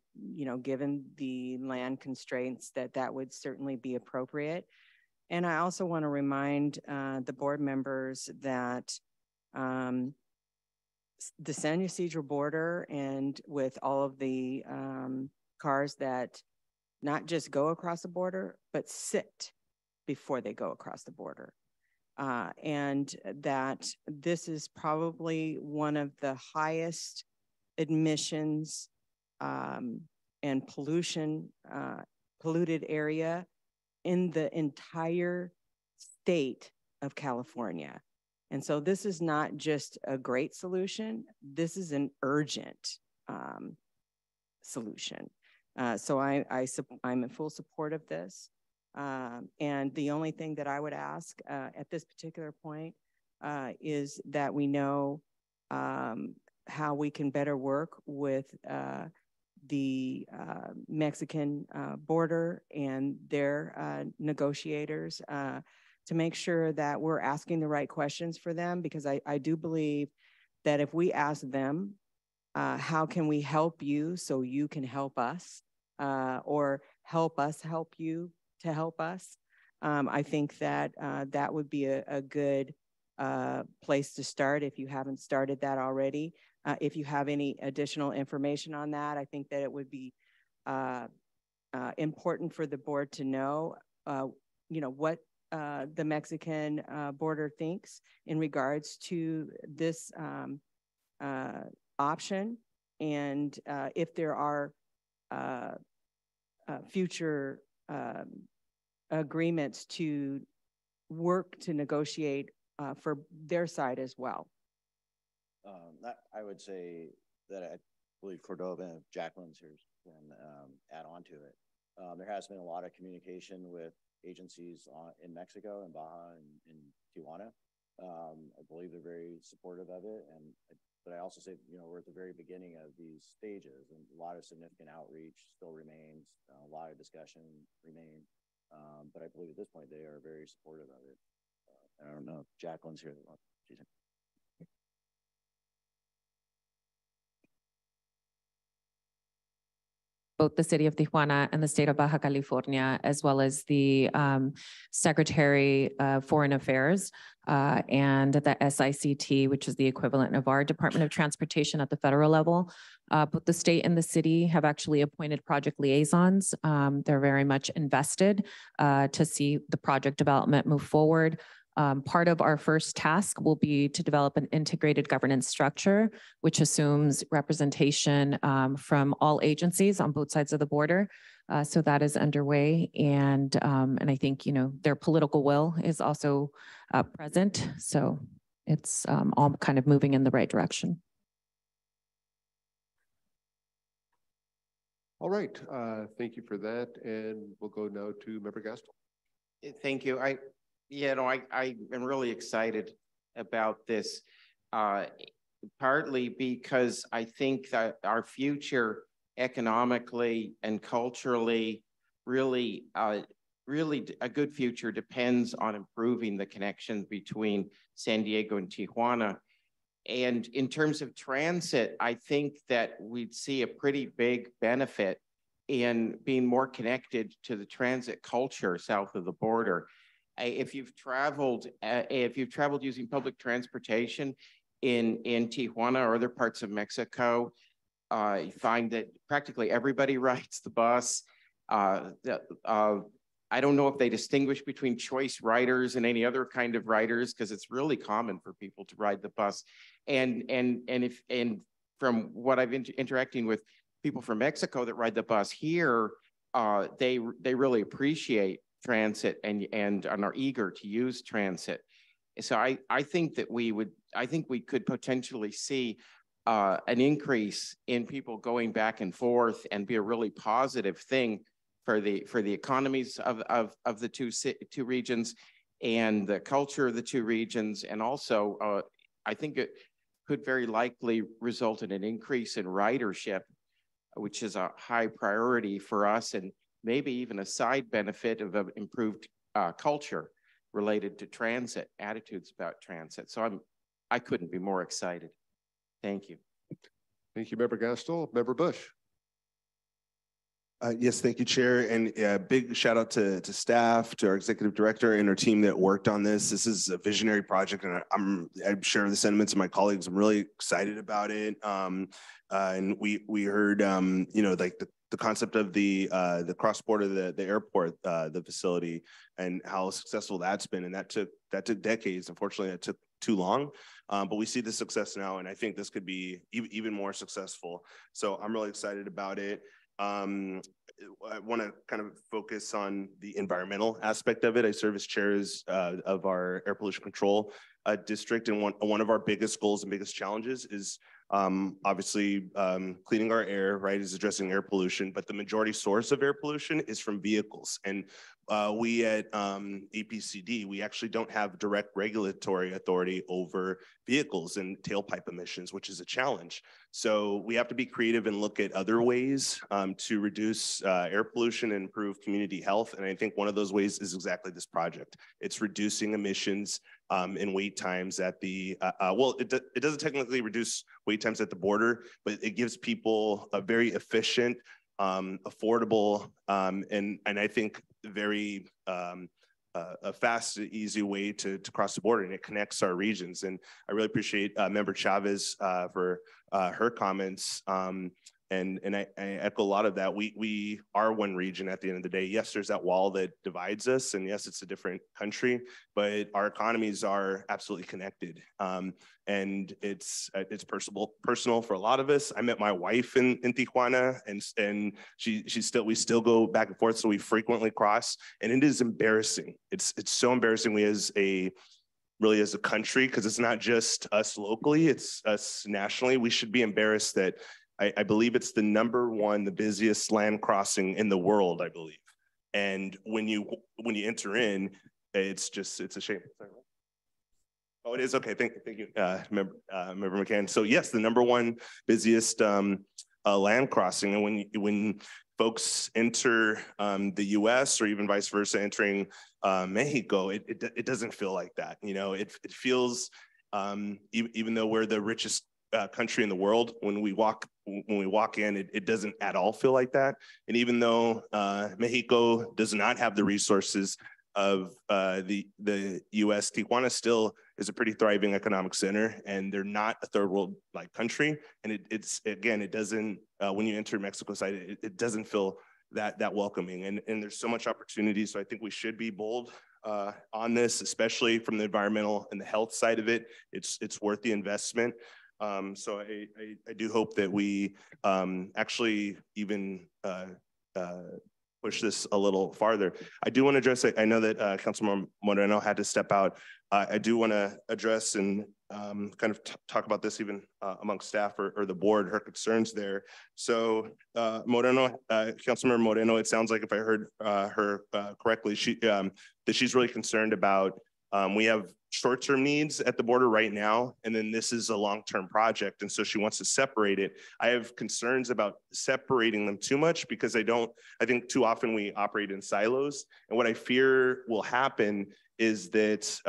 given the land constraints, that would certainly be appropriate. And I also want to remind the board members that the San Ysidro border, and with all of the cars that not just go across the border, but sit before they go across the border. And that this is probably one of the highest emissions and polluted area in the entire state of California. And so this is not just a great solution, this is an urgent solution. So I'm in full support of this. And the only thing that I would ask at this particular point is that we know how we can better work with the Mexican border and their negotiators to make sure that we're asking the right questions for them, because I do believe that if we ask them, how can we help you so you can help us, or help us help you to help us, I think that that would be a good place to start if you haven't started that already. If you have any additional information on that, I think that it would be important for the board to know, what the Mexican border thinks in regards to this option, and if there are future agreements to work to negotiate for their side as well. I would say that I believe Cordova, if Jacqueline's here, can add on to it. There has been a lot of communication with agencies in Mexico and Baja and in Tijuana. I believe they're very supportive of it, but I also say, we're at the very beginning of these stages, and a lot of significant outreach still remains, a lot of discussion remains, but I believe at this point they are very supportive of it. I don't know if Jacqueline's here. Both the city of Tijuana and the state of Baja California, as well as the Secretary of Foreign Affairs and the SICT, which is the equivalent of our Department of Transportation at the federal level. Both the state and the city have actually appointed project liaisons. They're very much invested to see the project development move forward. Part of our first task will be to develop an integrated governance structure, which assumes representation from all agencies on both sides of the border. So that is underway, and I think their political will is also present. So it's all kind of moving in the right direction. All right, thank you for that, and we'll go now to Member Gaston. Thank you. I am really excited about this, partly because I think that our future economically and culturally, really a good future depends on improving the connections between San Diego and Tijuana. And in terms of transit, I think that we'd see a pretty big benefit in being more connected to the transit culture south of the border. If you've traveled using public transportation in Tijuana or other parts of Mexico, you find that practically everybody rides the bus. I don't know if they distinguish between choice riders and any other kind of riders, because it's really common for people to ride the bus. And from what I've been interacting with people from Mexico that ride the bus here, they really appreciate transit and are eager to use transit. So I think that we could potentially see an increase in people going back and forth and be a really positive thing for the economies of the two regions and the culture of the two regions. And also, I think it could very likely result in an increase in ridership, which is a high priority for us, and maybe even a side benefit of an improved culture related to transit, attitudes about transit. So I couldn't be more excited. Thank you. Thank you, Member Gaston. Member Bush. Yes, thank you, Chair. And big shout out to staff, to our executive director and our team that worked on this. This is a visionary project, and I'm share the sentiments of my colleagues. I'm really excited about it. And we heard, like the concept of the cross border, the airport, the facility, and how successful that's been. And that took decades. Unfortunately, that took too long. But we see the success now, and I think this could be even more successful. So I'm really excited about it. I want to kind of focus on the environmental aspect of it. I serve as chair of our air pollution control district, and one of our biggest goals and biggest challenges is Obviously, cleaning our air, right, is addressing air pollution, but the majority source of air pollution is from vehicles. And we at APCD, we actually don't have direct regulatory authority over vehicles and tailpipe emissions, which is a challenge. So we have to be creative and look at other ways to reduce air pollution and improve community health. And I think one of those ways is exactly this project. It's reducing emissions and wait times at the, well, it doesn't technically reduce wait times at the border, but it gives people a very efficient, affordable, and I think very a fast, easy way to cross the border, and it connects our regions. And I really appreciate Member Chavez for her comments. And I echo a lot of that. We are one region at the end of the day. Yes, there's that wall that divides us, and yes, it's a different country, but our economies are absolutely connected. And it's personal for a lot of us. I met my wife in Tijuana, and we still go back and forth, so we frequently cross, and it is embarrassing. It's so embarrassing. We as a country, because it's not just us locally, it's us nationally. We should be embarrassed that I believe it's the #1, the busiest land crossing in the world, I believe. And when you enter in, it's a shame. Oh, it is? Okay, thank you, Member McCann. So yes, the #1 busiest land crossing. And when folks enter the US or even vice versa, entering Mexico, it doesn't feel like that. You know, it feels, even though we're the richest country in the world, when we walk in, it doesn't at all feel like that. And even though Mexico does not have the resources of the US, Tijuana still is a pretty thriving economic center, and they're not a third world like country. And it doesn't, when you enter Mexico side, it doesn't feel that welcoming. And there's so much opportunity. So I think we should be bold on this, especially from the environmental and the health side of it. It's worth the investment. So I do hope that we actually even push this a little farther. I do want to address it. I know that Councilman Moreno had to step out. I do want to address and kind of talk about this even amongst staff or the board, her concerns there. So Councilmember Moreno, it sounds like if I heard her correctly, that she's really concerned about, we have short-term needs at the border right now, and then this is a long-term project, and so she wants to separate it. I have concerns about separating them too much, because I think too often we operate in silos, and what I fear will happen is that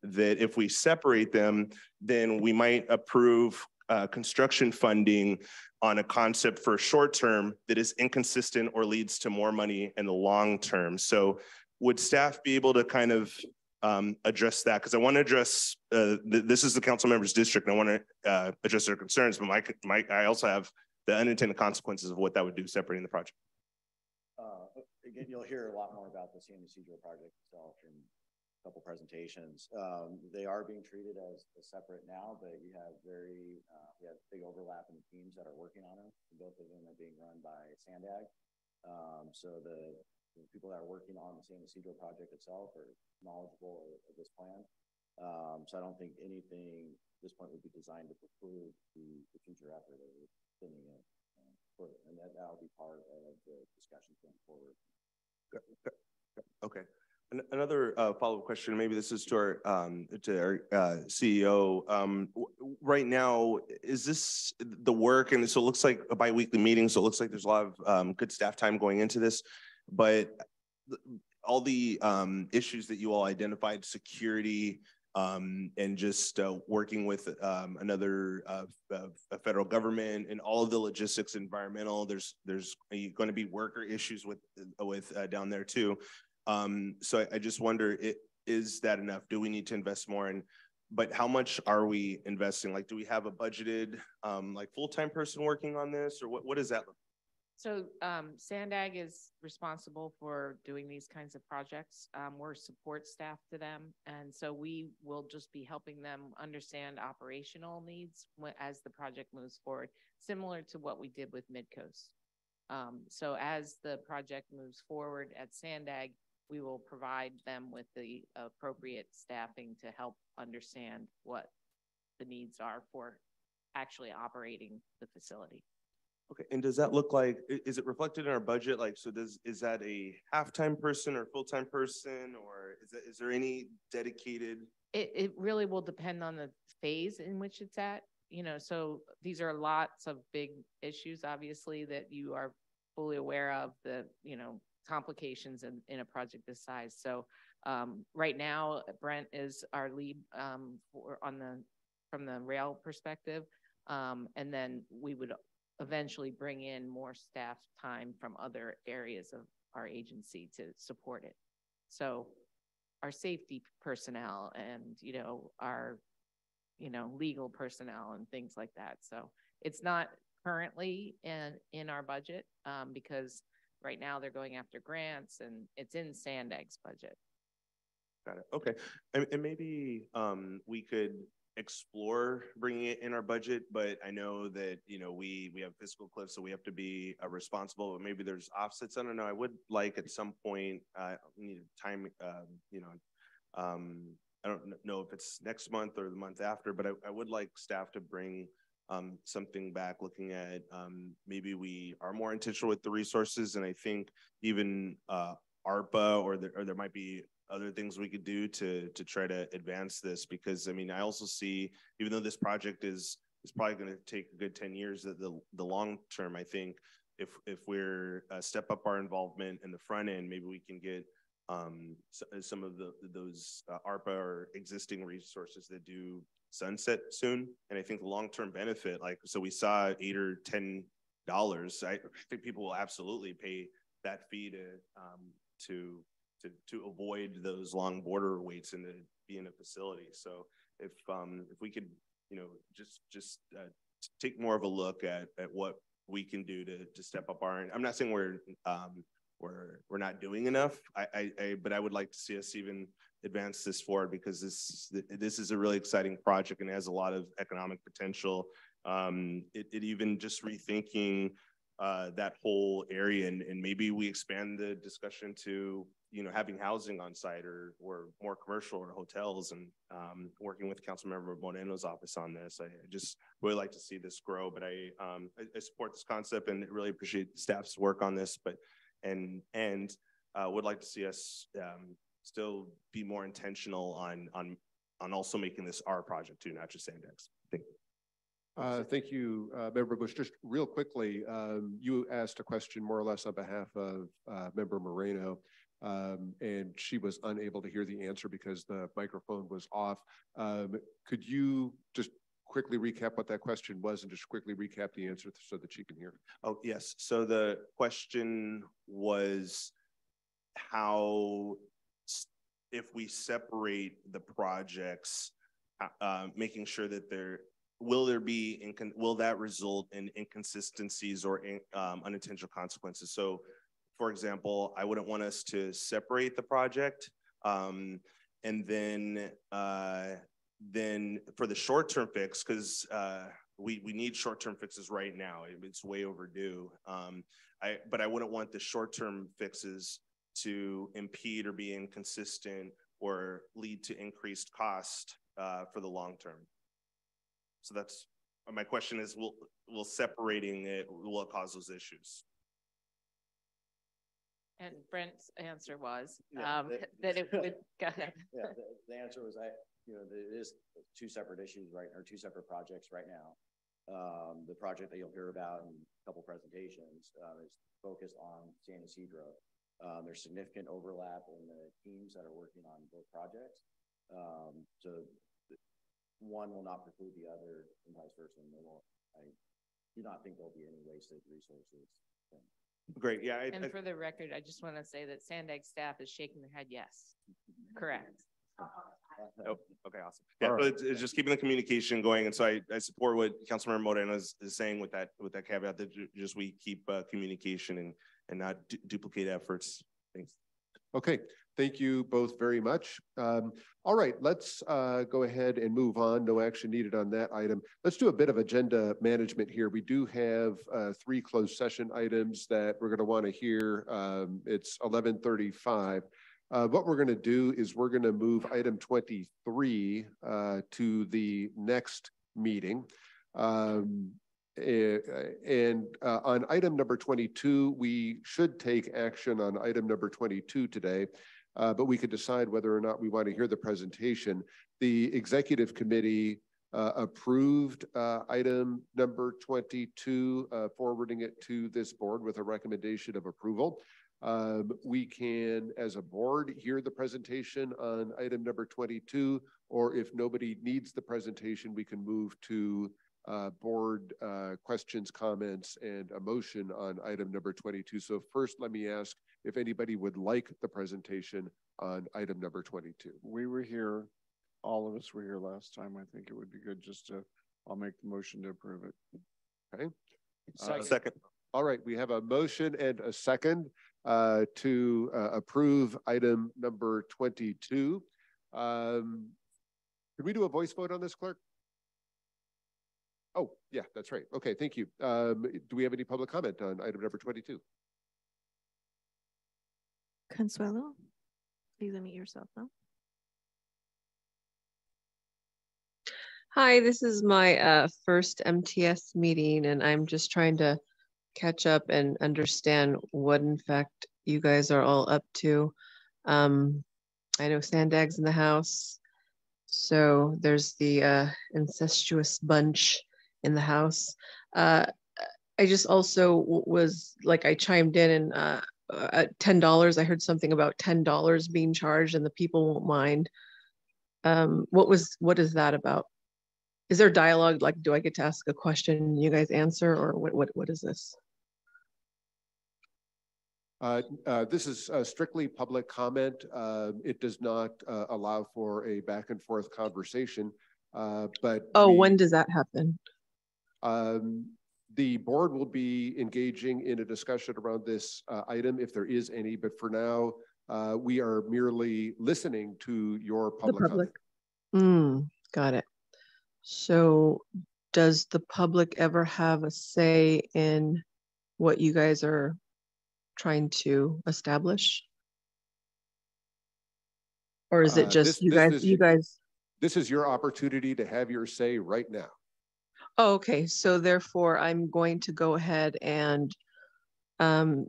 if we separate them, then we might approve construction funding on a concept for short-term that is inconsistent or leads to more money in the long term. So would staff be able to kind of address that? Because I want to address, this is the council member's district, and I want to address their concerns, but I also have the unintended consequences of what that would do separating the project. Again, you'll hear a lot more about the San Ysidro project itself in a couple presentations. They are being treated as separate now, but you have big overlap in the teams that are working on them. Both of them are being run by SANDAG. So the people that are working on the San Ysidro project itself are knowledgeable of this plan. So I don't think anything at this point would be designed to preclude the future effort of sending it further. And that'll be part of the discussion going forward. Okay. Another follow-up question, maybe this is to our CEO. Right now, is this the work? And so it looks like a bi-weekly meeting, so it looks like there's a lot of good staff time going into this, but all the issues that you all identified, security, and just working with another federal government and all of the logistics, environmental, there's going to be worker issues with down there too. So I just wonder, is that enough? Do we need to invest more? But how much are we investing? Like, do we have a budgeted like full-time person working on this, or what does that look like? So SANDAG is responsible for doing these kinds of projects. We're support staff to them. And so we will just be helping them understand operational needs as the project moves forward, similar to what we did with Midcoast. So as the project moves forward at SANDAG, we will provide them with the appropriate staffing to help understand what the needs are for actually operating the facility. Okay, and does that look like, is it reflected in our budget? Like, so is that a half-time person or full-time person, or is there any dedicated? It really will depend on the phase in which it's at, you know, so these are lots of big issues, obviously, that you are fully aware of, the, you know, complications in a project this size. So right now, Brent is our lead from the rail perspective. And then we would eventually bring in more staff time from other areas of our agency to support it. So our safety personnel and, you know, our, you know, legal personnel and things like that. So it's not currently in our budget because right now they're going after grants and it's in SANDAG's budget. Got it. Okay. And maybe we could explore bringing it in our budget, but I know that, you know, we have fiscal cliffs, so we have to be responsible, but maybe there's offsets. I don't know. I would like at some point, we need time, you know, I don't know if it's next month or the month after, but I would like staff to bring something back looking at maybe we are more intentional with the resources. And I think even ARPA or there might be other things we could do to try to advance this, because I mean, I also see, even though this project is probably going to take a good 10 years, the long term, I think if we're step up our involvement in the front end, maybe we can get some of those ARPA or existing resources that do sunset soon. And I think the long-term benefit, like, so we saw $8 or $10. I think people will absolutely pay that fee to avoid those long border waits and to be in a facility. So if we could, you know, just take more of a look at what we can do to step up our, I'm not saying we're not doing enough. But I would like to see us even advance this forward, because this is a really exciting project and it has a lot of economic potential. It even just rethinking that whole area, and maybe we expand the discussion to, you know, having housing on site or more commercial or hotels, and working with Councilmember Moreno's office on this. I just really like to see this grow, but I support this concept and really appreciate staff's work on this, but and would like to see us still be more intentional on also making this our project too, not just SANDAG's. Thank you. Thank you, Member Bush. Just real quickly, you asked a question more or less on behalf of Member Moreno, and she was unable to hear the answer because the microphone was off. Could you just quickly recap what that question was and just quickly recap the answer so that she can hear? Oh, yes. So the question was how, if we separate the projects, making sure that will that result in inconsistencies or unintentional consequences? So, for example, I wouldn't want us to separate the project, and then for the short-term fix, because we need short-term fixes right now. It's way overdue. But I wouldn't want the short-term fixes to impede or be inconsistent or lead to increased cost for the long term. So that's my question: is will separating it, will it cause those issues? And Brent's answer was that it would. Go ahead. Yeah, the answer was it is two separate issues, right, or two separate projects right now. The project that you'll hear about in a couple presentations is focused on San Ysidro. There's significant overlap in the teams that are working on both projects. So one will not preclude the other and vice versa. And I do not think there'll be any wasted resources. Great. Yeah. And for the record, I just want to say that SANDAG staff is shaking their head yes. Correct. Oh, okay, awesome. Yeah, right. It's just keeping the communication going, and so I support what Councilmember Moreno is saying with that caveat that just we keep communication and not duplicate efforts. Thanks. Okay, thank you both very much. All right, let's go ahead and move on. No action needed on that item. Let's do a bit of agenda management here. We do have 3 closed session items that we're going to want to hear. It's 11:35. What we're going to do is we're going to move item 23 to the next meeting. And on item number 22, we should take action on item number 22 today, but we could decide whether or not we want to hear the presentation. The executive committee approved item number 22, forwarding it to this board with a recommendation of approval. We can, as a board, hear the presentation on item number 22, or if nobody needs the presentation, we can move to board questions, comments, and a motion on item number 22. So first, let me ask if anybody would like the presentation on item number 22. We were here, all of us were here last time. I think it would be good just to, I'll make the motion to approve it. Okay. Second. All right, we have a motion and a second to approve item number 22. Can we do a voice vote on this, clerk? Oh, yeah, that's right. Okay, thank you. Do we have any public comment on item number 22? Consuelo, please unmute yourself now. Hi, this is my first MTS meeting, and I'm just trying to catch up and understand what, in fact, you guys are all up to. I know SANDAG's in the house, so there's the incestuous bunch in the house. I just also was like, I chimed in and at $10, I heard something about $10 being charged and the people won't mind. What is that about? Is there dialogue? Like, do I get to ask a question and you guys answer, or what is this? This is strictly public comment. It does not allow for a back and forth conversation. But when does that happen? The board will be engaging in a discussion around this item if there is any, but for now, we are merely listening to your public comment. Got it. So does the public ever have a say in what you guys are trying to establish? Or is it just you guys? This is your opportunity to have your say right now. Oh, okay. So therefore, I'm going to go ahead and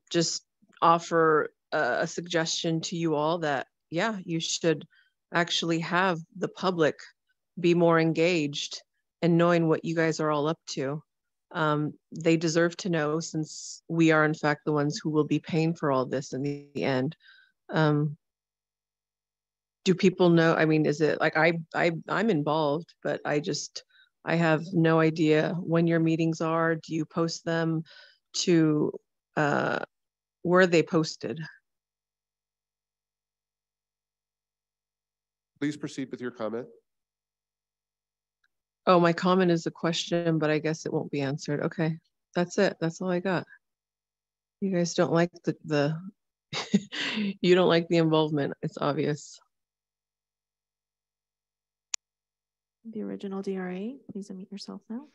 just offer a suggestion to you all that, yeah, you should actually have the public be more engaged in knowing what you guys are all up to. They deserve to know, since we are in fact the ones who will be paying for all this in the end. Do people know? I mean, is it like I'm involved, but I have no idea when your meetings are. Do you post them to where are they posted? Please proceed with your comment. Oh, my comment is a question, but I guess it won't be answered. Okay, that's it. That's all I got. You guys don't like the you don't like the involvement. It's obvious. The original DRA, please unmute yourself now.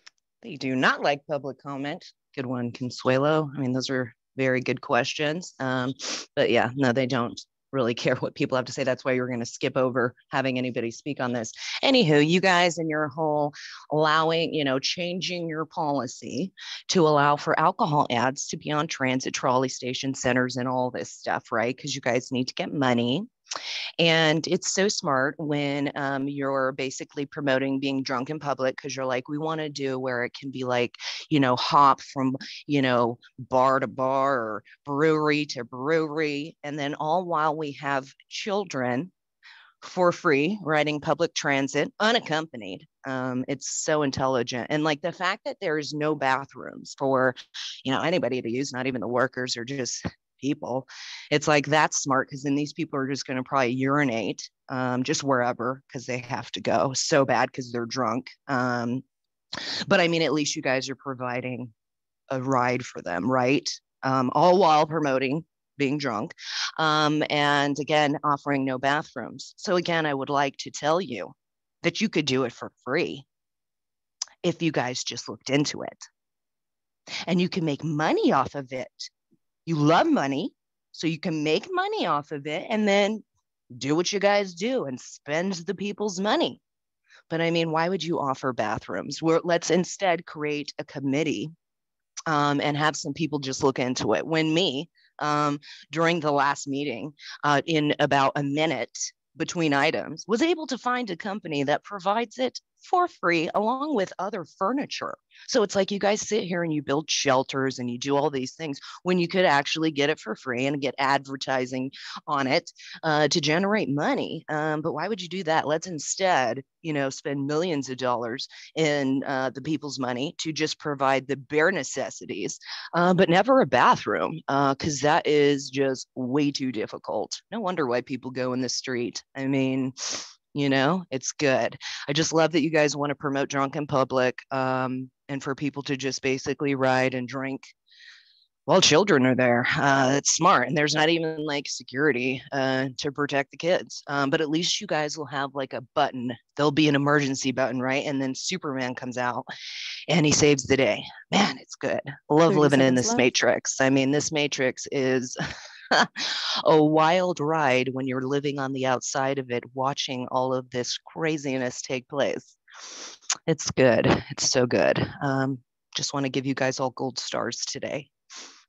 They do not like public comment. Good one, Consuelo. I mean, those are very good questions. But yeah, no, they don't really care what people have to say. That's why you're going to skip over having anybody speak on this. Anywho, you guys and your whole allowing, changing your policy to allow for alcohol ads to be on transit trolley station centers and all this stuff, right? Because you guys need to get money. And it's so smart when you're basically promoting being drunk in public, because you're like, we want to do where it can be like, hop from, bar to bar or brewery to brewery. And then all while we have children for free riding public transit unaccompanied. It's so intelligent. And like the fact that there's no bathrooms for, anybody to use, not even the workers or just people, it's like that's smart, because then these people are just going to probably urinate just wherever, because they have to go so bad because they're drunk. But I mean, at least you guys are providing a ride for them, right? All while promoting being drunk, and again, offering no bathrooms. So again, I would like to tell you that you could do it for free if you guys just looked into it, and you can make money off of it. You love money, so you can make money off of it and then do what you guys do and spend the people's money. But I mean, why would you offer bathrooms? Let's instead create a committee and have some people just look into it. When during the last meeting, in about a minute between items, was able to find a company that provides it for free along with other furniture. So it's like you guys sit here and you build shelters and you do all these things when you could actually get it for free and get advertising on it to generate money. But why would you do that? Let's instead, spend millions of dollars in the people's money to just provide the bare necessities, but never a bathroom, because that is just way too difficult. No wonder why people go in the street. I mean, it's good. I just love that you guys want to promote drunk in public, and for people to just basically ride and drink while children are there. It's smart. And there's not even like security to protect the kids. But at least you guys will have like a button. There'll be an emergency button, right? And then Superman comes out and he saves the day. Man, it's good. I love living in this matrix. I mean, this matrix is a wild ride when you're living on the outside of it, watching all of this craziness take place. It's good. It's so good. Just want to give you guys all gold stars today.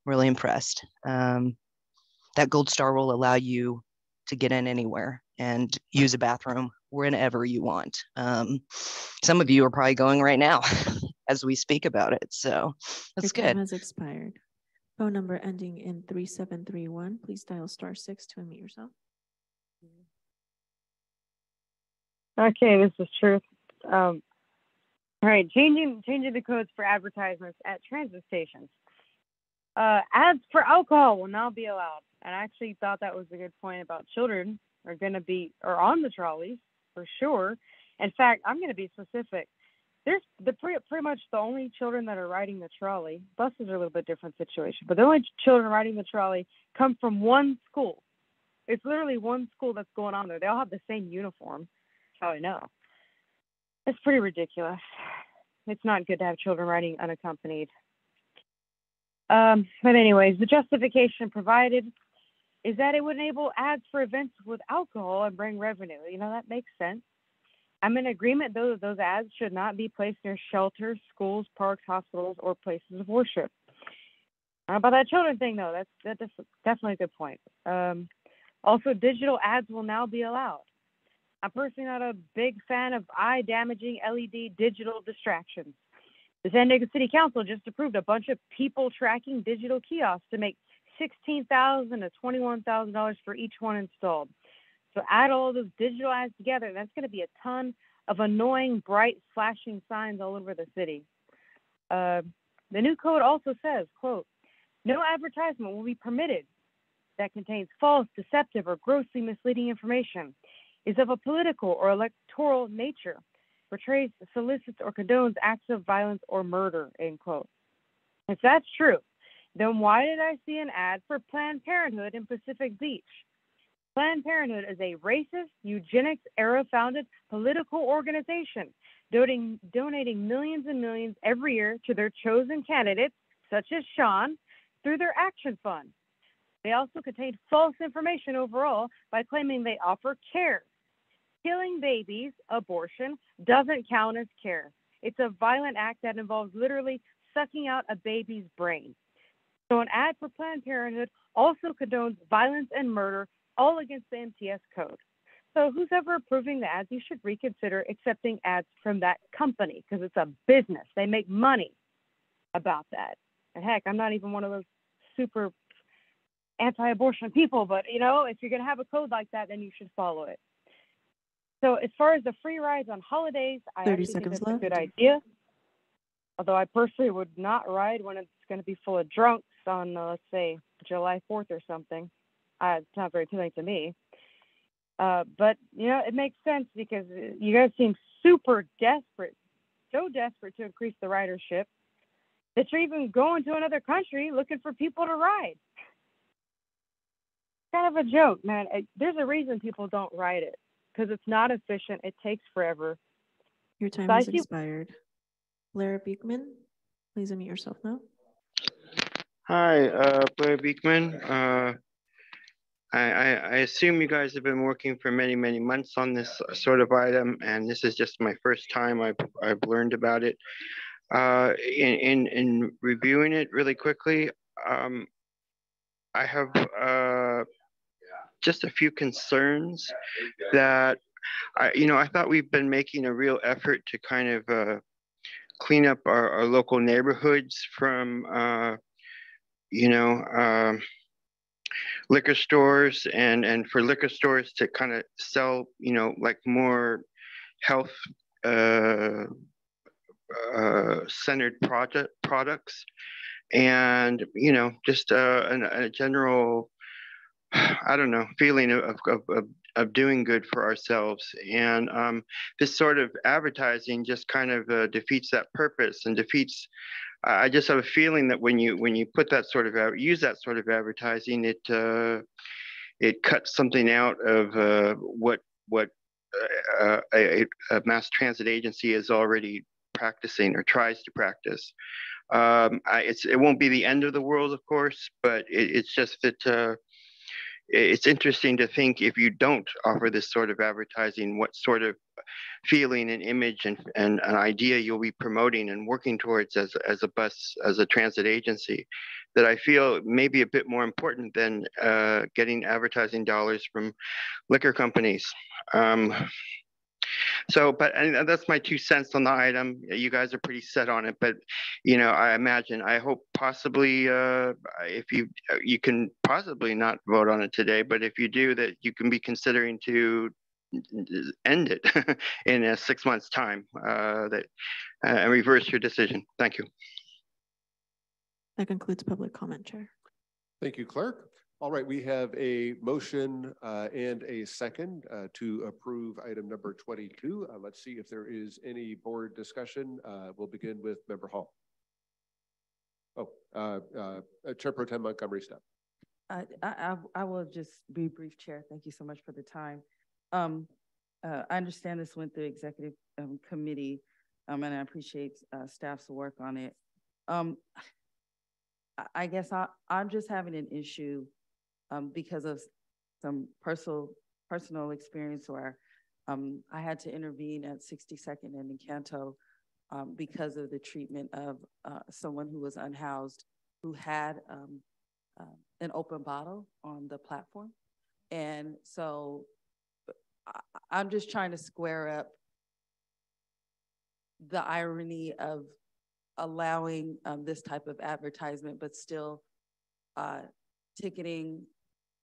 Really impressed. That gold star will allow you to get in anywhere and use a bathroom whenever you want. Some of you are probably going right now as we speak about it. So that's Your good. time has expired. Phone number ending in 3731. Please dial *6 to unmute yourself. Okay, this is Truth. All right, changing the codes for advertisements at transit stations. Ads for alcohol will now be allowed. And I actually thought that was a good point about children are on the trolleys for sure. In fact, I'm going to be specific. There's pretty much the only children that are riding the trolley. Buses are a little bit different situation, but the only children riding the trolley come from one school. It's literally one school that's going on there. They all have the same uniform. That's how I know. It's pretty ridiculous. It's not good to have children riding unaccompanied. But anyways, the justification provided is that it would enable ads for events with alcohol and bring revenue. That makes sense. I'm in agreement, though, that those ads should not be placed near shelters, schools, parks, hospitals, or places of worship. About that children thing, though, that's definitely a good point. Also, digital ads will now be allowed. I'm personally not a big fan of eye-damaging LED digital distractions. The San Diego City Council just approved a bunch of people tracking digital kiosks to make $16,000 to $21,000 for each one installed. So add all those digital ads together, and that's going to be a ton of annoying, bright, flashing signs all over the city. The new code also says, quote, no advertisement will be permitted that contains false, deceptive, or grossly misleading information, is of a political or electoral nature, portrays, solicits, or condones acts of violence or murder, end quote. If that's true, then why did I see an ad for Planned Parenthood in Pacific Beach? Planned Parenthood is a racist, eugenics era-founded political organization donating millions and millions every year to their chosen candidates, such as Sean, through their action fund. They also contain false information overall by claiming they offer care. Killing babies, abortion, doesn't count as care. It's a violent act that involves literally sucking out a baby's brain. So an ad for Planned Parenthood also condones violence and murder, all against the MTS code. So who's ever approving the ads, you should reconsider accepting ads from that company, because it's a business. They make money about that. And heck, I'm not even one of those super anti-abortion people, but if you're going to have a code like that, then you should follow it. So as far as the free rides on holidays, I actually think that's a good idea. Although I personally would not ride when it's going to be full of drunks on, let's say, July 4th or something. It's not very appealing to me. But, it makes sense because you guys seem super desperate, so desperate to increase the ridership that you're even going to another country looking for people to ride. Kind of a joke, man. There's a reason people don't ride it, because it's not efficient. It takes forever. Your time has expired. Blair Beekman, please unmute yourself now. Hi, Blair Beekman. I assume you guys have been working for many, many months on this sort of item, and this is just my first time I've learned about it. In reviewing it really quickly, I have just a few concerns that I thought we've been making a real effort to kind of clean up our local neighborhoods from liquor stores and for liquor stores to kind of sell like more health centered products and just a general I don't know feeling of doing good for ourselves, and this sort of advertising just kind of defeats that purpose and defeats. I just have a feeling that when you put that sort of use that sort of advertising, it cuts something out of what a mass transit agency is already practicing or tries to practice. It won't be the end of the world, of course, but it's just that it's interesting to think if you don't offer this sort of advertising, what sort of feeling and image and an idea you'll be promoting and working towards as a transit agency that I feel may be a bit more important than getting advertising dollars from liquor companies. And that's my 2 cents on the item. You guys are pretty set on it, but I hope possibly if you can possibly not vote on it today, but if you do, that you can be considering to end it in 6 months' time, and reverse your decision. Thank you. That concludes public comment, Chair. Thank you, Clerk. All right, we have a motion and a second to approve item number 22. Let's see if there is any board discussion. We'll begin with Member Hall. Chair Pro Tem Montgomery Stepp. I will just be brief, Chair. Thank you so much for the time. I understand this went through executive committee, and I appreciate staff's work on it. I guess I'm just having an issue because of some personal experience where I had to intervene at 62nd and Encanto because of the treatment of someone who was unhoused who had an open bottle on the platform. And so I'm just trying to square up the irony of allowing this type of advertisement, but still ticketing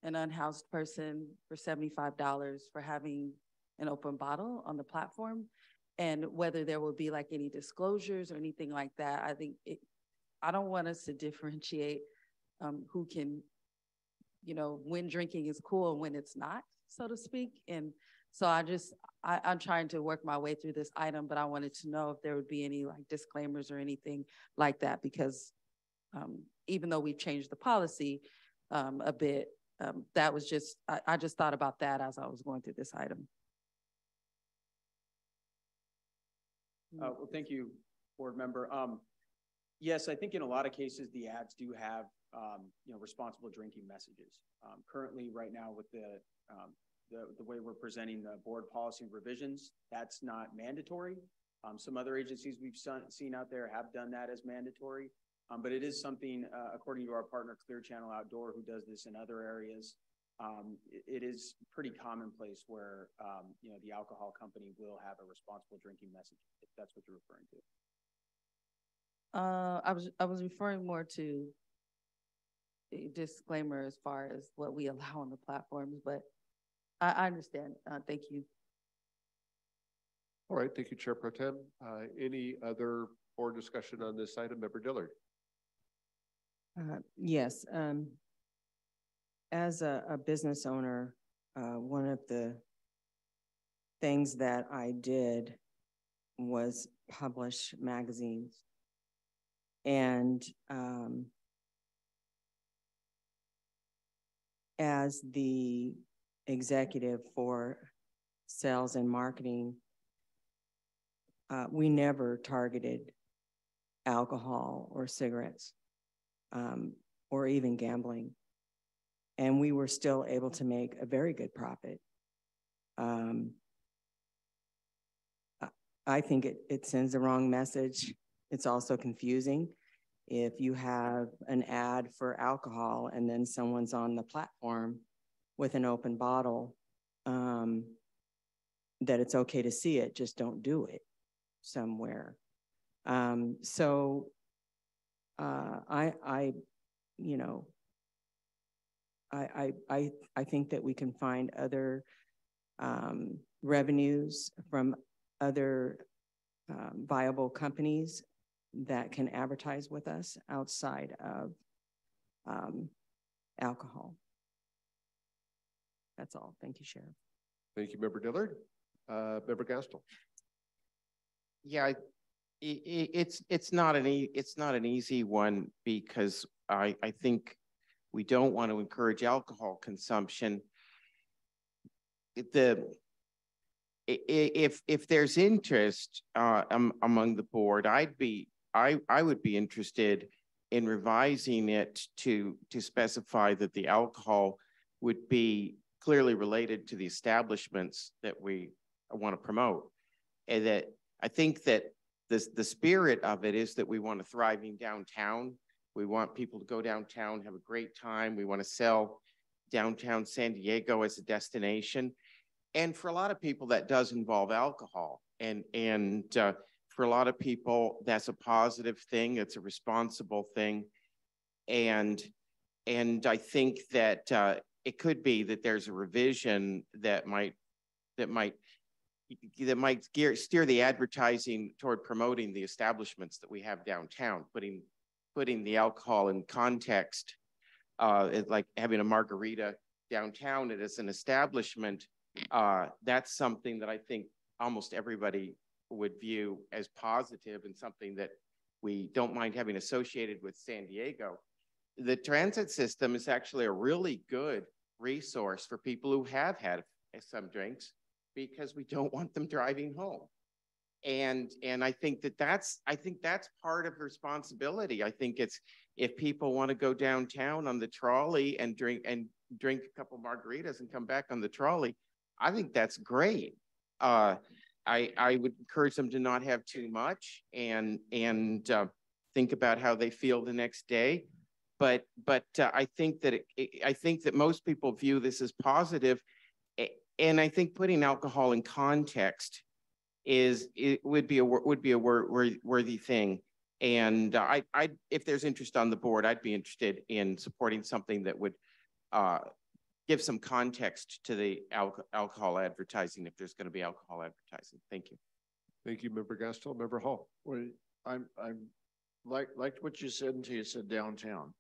an unhoused person for $75 for having an open bottle on the platform, and whether there will be like any disclosures or anything like that. I think I don't want us to differentiate who can, when drinking is cool and when it's not, so to speak. And so I'm trying to work my way through this item, but I wanted to know if there would be any like disclaimers or anything like that, because even though we've changed the policy a bit, that was just, I just thought about that as I was going through this item. Well, thank you, board member. Yes, I think in a lot of cases, the ads do have, responsible drinking messages. Currently, right now with the way we're presenting the board policy revisions, that's not mandatory. Some other agencies we've seen out there have done that as mandatory, but it is something, according to our partner Clear Channel Outdoor, who does this in other areas, it is pretty commonplace where, the alcohol company will have a responsible drinking message, if that's what you're referring to. I was referring more to a disclaimer as far as what we allow on the platforms, but I understand. Thank you. All right, thank you, Chair Pro Tem. Any other board discussion on this item? Member Dillard. Yes. As a business owner, one of the things that I did was publish magazines. And as the executive for sales and marketing, we never targeted alcohol or cigarettes or even gambling. and we were still able to make a very good profit. I think it sends the wrong message. It's also confusing. If you have an ad for alcohol and then someone's on the platform with an open bottle, that it's okay to see it, just don't do it somewhere. I think that we can find other revenues from other viable companies that can advertise with us outside of alcohol. That's all. Thank you, Sheriff. Thank you, Member Dillard. Member Gastel. Yeah, it's not an easy one, because I think we don't want to encourage alcohol consumption. If there's interest among the board, I would be interested in revising it to specify that the alcohol would be clearly related to the establishments that we want to promote. And that I think that the spirit of it is that we want a thriving downtown. We want people to go downtown, have a great time. We want to sell downtown San Diego as a destination. And for a lot of people, that does involve alcohol. And for a lot of people, that's a positive thing. It's a responsible thing. And I think that it could be that there's a revision that might steer the advertising toward promoting the establishments that we have downtown, putting the alcohol in context, like having a margarita downtown as an establishment. That's something that I think almost everybody would view as positive and something that we don't mind having associated with San Diego. The transit system is actually a really good resource for people who have had some drinks, because we don't want them driving home. And I think that's part of responsibility. I think it's, if people want to go downtown on the trolley and drink a couple margaritas and come back on the trolley, I think that's great. I would encourage them to not have too much and think about how they feel the next day. But I think that most people view this as positive, and I think putting alcohol in context would be a worthy thing. And if there's interest on the board, I'd be interested in supporting something that would give some context to the alcohol advertising, if there's going to be alcohol advertising. Thank you. Thank you, Member Gastel. Member Hall. Well, I'm liked what you said until you said downtown,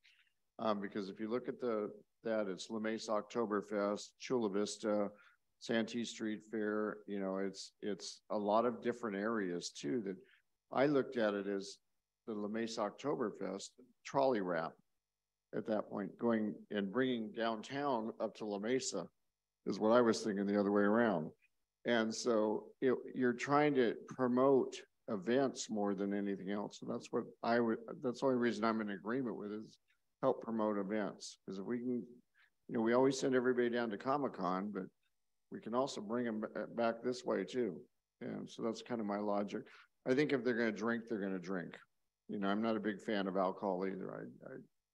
because if you look at that, it's La Mesa Oktoberfest, Chula Vista, Santee Street Fair. You know, it's a lot of different areas too. That I looked at it as the La Mesa Oktoberfest trolley wrap. At that point, going and bringing downtown up to La Mesa is what I was thinking, the other way around. And so you're trying to promote events more than anything else. And that's what that's the only reason I'm in agreement with, is help promote events. Because if we can, we always send everybody down to Comic-Con, but we can also bring them back this way too. And so that's kind of my logic. I think if they're going to drink, they're going to drink. I'm not a big fan of alcohol either.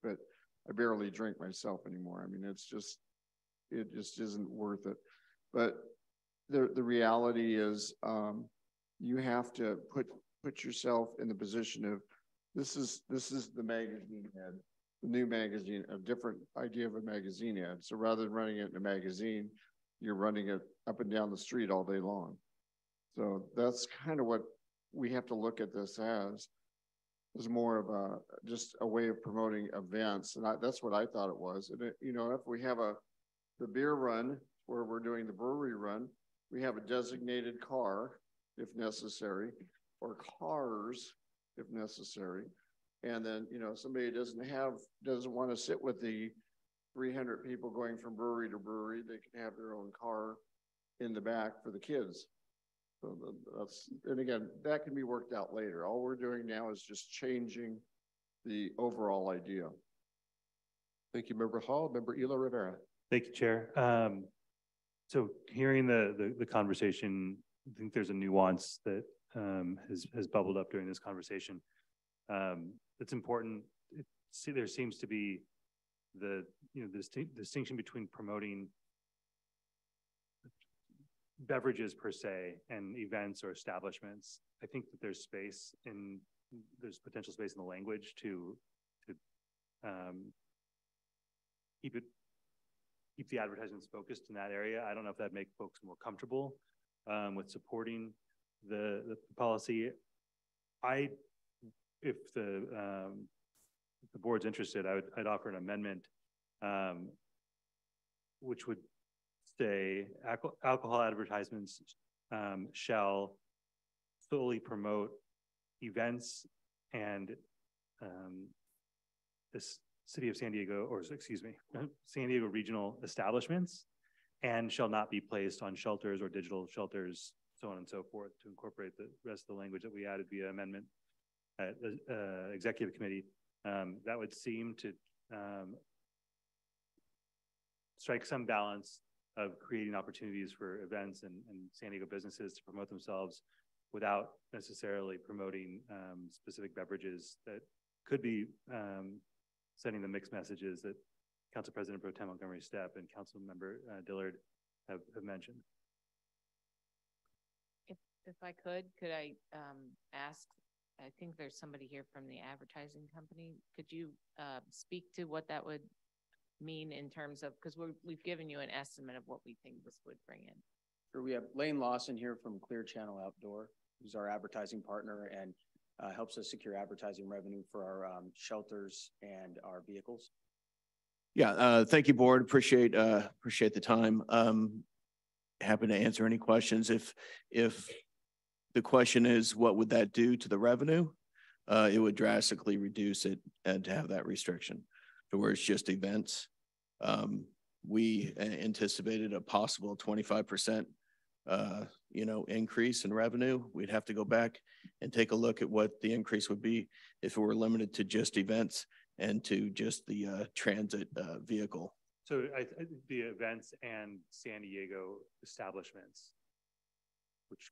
But I barely drink myself anymore. I mean, it just isn't worth it. But the reality is, you have to put yourself in the position of, this is the magazine ad, the new magazine, a different idea of a magazine ad. So rather than running it in a magazine, you're running it up and down the street all day long. So that's kind of what we have to look at this as. Is more of just a way of promoting events, and that's what I thought it was. And if we have the beer run where we're doing the brewery run, we have a designated car if necessary, or cars if necessary, and then somebody doesn't want to sit with the 300 people going from brewery to brewery, they can have their own car in the back for the kids. So and again, that can be worked out later. All we're doing now is just changing the overall idea. Thank you, Member Hall. Member Elo Rivera. Thank you, Chair. So hearing the conversation, I think there's a nuance that has bubbled up during this conversation. It's important. There seems to be the distinction between promoting beverages per se and events or establishments. I think that there's potential space in the language to keep the advertisements focused in that area. I don't know if that'd make folks more comfortable with supporting the policy. If the board's interested, I'd offer an amendment which would say alcohol advertisements shall solely promote events and this City of San Diego, or excuse me, San Diego regional establishments, and shall not be placed on shelters or digital shelters, so on and so forth, to incorporate the rest of the language that we added via amendment at the executive committee. That would seem to strike some balance of creating opportunities for events and San Diego businesses to promote themselves without necessarily promoting specific beverages that could be sending the mixed messages that Council President Pro Tem Montgomery Stepp and Council Member Dillard have mentioned. If I could I ask, I think there's somebody here from the advertising company. Could you speak to what that would mean in terms of, because we've given you an estimate of what we think this would bring in. Sure, we have Lane Lawson here from Clear Channel Outdoor, who's our advertising partner and helps us secure advertising revenue for our shelters and our vehicles. Yeah, thank you, board. Appreciate the time. Happy to answer any questions. If the question is, what would that do to the revenue? It would drastically reduce it and to have that restriction to where it's just events. We anticipated a possible 25% increase in revenue. We'd have to go back and take a look at what the increase would be if it were limited to just events and to just the transit vehicle. So the events and San Diego establishments, which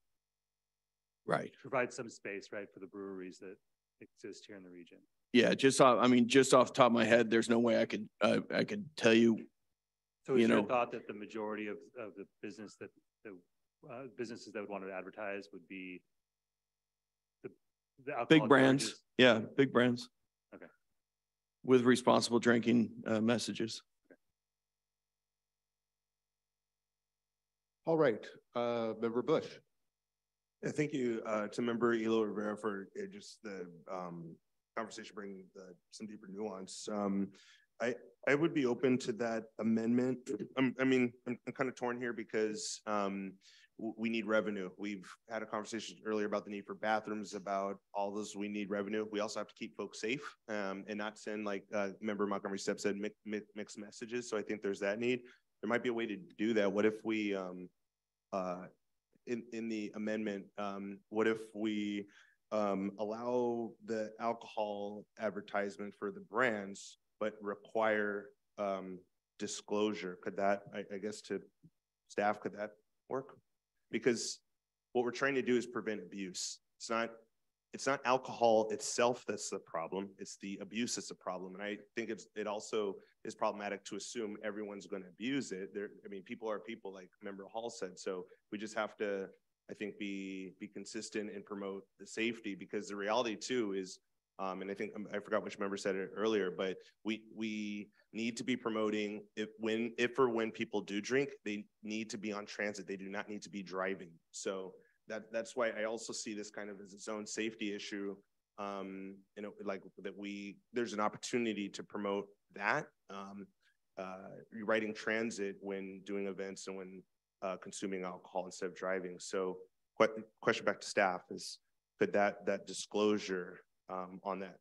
provide some space, right, for the breweries that exist here in the region. Yeah, just off the top of my head, there's no way I could tell you. So is your thought that the majority of the businesses that would want to advertise would be the big brands? Beverages? Yeah, big brands. Okay. With responsible drinking messages. Okay. All right, Member Bush. Yeah, thank you to Member Elo Rivera for just the conversation bringing some deeper nuance. I would be open to that amendment. I'm kind of torn here because we need revenue. We've had a conversation earlier about the need for bathrooms, about all those. We need revenue. We also have to keep folks safe and not send, like Member Montgomery Stepp said, mixed messages. So I think there's that need. There might be a way to do that. What if we, in the amendment, what if we allow the alcohol advertisement for the brands, but require disclosure? Could that, I guess to staff, could that work? Because what we're trying to do is prevent abuse. It's not alcohol itself that's the problem. It's the abuse that's the problem. And I think it also is problematic to assume everyone's going to abuse it. People are people, like Member Hall said. So we just have to, I think, be consistent and promote the safety, because the reality too is, and I think I forgot which member said it earlier, but we need to be promoting if or when people do drink, they need to be on transit. They do not need to be driving. So that's why I also see this kind of as its own safety issue. Like that there's an opportunity to promote that, riding transit when doing events and when consuming alcohol instead of driving. So question back to staff is, could that disclosure on that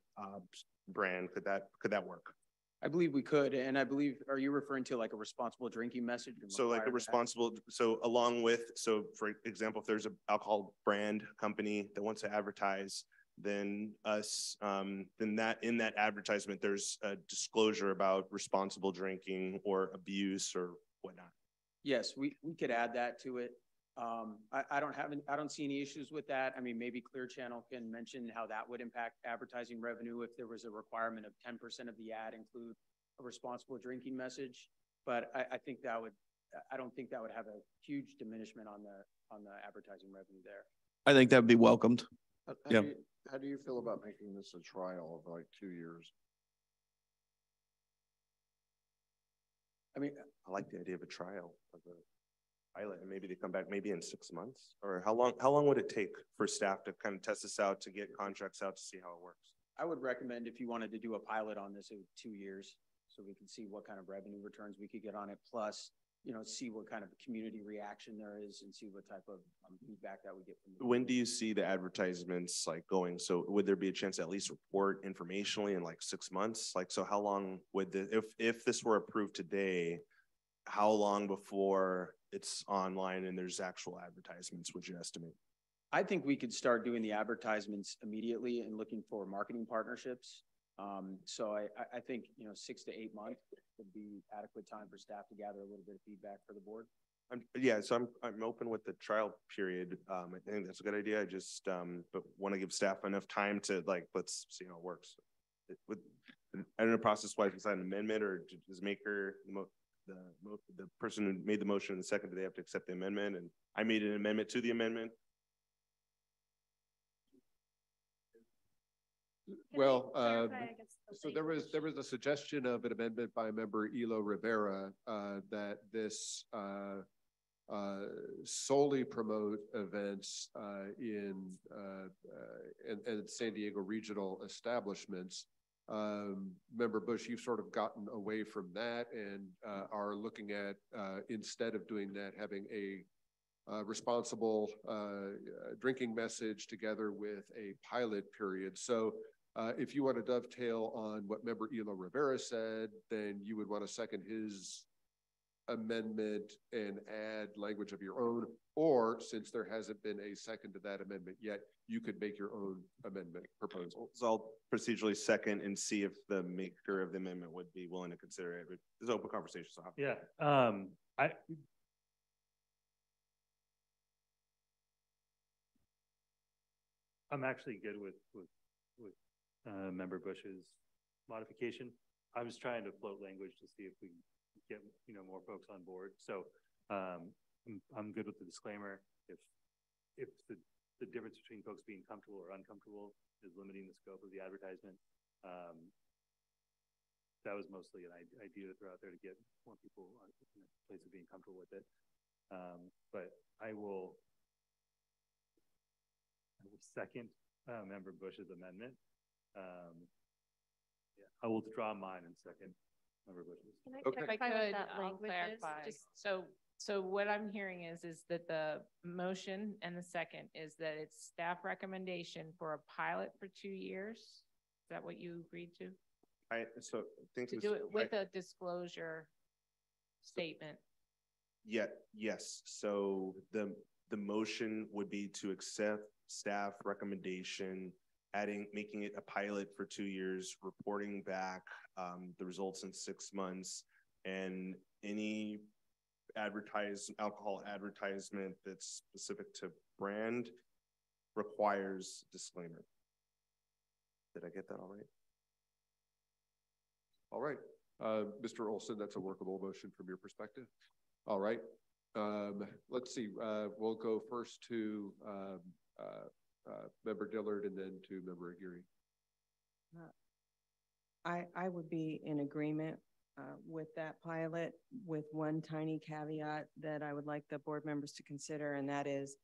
brand, could that work? I believe we could, and I believe, are you referring to like a responsible drinking message? So like a responsible, for example, if there's an alcohol brand company that wants to advertise, then us, then that in that advertisement, there's a disclosure about responsible drinking or abuse or whatnot. Yes, we could add that to it. I don't see any issues with that. I mean, maybe Clear Channel can mention how that would impact advertising revenue if there was a requirement of 10% of the ad include a responsible drinking message. But I think that would, I don't think that would have a huge diminishment on the advertising revenue there. I think that'd be welcomed. How do you feel about making this a trial of like 2 years? I mean, I like the idea of a trial of a pilot, and maybe they come back maybe in 6 months. Or how long would it take for staff to kind of test this out, to get contracts out to see how it works? I would recommend if you wanted to do a pilot on this, it would 2 years, so we can see what kind of revenue returns we could get on it. Plus, you know, see what kind of community reaction there is and see what type of feedback that we get from the When do you see the advertisements like going? So would there be a chance to at least report informationally in like 6 months? Like, so how long would if this were approved today, how long before it's online and there's actual advertisements, would you estimate? I think we could start doing the advertisements immediately and looking for marketing partnerships. So I think, you know, 6 to 8 months would be adequate time for staff to gather a little bit of feedback for the board. So I'm open with the trial period. I think that's a good idea. I just but want to give staff enough time to like, let's see how it works. I don't know process-wise, is that an amendment, or does maker the person who made the motion in the second, do they have to accept the amendment? And I made an amendment to the amendment. Well, so there was a suggestion of an amendment by member Elo Rivera that this solely promote events in San Diego regional establishments. Member Bush, you've sort of gotten away from that and are looking at, instead of doing that, having a responsible drinking message together with a pilot period. So if you want to dovetail on what member Elo Rivera said, then you would want to second his amendment and add language of your own, or since there hasn't been a second to that amendment yet, you could make your own amendment proposal. So I'll procedurally second and see if the maker of the amendment would be willing to consider it. There's open conversation. So yeah, I'm actually good with member Bush's modification. I was trying to float language to see if we get more folks on board. So I'm good with the disclaimer. If the difference between folks being comfortable or uncomfortable is limiting the scope of the advertisement, that was mostly an idea to throw out there to get more people in a place of being comfortable with it. But I will second member Bush's amendment. I will withdraw mine and second member Bush's. If I could, I'll clarify. So what I'm hearing is that the motion and the second is that it's staff recommendation for a pilot for 2 years. Is that what you agreed to? To do it with a disclosure statement. Yes. So the motion would be to accept staff recommendation, making it a pilot for 2 years, reporting back the results in 6 months, and any alcohol advertisement that's specific to brand requires disclaimer. Did I get that all right? All right, Mr. Olson, that's a workable motion from your perspective. All right, let's see. We'll go first to member Dillard and then to member Aguirre. I would be in agreement with that pilot, with one tiny caveat that I would like the board members to consider, and that is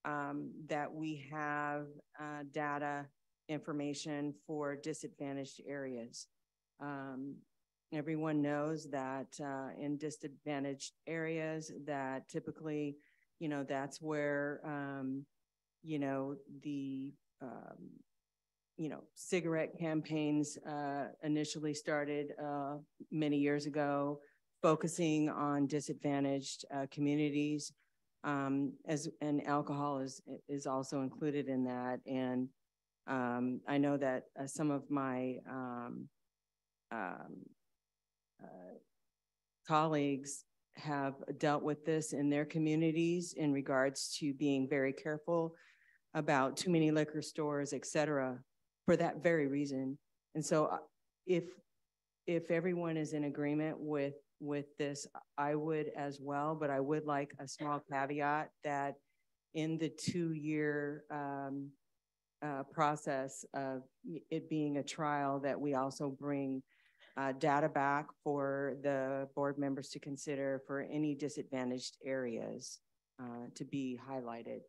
that we have data information for disadvantaged areas. Everyone knows that in disadvantaged areas that typically, that's where, the cigarette campaigns initially started many years ago, focusing on disadvantaged communities, and alcohol is also included in that. And I know that some of my colleagues have dealt with this in their communities in regards to being very careful about too many liquor stores, et cetera, for that very reason. And so if everyone is in agreement with this, I would as well, but I would like a small caveat that in the 2-year process of it being a trial, that we also bring data back for the board members to consider for any disadvantaged areas to be highlighted.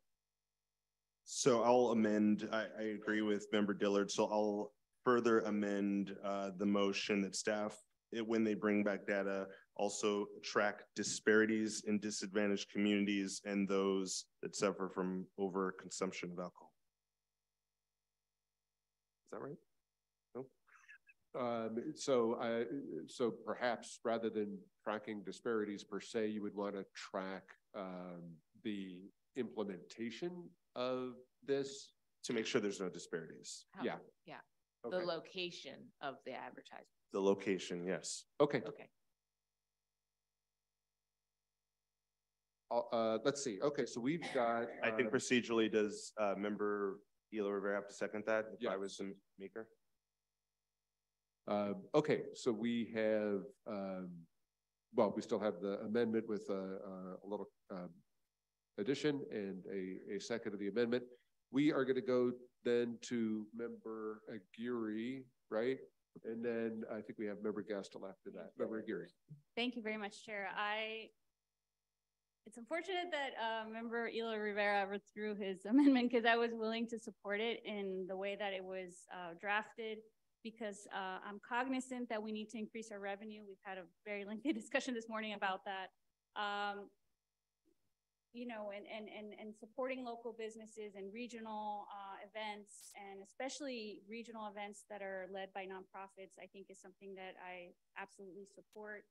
So I'll amend, I agree with Member Dillard, so I'll further amend the motion that staff, when they bring back data, also track disparities in disadvantaged communities and those that suffer from overconsumption of alcohol. Is that right? No? So perhaps rather than tracking disparities per se, you would want to track the implementation of this to make sure there's no disparities. How? Yeah. Yeah. Okay. The location of the advertisement. The location, yes. Okay. Okay. Let's see. Okay, so we've got. I think procedurally, does Member Ela Rivera have to second that if I was the maker? Okay, so we have, well, we still have the amendment with a little addition and a second of the amendment. We are going to go then to Member Aguirre, right? And then I think we have Member Gastel after that. Member Aguirre. Thank you very much, Chair. It's unfortunate that Member Ela Rivera withdrew his amendment because I was willing to support it in the way that it was drafted, because I'm cognizant that we need to increase our revenue. We've had a very lengthy discussion this morning about that. You know, and supporting local businesses and regional events, and especially regional events that are led by nonprofits, I think is something that I absolutely support.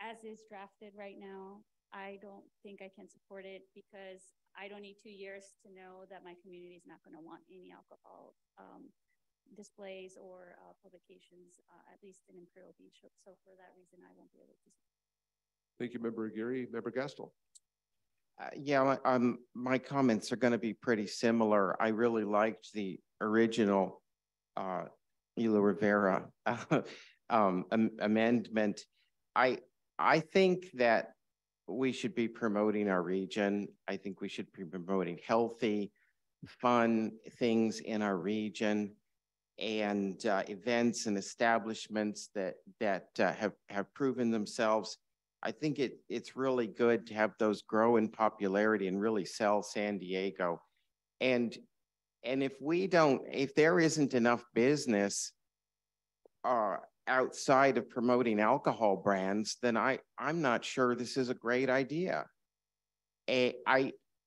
As is drafted right now, I don't think I can support it because I don't need 2 years to know that my community is not going to want any alcohol displays or publications, at least in Imperial Beach. So for that reason, I won't be able to. Thank you, Member Aguirre. Member Gastel. Yeah, my comments are going to be pretty similar. I really liked the original Ela Rivera amendment. I think that we should be promoting our region. I think we should be promoting healthy, fun things in our region, and events and establishments that have proven themselves. I think it's really good to have those grow in popularity and really sell San Diego. And if there isn't enough business outside of promoting alcohol brands, then I'm not sure this is a great idea. And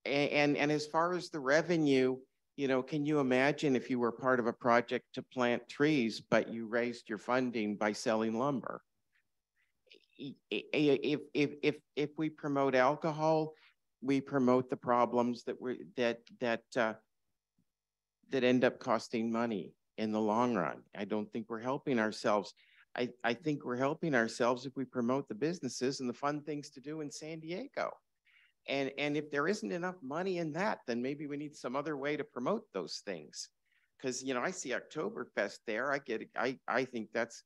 as far as the revenue, you know, can you imagine if you were part of a project to plant trees, but you raised your funding by selling lumber? If we promote alcohol, we promote the problems that end up costing money in the long run. I don't think we're helping ourselves. I think we're helping ourselves if we promote the businesses and the fun things to do in San Diego. And if there isn't enough money in that, then maybe we need some other way to promote those things. Because, you know, I see Oktoberfest there. I think that's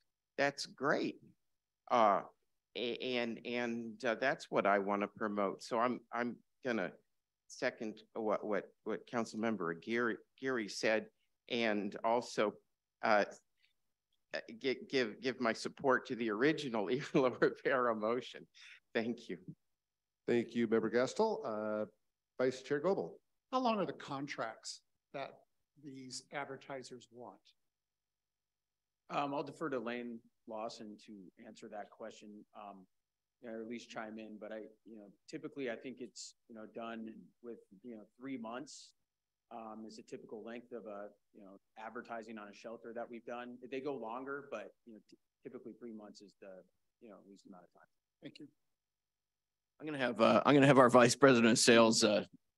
great. And that's what I want to promote. So I'm gonna second what Councilmember Aguirre said, and also give my support to the original Ela Rivera motion. Thank you. Thank you, Member Gastel. Vice Chair Goebel. How long are the contracts that these advertisers want? I'll defer to Lane Lawson to answer that question, or at least chime in. But typically I think it's, done with, 3 months is a typical length of advertising on a shelter that we've done. They go longer, but typically 3 months is the, least amount of time. Thank you. I'm gonna have our Vice President of Sales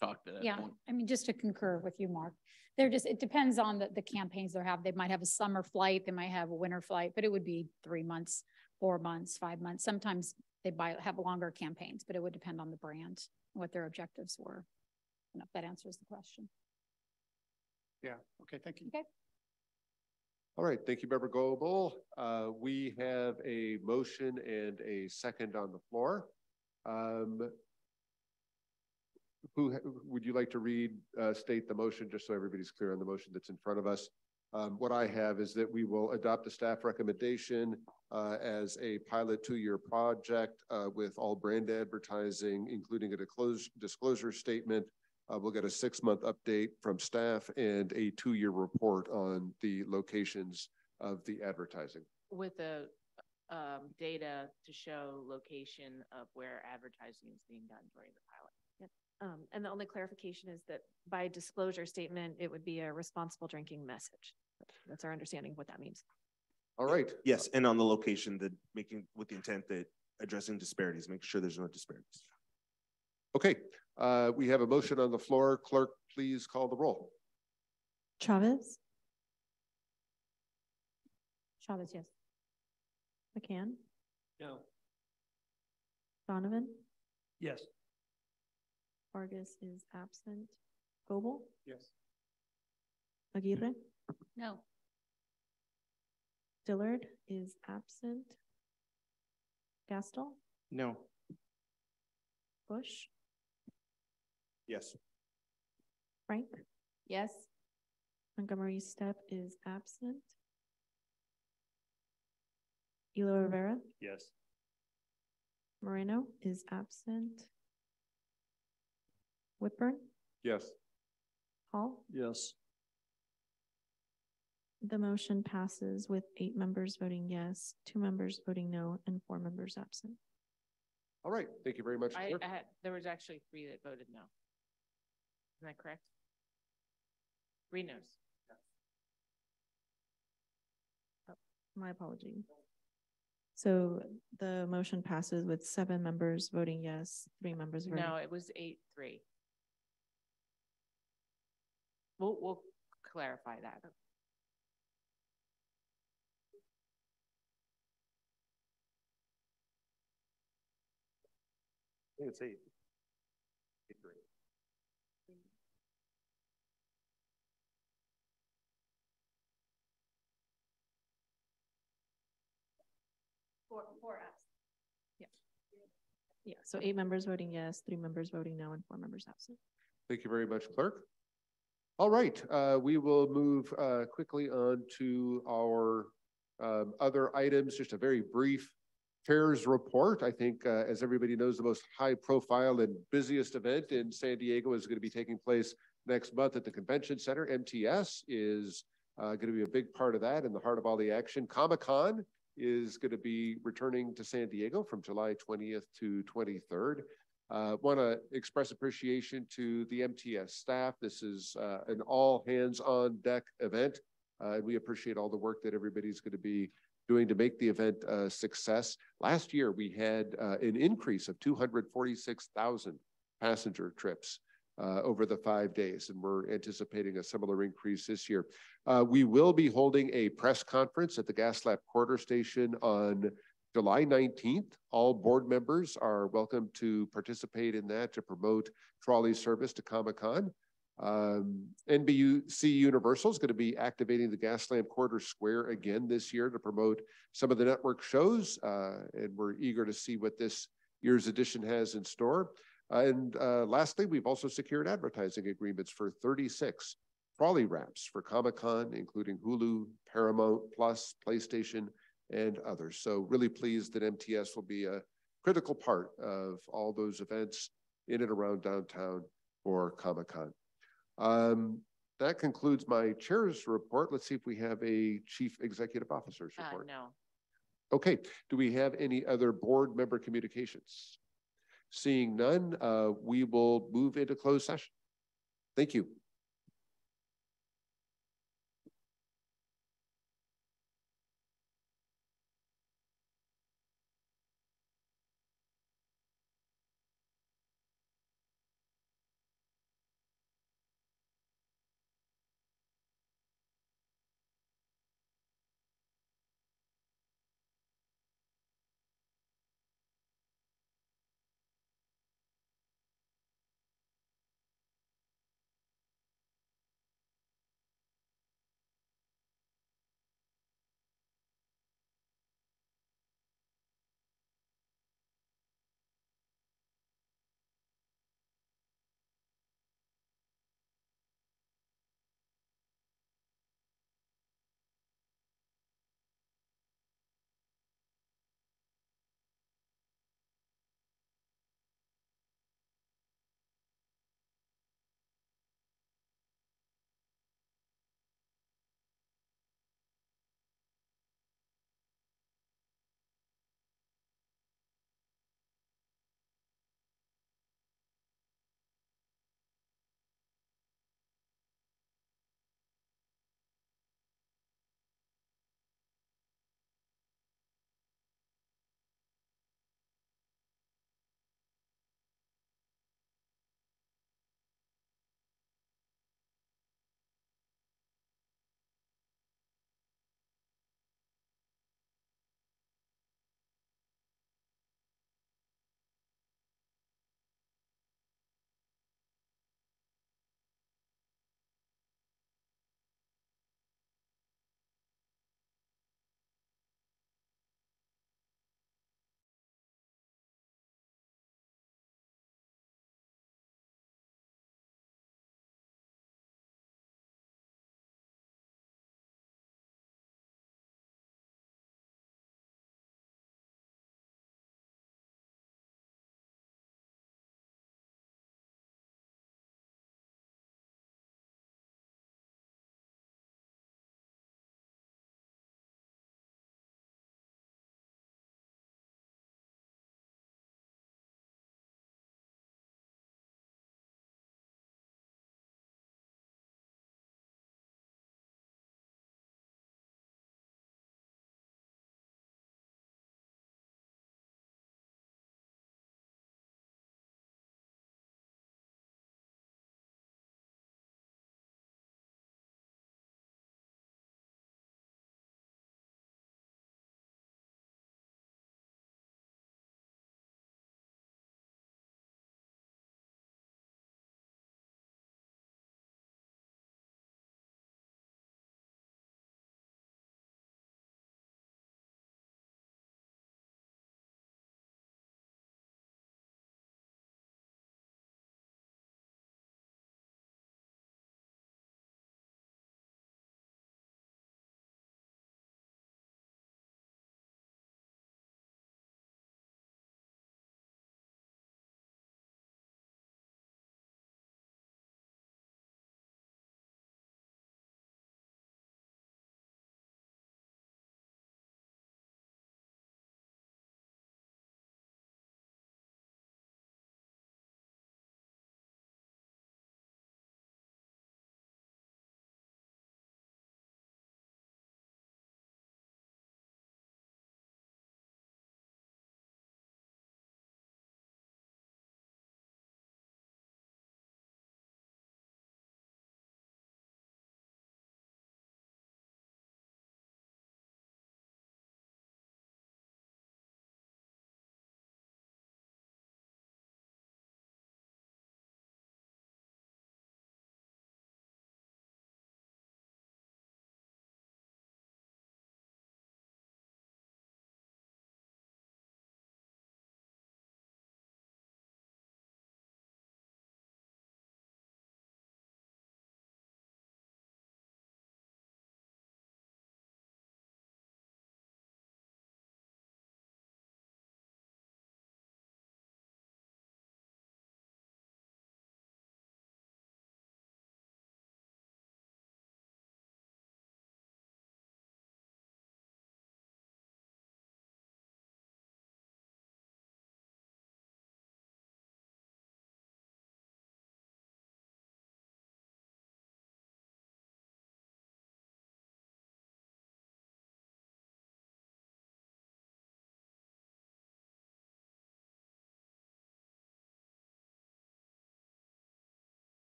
talked to that Yeah, point. I mean, just to concur with you, Mark, it depends on the campaigns they have. They might have a summer flight, they might have a winter flight, but it would be 3 months, 4 months, 5 months. Sometimes they have longer campaigns, but it would depend on the brand, what their objectives were. I don't know if that answers the question. Yeah, okay, thank you. Okay. All right, thank you, Member Goebel. We have a motion and a second on the floor. Who would you like to read, state the motion, just so everybody's clear on the motion that's in front of us? What I have is that we will adopt the staff recommendation as a pilot 2-year project with all brand advertising, including a disclosure statement. We'll get a 6-month update from staff and a 2-year report on the locations of the advertising. With the data to show location of where advertising is being done during the pilot. And the only clarification is that by disclosure statement, it would be a responsible drinking message. That's our understanding of what that means. All right. Yes, and on the location, making with the intent that addressing disparities, make sure there's no disparities. Okay, we have a motion on the floor. Clerk, please call the roll. Chavez? Chavez, yes. McCann? No. Donovan? Yes. Vargas is absent. Goebel? Yes. Aguirre? No. Dillard is absent. Gastel? No. Bush? Yes. Frank? Yes. Montgomery Stepp is absent. Elo Rivera? Yes. Moreno is absent. Whitburn? Yes. Hall? Yes. The motion passes with 8 members voting yes, 2 members voting no, and 4 members absent. All right, thank you very much. There was actually 3 that voted no. Isn't that correct? 3 no's. Oh, my apology. So the motion passes with 7 members voting yes, 3 members voting No, it was 8-3. We'll clarify that. I think it's 8. 8-3. Four absent. Yeah, so 8 members voting yes, 3 members voting no, and 4 members absent. Thank you very much, Clerk. All right, we will move quickly on to our other items, just a very brief Fairs report. I think, as everybody knows, the most high profile and busiest event in San Diego is going to be taking place next month at the Convention Center. MTS is going to be a big part of that, in the heart of all the action. Comic-Con is going to be returning to San Diego from July 20th to 23rd. Want to express appreciation to the MTS staff. This is an all hands on deck event. And we appreciate all the work that everybody's going to be doing to make the event a success. Last year, we had an increase of 246,000 passenger trips over the 5 days, and we're anticipating a similar increase this year. We will be holding a press conference at the Gaslamp Quarter Station on July 19th. All board members are welcome to participate in that to promote trolley service to Comic-Con. NBC Universal is going to be activating the Gaslamp Quarter Square again this year to promote some of the network shows, and we're eager to see what this year's edition has in store. And lastly, we've also secured advertising agreements for 36 trolley wraps for Comic-Con, including Hulu, Paramount Plus, PlayStation, and others. So really pleased that MTS will be a critical part of all those events in and around downtown for Comic-Con. That concludes my chair's report. Let's see if we have a chief executive officer's report. No. Okay, do we have any other board member communications? Seeing none, we will move into closed session. Thank you.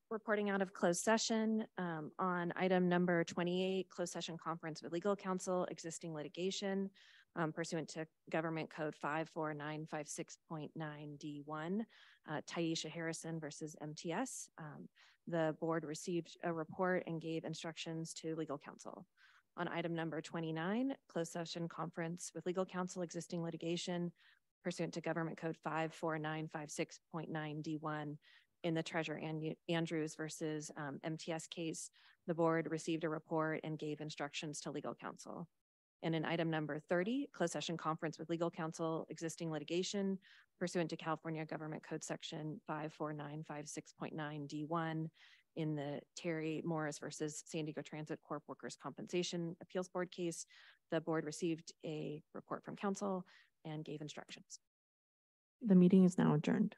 Reporting out of closed session on item number 28, closed session conference with legal counsel, existing litigation pursuant to Government Code 54956.9D1, Taisha Harrison versus MTS. The board received a report and gave instructions to legal counsel. On item number 29, closed session conference with legal counsel, existing litigation pursuant to Government Code 54956.9D1, in the Treasurer Andrews versus MTS case, the board received a report and gave instructions to legal counsel. And in item number 30, closed session conference with legal counsel, existing litigation pursuant to California Government Code Section 54956.9D1, in the Terry Morris versus San Diego Transit Corp Workers' Compensation Appeals Board case, the board received a report from counsel and gave instructions. The meeting is now adjourned.